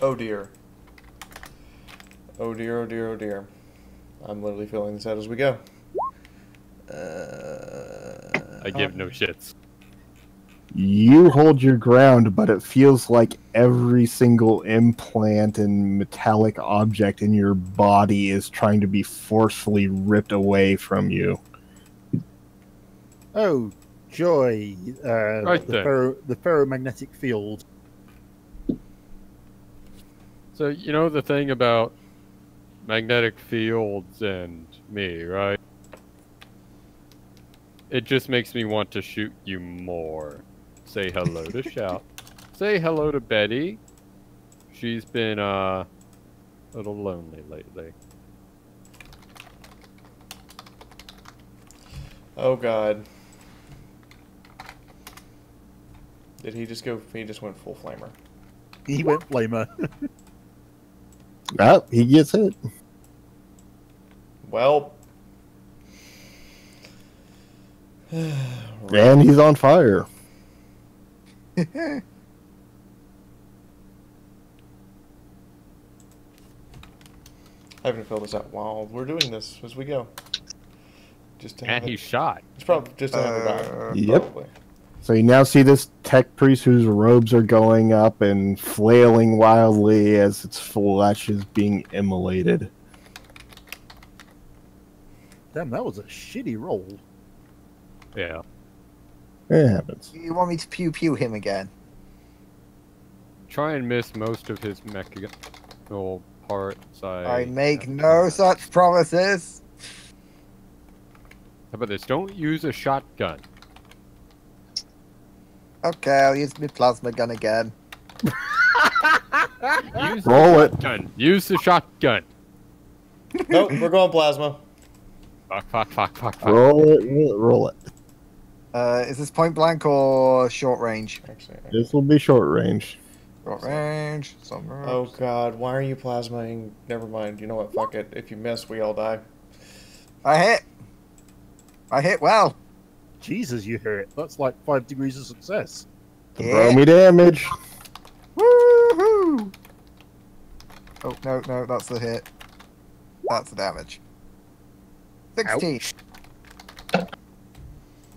Oh dear. Oh dear, oh dear, oh dear. I'm literally filling this out as we go. I give no shits. You hold your ground, but it feels like every single implant and metallic object in your body is trying to be forcefully ripped away from you. Oh, joy. Right the ferromagnetic field. So, you know the thing about magnetic fields and me, right? It just makes me want to shoot you more. Say hello to Shout. Say hello to Betty. She's been, a little lonely lately. Oh god. Did he just go? He just went full flamer. He went flamer. Oh, he gets it. Well. And he's on fire. I'm gonna fill this out while we're doing this as we go. Just to have And he's shot. It's probably just to have it back. Yep. Probably. So you now see this tech priest whose robes are going up and flailing wildly as its flesh is being immolated. Damn, that was a shitty roll. Yeah. It happens. You want me to pew him again? Try and miss most of his mechanical parts. I make no such promises. How about this? Don't use a shotgun. Okay, I'll use my plasma gun again. Roll it. Shotgun. Use the shotgun. Nope, we're going plasma. Fuck. Roll it. Roll it. Is this point blank or short range? Actually, This will be short range. Short range. oh god, why are you plasmaing? Never mind. You know what? Fuck it. If you miss, we all die. I hit well. Jesus, you hear it. That's like 5 degrees of success. Throw me damage. Woohoo! Oh, no, that's the hit. That's the damage. 16.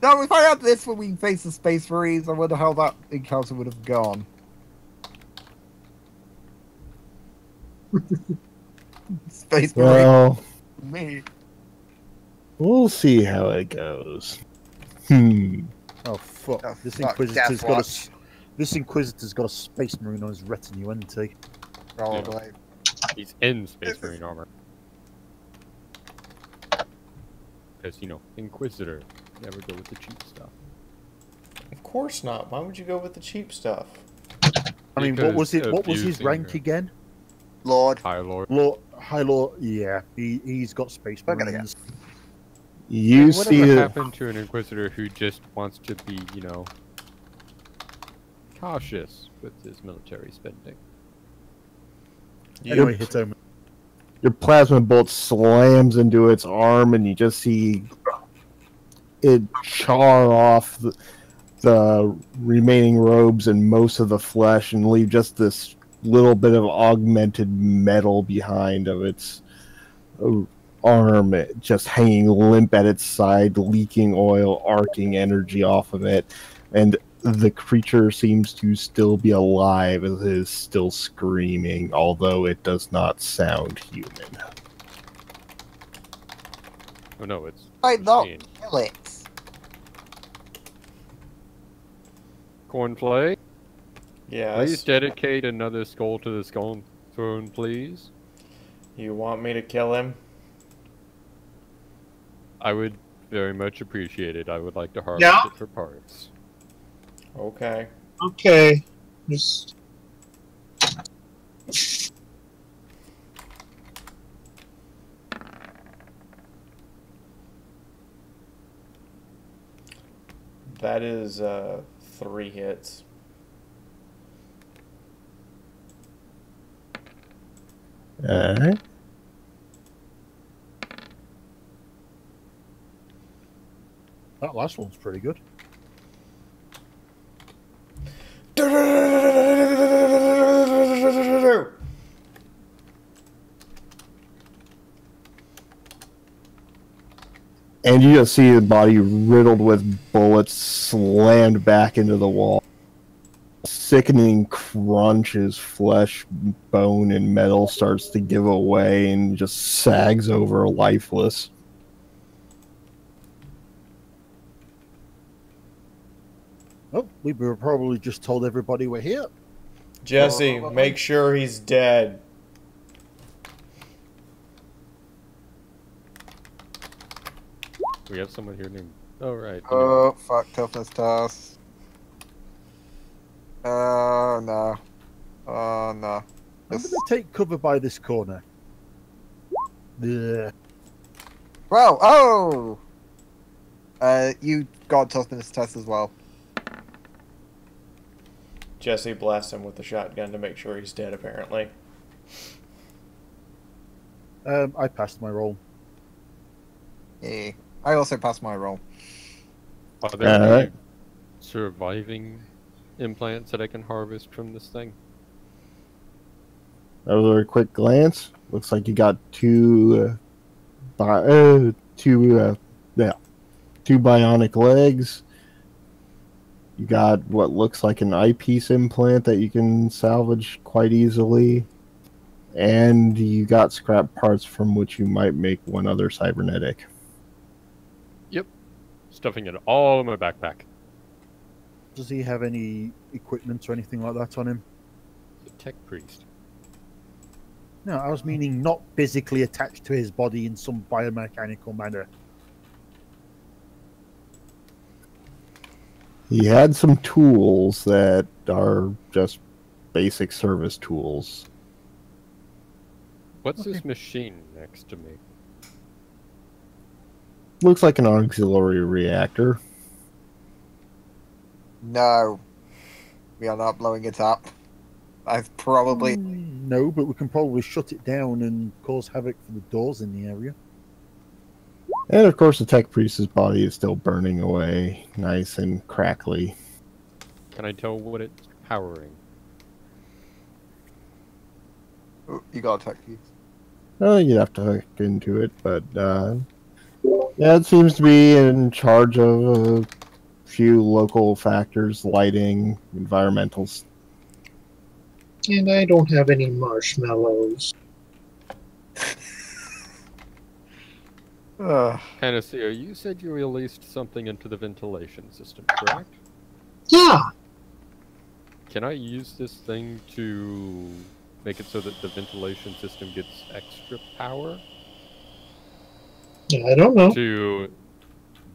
No, if I had this when we faced the Space Marines, I wonder how that encounter would have gone. Space Marines. Well, Me. we'll see how it goes. Oh fuck! Oh, This fuck, Inquisitor's got a Space Marine on his retinue, hasn't he? Probably. He's in Space Marine armor. Because, Inquisitor. Never go with the cheap stuff. Of course not. Why would you go with the cheap stuff? I mean, what was his rank again? Lord. High Lord. High Lord. Yeah, he's got Space Marines. You see Whatever it. happened to an Inquisitor who just wants to be, cautious with his military spending? Anyway, Hitomi. Your plasma bolt slams into its arm, and you just see it char off the remaining robes and most of the flesh, and leave just this little bit of augmented metal behind of its arm, just hanging limp at its side, leaking oil, arcing energy off of it, and the creature seems to still be alive as it is still screaming, although it does not sound human. Oh no, it's... I not machine. kill it. Cornflake? Yes. Please dedicate another skull to the skull throne, please. You want me to kill him? I would very much appreciate it. I would like to harvest Yeah. it for parts. Okay. Okay. Just... That is 3 hits. Alright. That last one's pretty good. And you just see the body riddled with bullets slammed back into the wall. Sickening crunch as flesh, bone, and metal starts to give away and just sags over lifeless. Oh, we were probably just told everybody we're here. Jesse, make sure he's dead. We have someone here named... Oh, right. Oh, fuck, toughness toss. Oh, no. Oh, no. I'm going to take cover by this corner. Yeah. Well, oh! You got toughness test as well. Jesse blasts him with the shotgun to make sure he's dead, apparently. I passed my roll. Yeah. I also passed my roll. Are there any surviving implants that I can harvest from this thing? That was a very quick glance. Looks like you got two bionic legs. You got what looks like an eyepiece implant that you can salvage quite easily. And you got scrap parts from which you might make one other cybernetic. Yep. Stuffing it all in my backpack. Does he have any equipment or anything like that on him? The tech priest. No, I was meaning not physically attached to his body in some biomechanical manner. He had some tools that are just basic service tools. What's this machine next to me? Looks like an auxiliary reactor. No. We are not blowing it up. I've probably... No, but we can probably shut it down and cause havoc for the doors in the area. And of course the tech priest's body is still burning away, nice and crackly. Can I tell what it's powering? Oh, you got a tech piece. Oh, you'd have to hook into it, but yeah, it seems to be in charge of a few local factors, lighting, environmentals. And I don't have any marshmallows. Panacea, you said you released something into the ventilation system, correct? Yeah! Can I use this thing to make it so that the ventilation system gets extra power? I don't know. To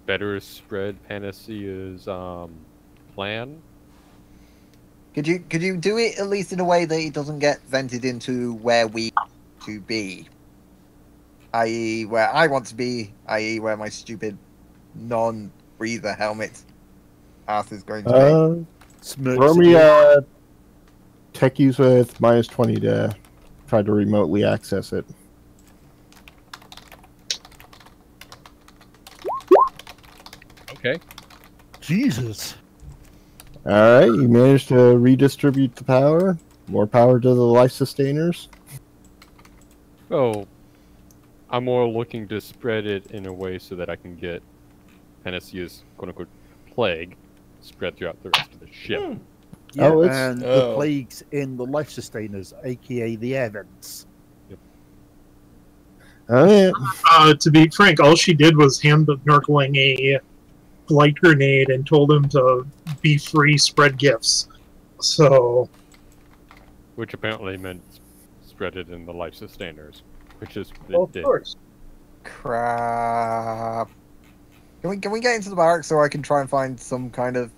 better spread Panacea's plan? Could you do it at least in a way that it doesn't get vented into where we want to be? I.e. where I want to be, i.e. where my stupid non-breather helmet path is going to be. Throw me tech use with -20 to try to remotely access it. Okay. Jesus. Alright, you managed to redistribute the power. More power to the life sustainers. Oh, I'm more looking to spread it in a way so that I can get Panacea's quote-unquote plague spread throughout the rest of the ship. Yeah, and the plagues in the life sustainers, aka the air vents. Yep. Oh, yeah. To be frank, all she did was hand the Nurgling a light grenade and told him to be free, spread gifts. So... Which apparently meant spread it in the life sustainers. Which is of course. Crap. Can we get into the barracks so I can try and find some kind of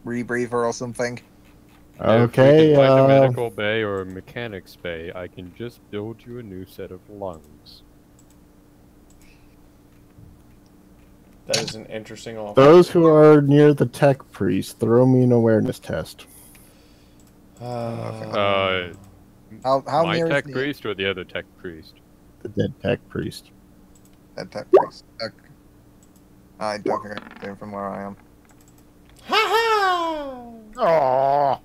rebreather or something? Okay. If we can find a medical bay or a mechanics bay, I can just build you a new set of lungs. That is an interesting offer. Those who are near the tech priest, throw me an awareness test. How my near tech is priest or the other tech priest? The dead tech priest. Dead tech priest. Okay. I don't think I can do it from where I am. Aww.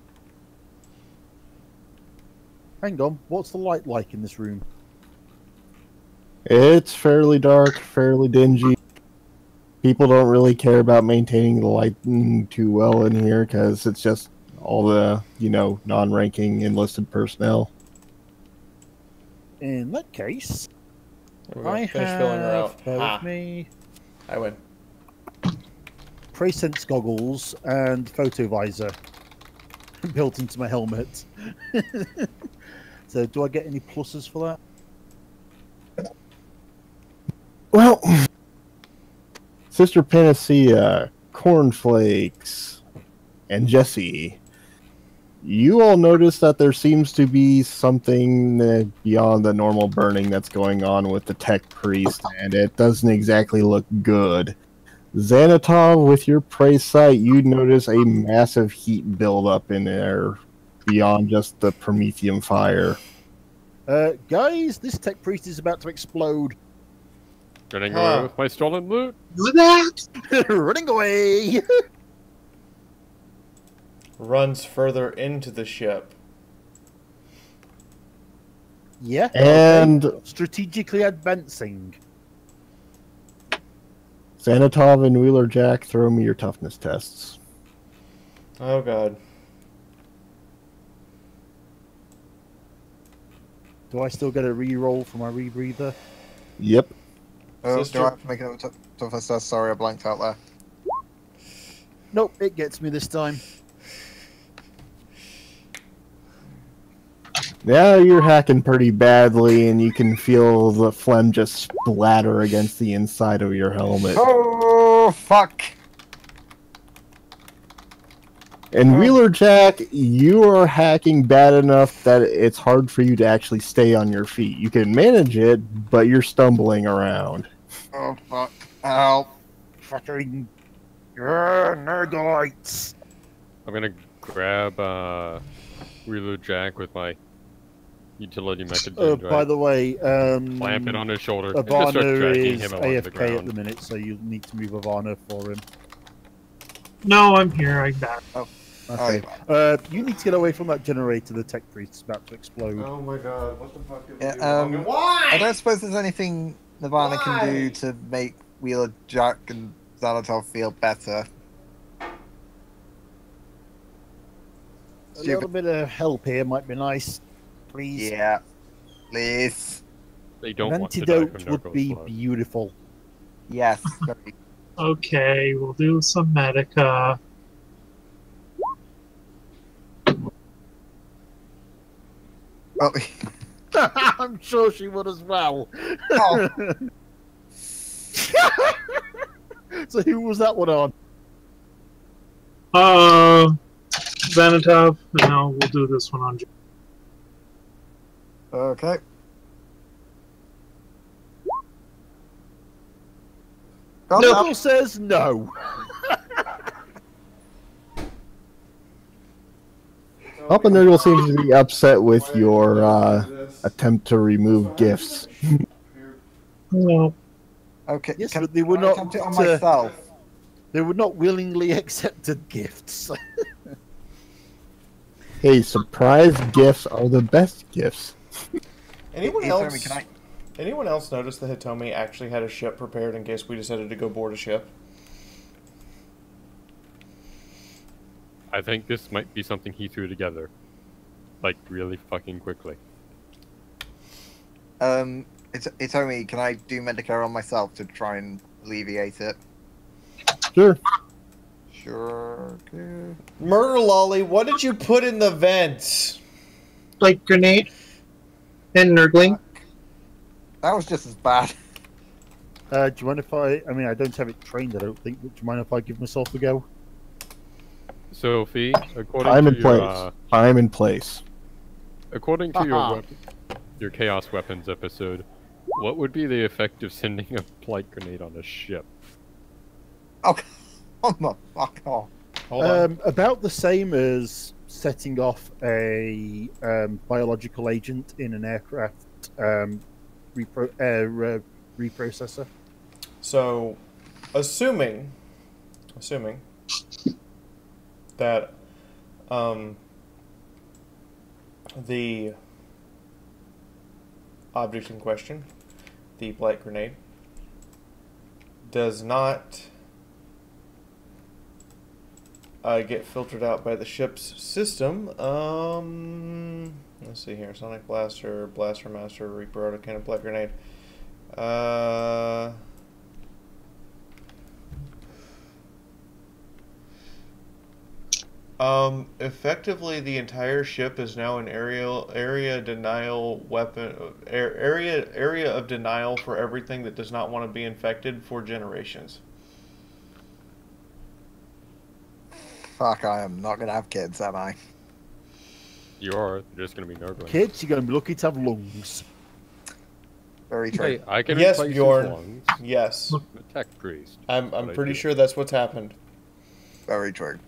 Hang on, what's the light like in this room? It's fairly dark, fairly dingy. People don't really care about maintaining the lighting too well in here because it's just all the, non-ranking enlisted personnel. In that case, I finish filling her out. Bear with me. I win. Presence goggles and photo visor built into my helmet. So, do I get any pluses for that? Well, Sister Panacea, Cornflakes, and Jesse, you all notice that there seems to be something beyond the normal burning that's going on with the tech priest, and it doesn't exactly look good. Xanatov, with your prey sight, you notice a massive heat buildup in there beyond just the Prometheum fire. Guys, this tech priest is about to explode. Running away with my stolen loot? Do that! Running away! Runs further into the ship. Yeah. And strategically advancing. Xanatov and Wheeler Jack, throw me your toughness tests. Oh god. Do I still get a re-roll for my rebreather? Yep. Oh, do I have to make it a toughness test? Sorry, I blanked out there. Nope, it gets me this time. Now you're hacking pretty badly, and you can feel the phlegm just splatter against the inside of your helmet. Oh, fuck! And Wheelerjack, you are hacking bad enough that it's hard for you to actually stay on your feet. You can manage it, but you're stumbling around. Oh, fuck. Ow. Fucking Nergalites. I'm gonna grab Wheelerjack with my utility mechanism. By the way, clamp it on his shoulder and just start Ivana dragging is him along the AFK ground. at the minute, so you need to move Ivana for him. No, I'm here. I'm back. Oh. Okay. You need to get away from that generator. The tech priest's about to explode. Oh my god, what the fuck did we do Yeah, wrong? And why? I don't suppose there's anything Nirvana can do to make Wheelerjack and Xanatov feel better. A little bit of help here might be nice, please. Yeah, please. They don't An want to die antidote from would be Narcos. beautiful. Yes. Okay, we'll do some Medica. Oh. I'm sure she would as well. Oh. So who was that one on? Xanatov, and now we'll do this one on. Okay. Noble says no. Papa Nurgle seems to be upset with your attempt to remove gifts. No. Okay. Yes, can, but they were can I not. attempt it on myself? They were not willingly accepted gifts. Hey, surprise gifts are the best gifts. Anyone Hey, else? Tommy, can I- Anyone else notice that Hitomi actually had a ship prepared in case we decided to go board a ship? I think this might be something he threw together. Like, really fucking quickly. It's only, can I do Medica on myself to try and alleviate it? Sure. Sure. Okay. Murder Lolly, what did you put in the vents? Like grenade and Nurgling. That was just as bad. Do you mind if I mean, I don't have it trained, I don't think, but do you mind if I give myself a go? Sophie, according Time to and place. your, Time and place. according to Haha. your Chaos Weapons episode, what would be the effect of sending a light grenade on a ship? Oh, come the fuck off. Hold on. About the same as setting off a biological agent in an aircraft reprocessor. So, assuming that the object in question, the light grenade, does not get filtered out by the ship's system. Let's see here: Sonic Blaster, Blaster Master, Reaper, Autocannon, Black Grenade. Effectively, the entire ship is now an area denial weapon, area of denial for everything that does not want to be infected for generations. Fuck, I am not gonna have kids, am I? You are. They're just gonna be Nurgling. Kids, you're going to be lucky to have lungs. Very true. Hey, I can Yes, replace Bjorn. his lungs. Yes, The tech priest. I'm What I pretty do. sure that's what's happened. Very true.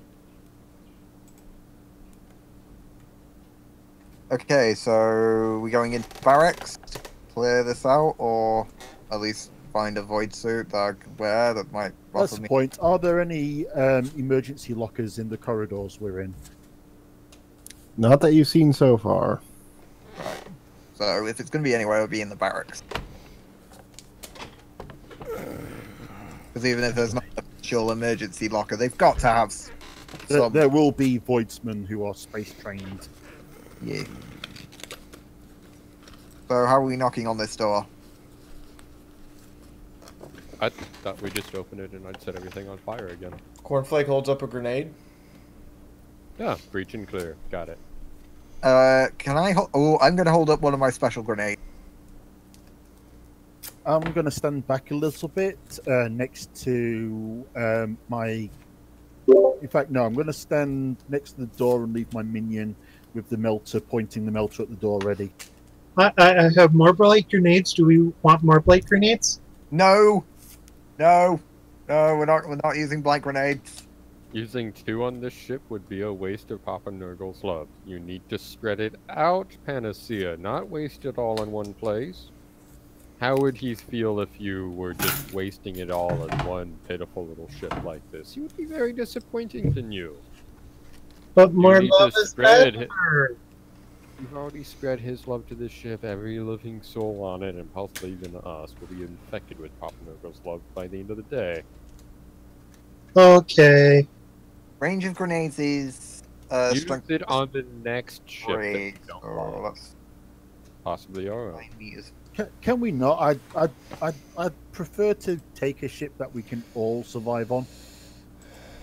Okay, so we going into barracks to clear this out, or at least find a void suit that I can wear that might That's offer the me. point. Are there any emergency lockers in the corridors we're in? Not that you've seen so far. Right. So if it's going to be anywhere, it'll be in the barracks. Because even if there's not a actual emergency locker, they've got to have some. There will be voidsmen who are space trained. Yeah. So how are we knocking on this door? I thought we just opened it and I'd set everything on fire again. Cornflake holds up a grenade. Yeah, breach and clear. Got it. Can I? Oh, I'm going to hold up one of my special grenades. I'm going to stand back a little bit next to my In fact, no, I'm going to stand next to the door and leave my minion with the melter, pointing the melter at the door ready. I have more blight grenades. Do we want more blight grenades? No, we're not using blight grenades. Using 2 on this ship would be a waste of Papa Nurgle's love. You need to spread it out, Panacea, not waste it all in one place. How would he feel if you were just wasting it all in one pitiful little ship like this? He would be very disappointing to you. But more love is better. You've already spread his love to this ship. Every living soul on it, and possibly even us, will be infected with Papa Nurgle's love by the end of the day. Okay. Range of grenades is Use strength it on the next ship. three, or that's possibly our own. 9 meters. Can we not? I'd prefer to take a ship that we can all survive on.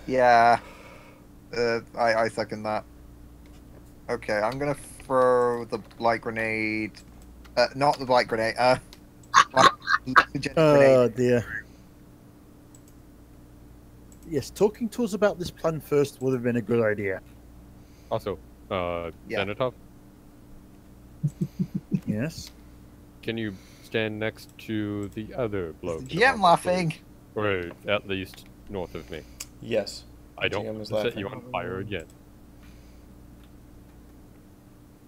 Yeah. I second that. Okay, I'm gonna throw the blight grenade. Not the blight grenade. Oh dear. Yes, talking to us about this plan first would have been a good idea. Also, Thanatos, Yes. can you stand next to the other bloke? GM laughing. Or at least north of me. Yes. I don't GM want is to set laughing. you on fire again.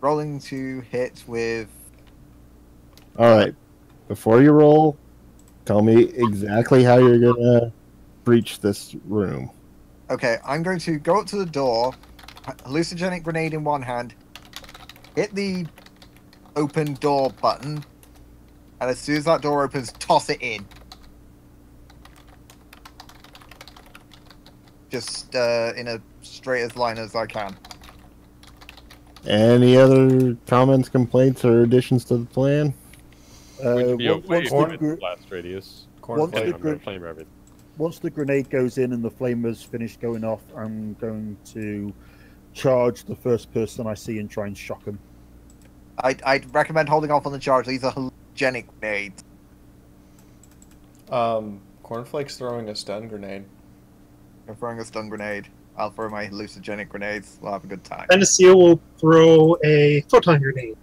Rolling to hit with. Alright. Before you roll, tell me exactly how you're gonna breach this room. Okay, I'm going to go up to the door, hallucinogenic grenade in one hand, hit the open door button, and as soon as that door opens, toss it in. Just in a straight as line as I can. Any other comments, complaints, or additions to the plan? Would be a way once to the- blast radius. Once And the I'm gonna gr- flame everything. Once the grenade goes in and the flamers finish going off, I'm going to charge the first person I see and try and shock him. I'd recommend holding off on the charge. These are hallucinogenic grenades. Cornflake's throwing a stun grenade. I'm throwing a stun grenade. I'll throw my hallucinogenic grenades. We'll have a good time. Panacea will throw a photon grenade.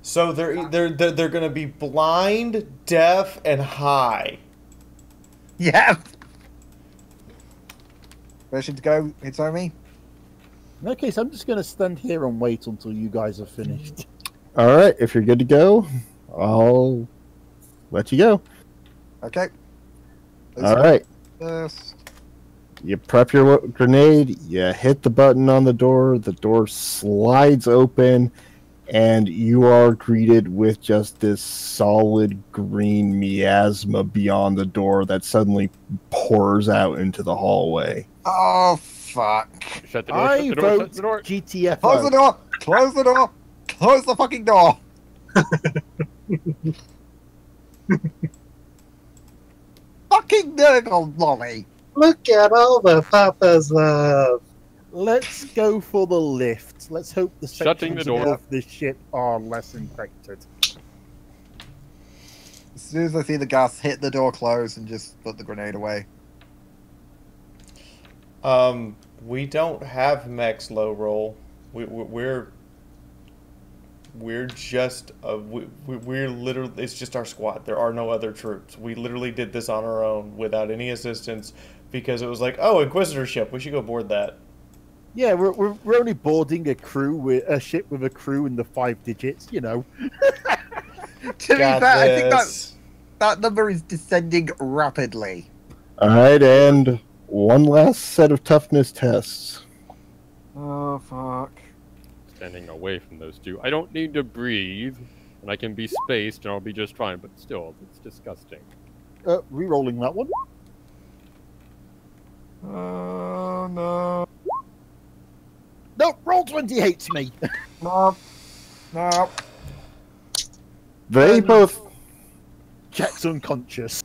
So they're gonna be blind, deaf, and high. Yeah. Ready to go? It's on me. In that case, I'm just going to stand here and wait until you guys are finished. Alright, if you're good to go, I'll let you go. Okay. Alright. First. You prep your grenade, you hit the button on the door slides open, and you are greeted with just this solid green miasma beyond the door that suddenly pours out into the hallway. Oh, fuck. Shut the door, I shut the door, vote shut the door. GTFO. Close the door! Close the door! Close the fucking door! Fucking Nurgle lolly! Look at all the Papa's love. Let's go for the lift. Let's hope the Shutting the sections door. above this ship are less infected. As soon as I see the gas, hit the door close and just put the grenade away. We don't have mechs low roll. We're just we're literally, it's just our squad. There are no other troops. We literally did this on our own without any assistance because it was like, oh, Inquisitor ship, we should go board that. Yeah, we're only boarding a ship with a crew in the 5 digits, you know. To be fair, I think that number is descending rapidly. Alright, and one last set of toughness tests. Oh, fuck. Standing away from those two. I don't need to breathe, and I can be spaced, and I'll be just fine, but still, it's disgusting. Re-rolling that one. Oh, no. No, roll 20 hates me. No. No. They both Jack's unconscious.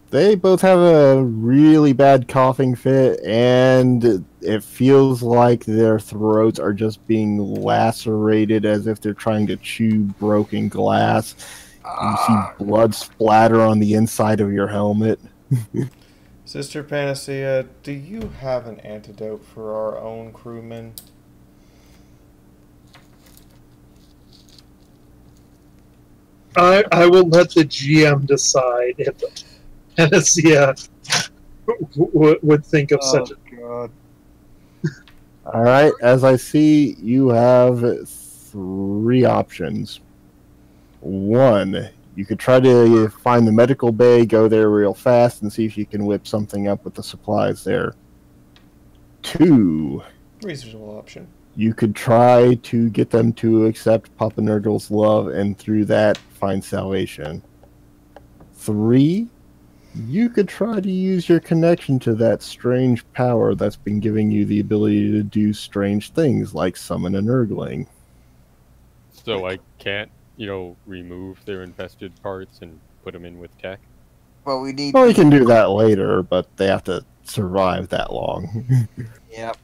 They both have a really bad coughing fit, and it feels like their throats are just being lacerated as if they're trying to chew broken glass. You see blood splatter on the inside of your helmet. Sister Panacea, do you have an antidote for our own crewmen? I will let the GM decide if Panacea would think of such a... God. All right, as I see, you have 3 options. 1, you could try to find the medical bay, go there real fast, and see if you can whip something up with the supplies there. 2, reasonable option. You could try to get them to accept Papa Nurgle's love, and through that, find salvation. 3, you could try to use your connection to that strange power that's been giving you the ability to do strange things, like summon a Nurgling. So I can't, remove their infested parts and put them in with tech? Well, we need... Well, you can do that later, but they have to survive that long. Yep.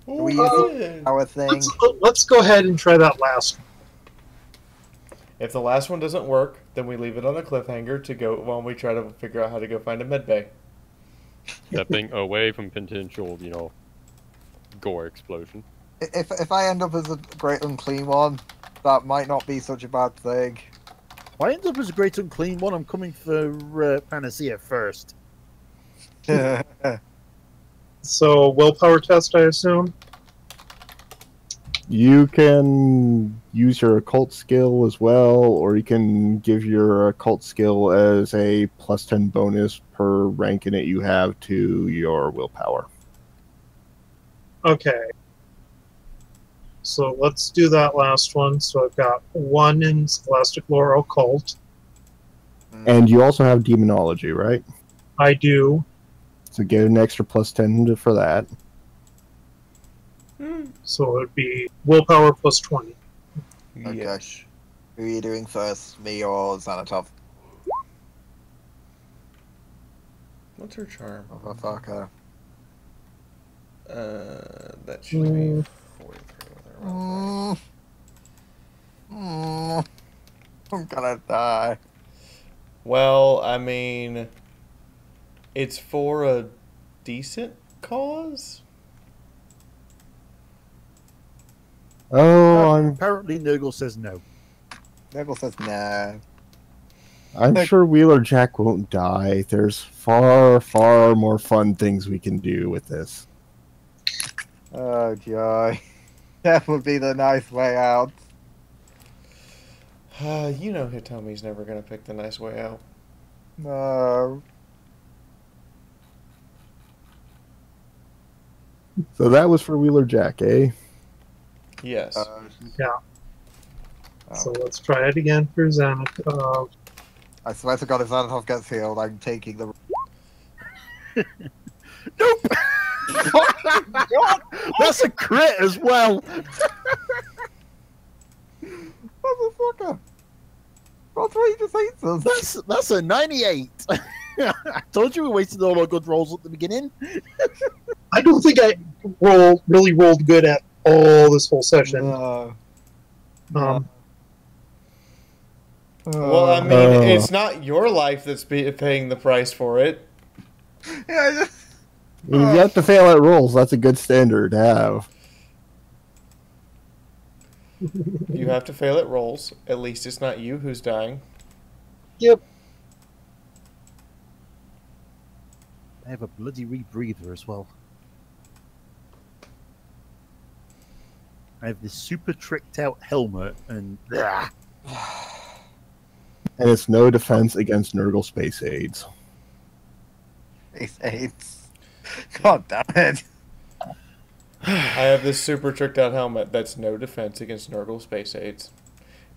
We use our thing. Let's go ahead and try that last one. If the last one doesn't work, then we leave it on a cliffhanger to go while we try to figure out how to go find a med bay. Stepping away from potential, gore explosion. If I end up as a great unclean one, that might not be such a bad thing. If I end up as a great unclean one, I'm coming for Panacea first. So, willpower test, I assume? You can use your occult skill as well, or you can give your occult skill as a +10 bonus per rank in it you have to your willpower. Okay. So let's do that last one. So I've got 1 in Scholastic Lore Occult. And you also have demonology, right? I do. So get an extra +10 for that. So it would be willpower +20. Okay. Yes. Who are you doing first, me or Xanatov? What's her charm? Motherfucker. That should be 43. I'm gonna die. Well, I mean, it's for a decent cause? Oh, Apparently Nurgle says no. Nurgle says no. I'm sure Wheeler Jack won't die. There's far, far more fun things we can do with this. Oh, joy. That would be the nice way out. You know Hitomi's never going to pick the nice way out. No. So that was for Wheeler Jack, eh? Yes. Yeah. So let's try it again for Xanatov. I swear to God, if Xanatov gets healed, I'm taking the... Nope! That's a crit as well! Motherfucker! That's why he just hates us. That's a 98! I told you we wasted all our good rolls at the beginning. I don't think I really rolled good at all this whole session. Well, I mean, it's not your life that's paying the price for it. Yeah, You have to fail at rolls. That's a good standard to have. You have to fail at rolls. At least it's not you who's dying. Yep. I have a bloody rebreather as well. I have this super tricked out helmet and... And it's no defense against Nurgle space aids. Space aids. God damn it. I have this super tricked out helmet that's no defense against Nurgle space aids.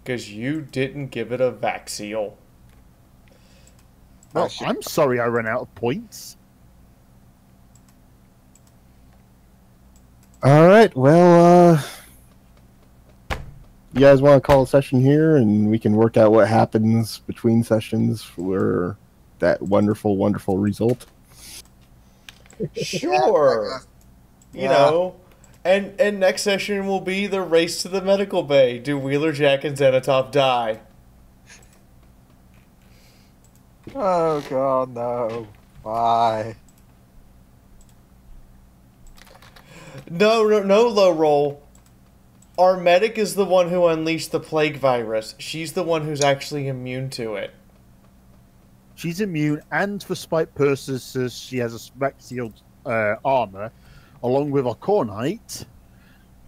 Because you didn't give it a vac seal. Well, I'm sorry I ran out of points. Alright, well, you guys want to call a session here, and we can work out what happens between sessions for that wonderful, wonderful result? Sure. You know, and next session will be the race to the medical bay. Do Wheeler, Jack, and Xanatov die? Oh God, no. Why? No, low roll. Our medic is the one who unleashed the plague virus. She's the one who's actually immune to it. She's immune, and for spite purposes, she has a vac-sealed armor, along with a core knight.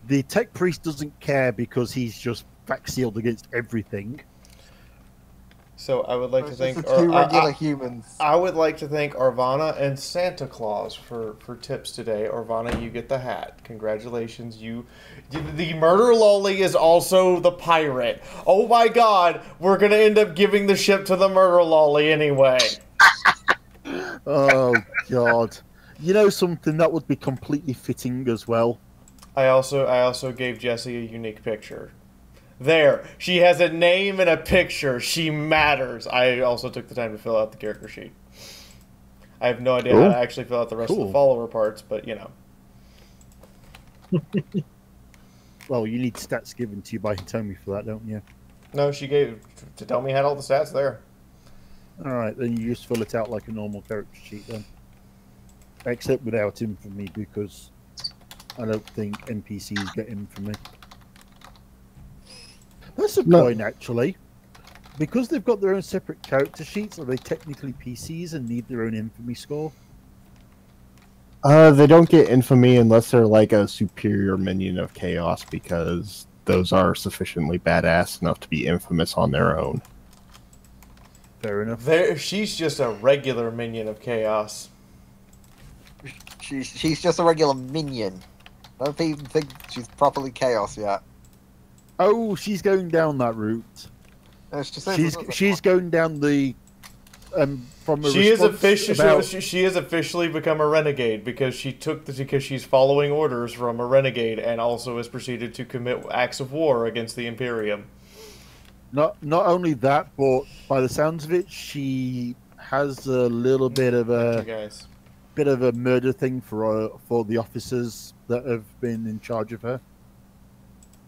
The tech priest doesn't care because he's just vac-sealed against everything. So I would like to thank humans. I would like to thank Arvana and Santa Claus for tips today. Arvana, you get the hat. Congratulations. The murder lolly is also the pirate. Oh my god, we're gonna end up giving the ship to the murder lolly anyway. Oh god. You know something that would be completely fitting as well? I also gave Jessie a unique picture. There, she has a name and a picture. She matters. I also took the time to fill out the character sheet. I have no idea how to actually fill out the rest of the follower parts, but you know. Well, you need stats given to you by Hitomi for that, don't you? No, she gave to tell me I had all the stats there. Alright, then you just fill it out like a normal character sheet then. Except without infamy, because I don't think NPCs get infamy. That's a point, actually. Because they've got their own separate character sheets, are they technically PCs and need their own infamy score? They don't get infamy unless they're like a superior minion of chaos, because those are sufficiently badass enough to be infamous on their own. Fair enough. She's just a regular minion of chaos. She's just a regular minion. I don't even think she's properly chaos yet. Oh, she's going down that route. She's going down the from a she has officially become a renegade because she's following orders from a renegade and also has proceeded to commit acts of war against the Imperium. Not only that, but by the sounds of it, she has a little bit of a murder thing for the officers that have been in charge of her.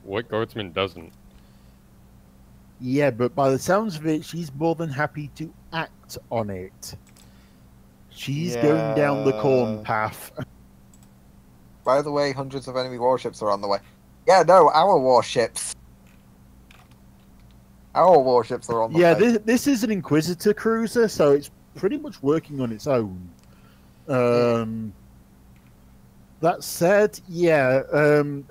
What guardsman doesn't? Yeah, but by the sounds of it, she's more than happy to act on it. She's going down the corn path. By the way, hundreds of enemy warships are on the way. Yeah, no, our warships. Our warships are on the way. Yeah, this is an Inquisitor cruiser, so it's pretty much working on its own. That said, yeah,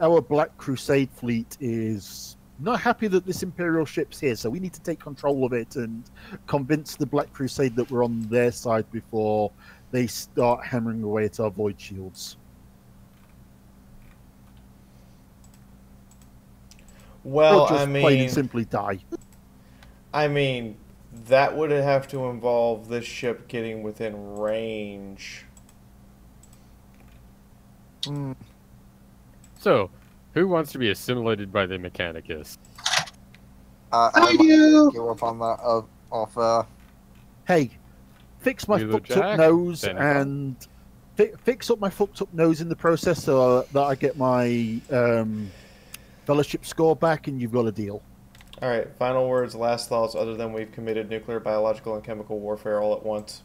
our Black Crusade fleet is not happy that this Imperial ship's here, so we need to take control of it and convince the Black Crusade that we're on their side before they start hammering away at our void shields. Well, or just plain and simply die. I mean, that would have to involve this ship getting within range. So, who wants to be assimilated by the Mechanicus? I give up on that offer. Hey, fix my fucked up nose and fix up my fucked up nose in the process so that I get my fellowship score back, and you've got a deal. All right, final words, last thoughts, other than we've committed nuclear, biological, and chemical warfare all at once.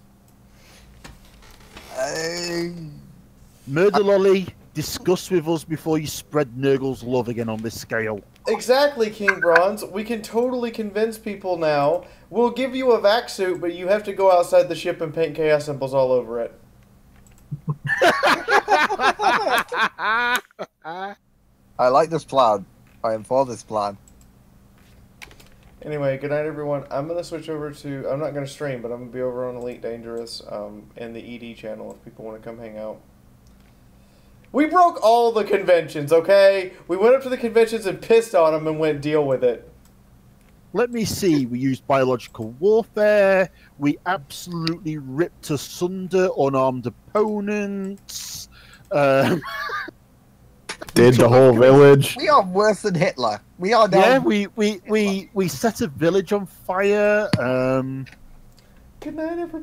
Murder Lolly, discuss with us before you spread Nurgle's love again on this scale. Exactly, King Bronze. We can totally convince people now. We'll give you a vac suit, but you have to go outside the ship and paint chaos symbols all over it. I like this plan. I am for this plan. Anyway, good night, everyone. I'm going to switch over to... I'm not going to stream, but I'm going to be over on Elite Dangerous and the ED channel if people want to come hang out. We broke all the conventions, okay? We went up to the conventions and pissed on them and went deal with it. Let me see. We used biological warfare. We absolutely ripped asunder unarmed opponents. Did the whole village. We are worse than Hitler. We are now. Yeah, we set a village on fire. Good night, everybody.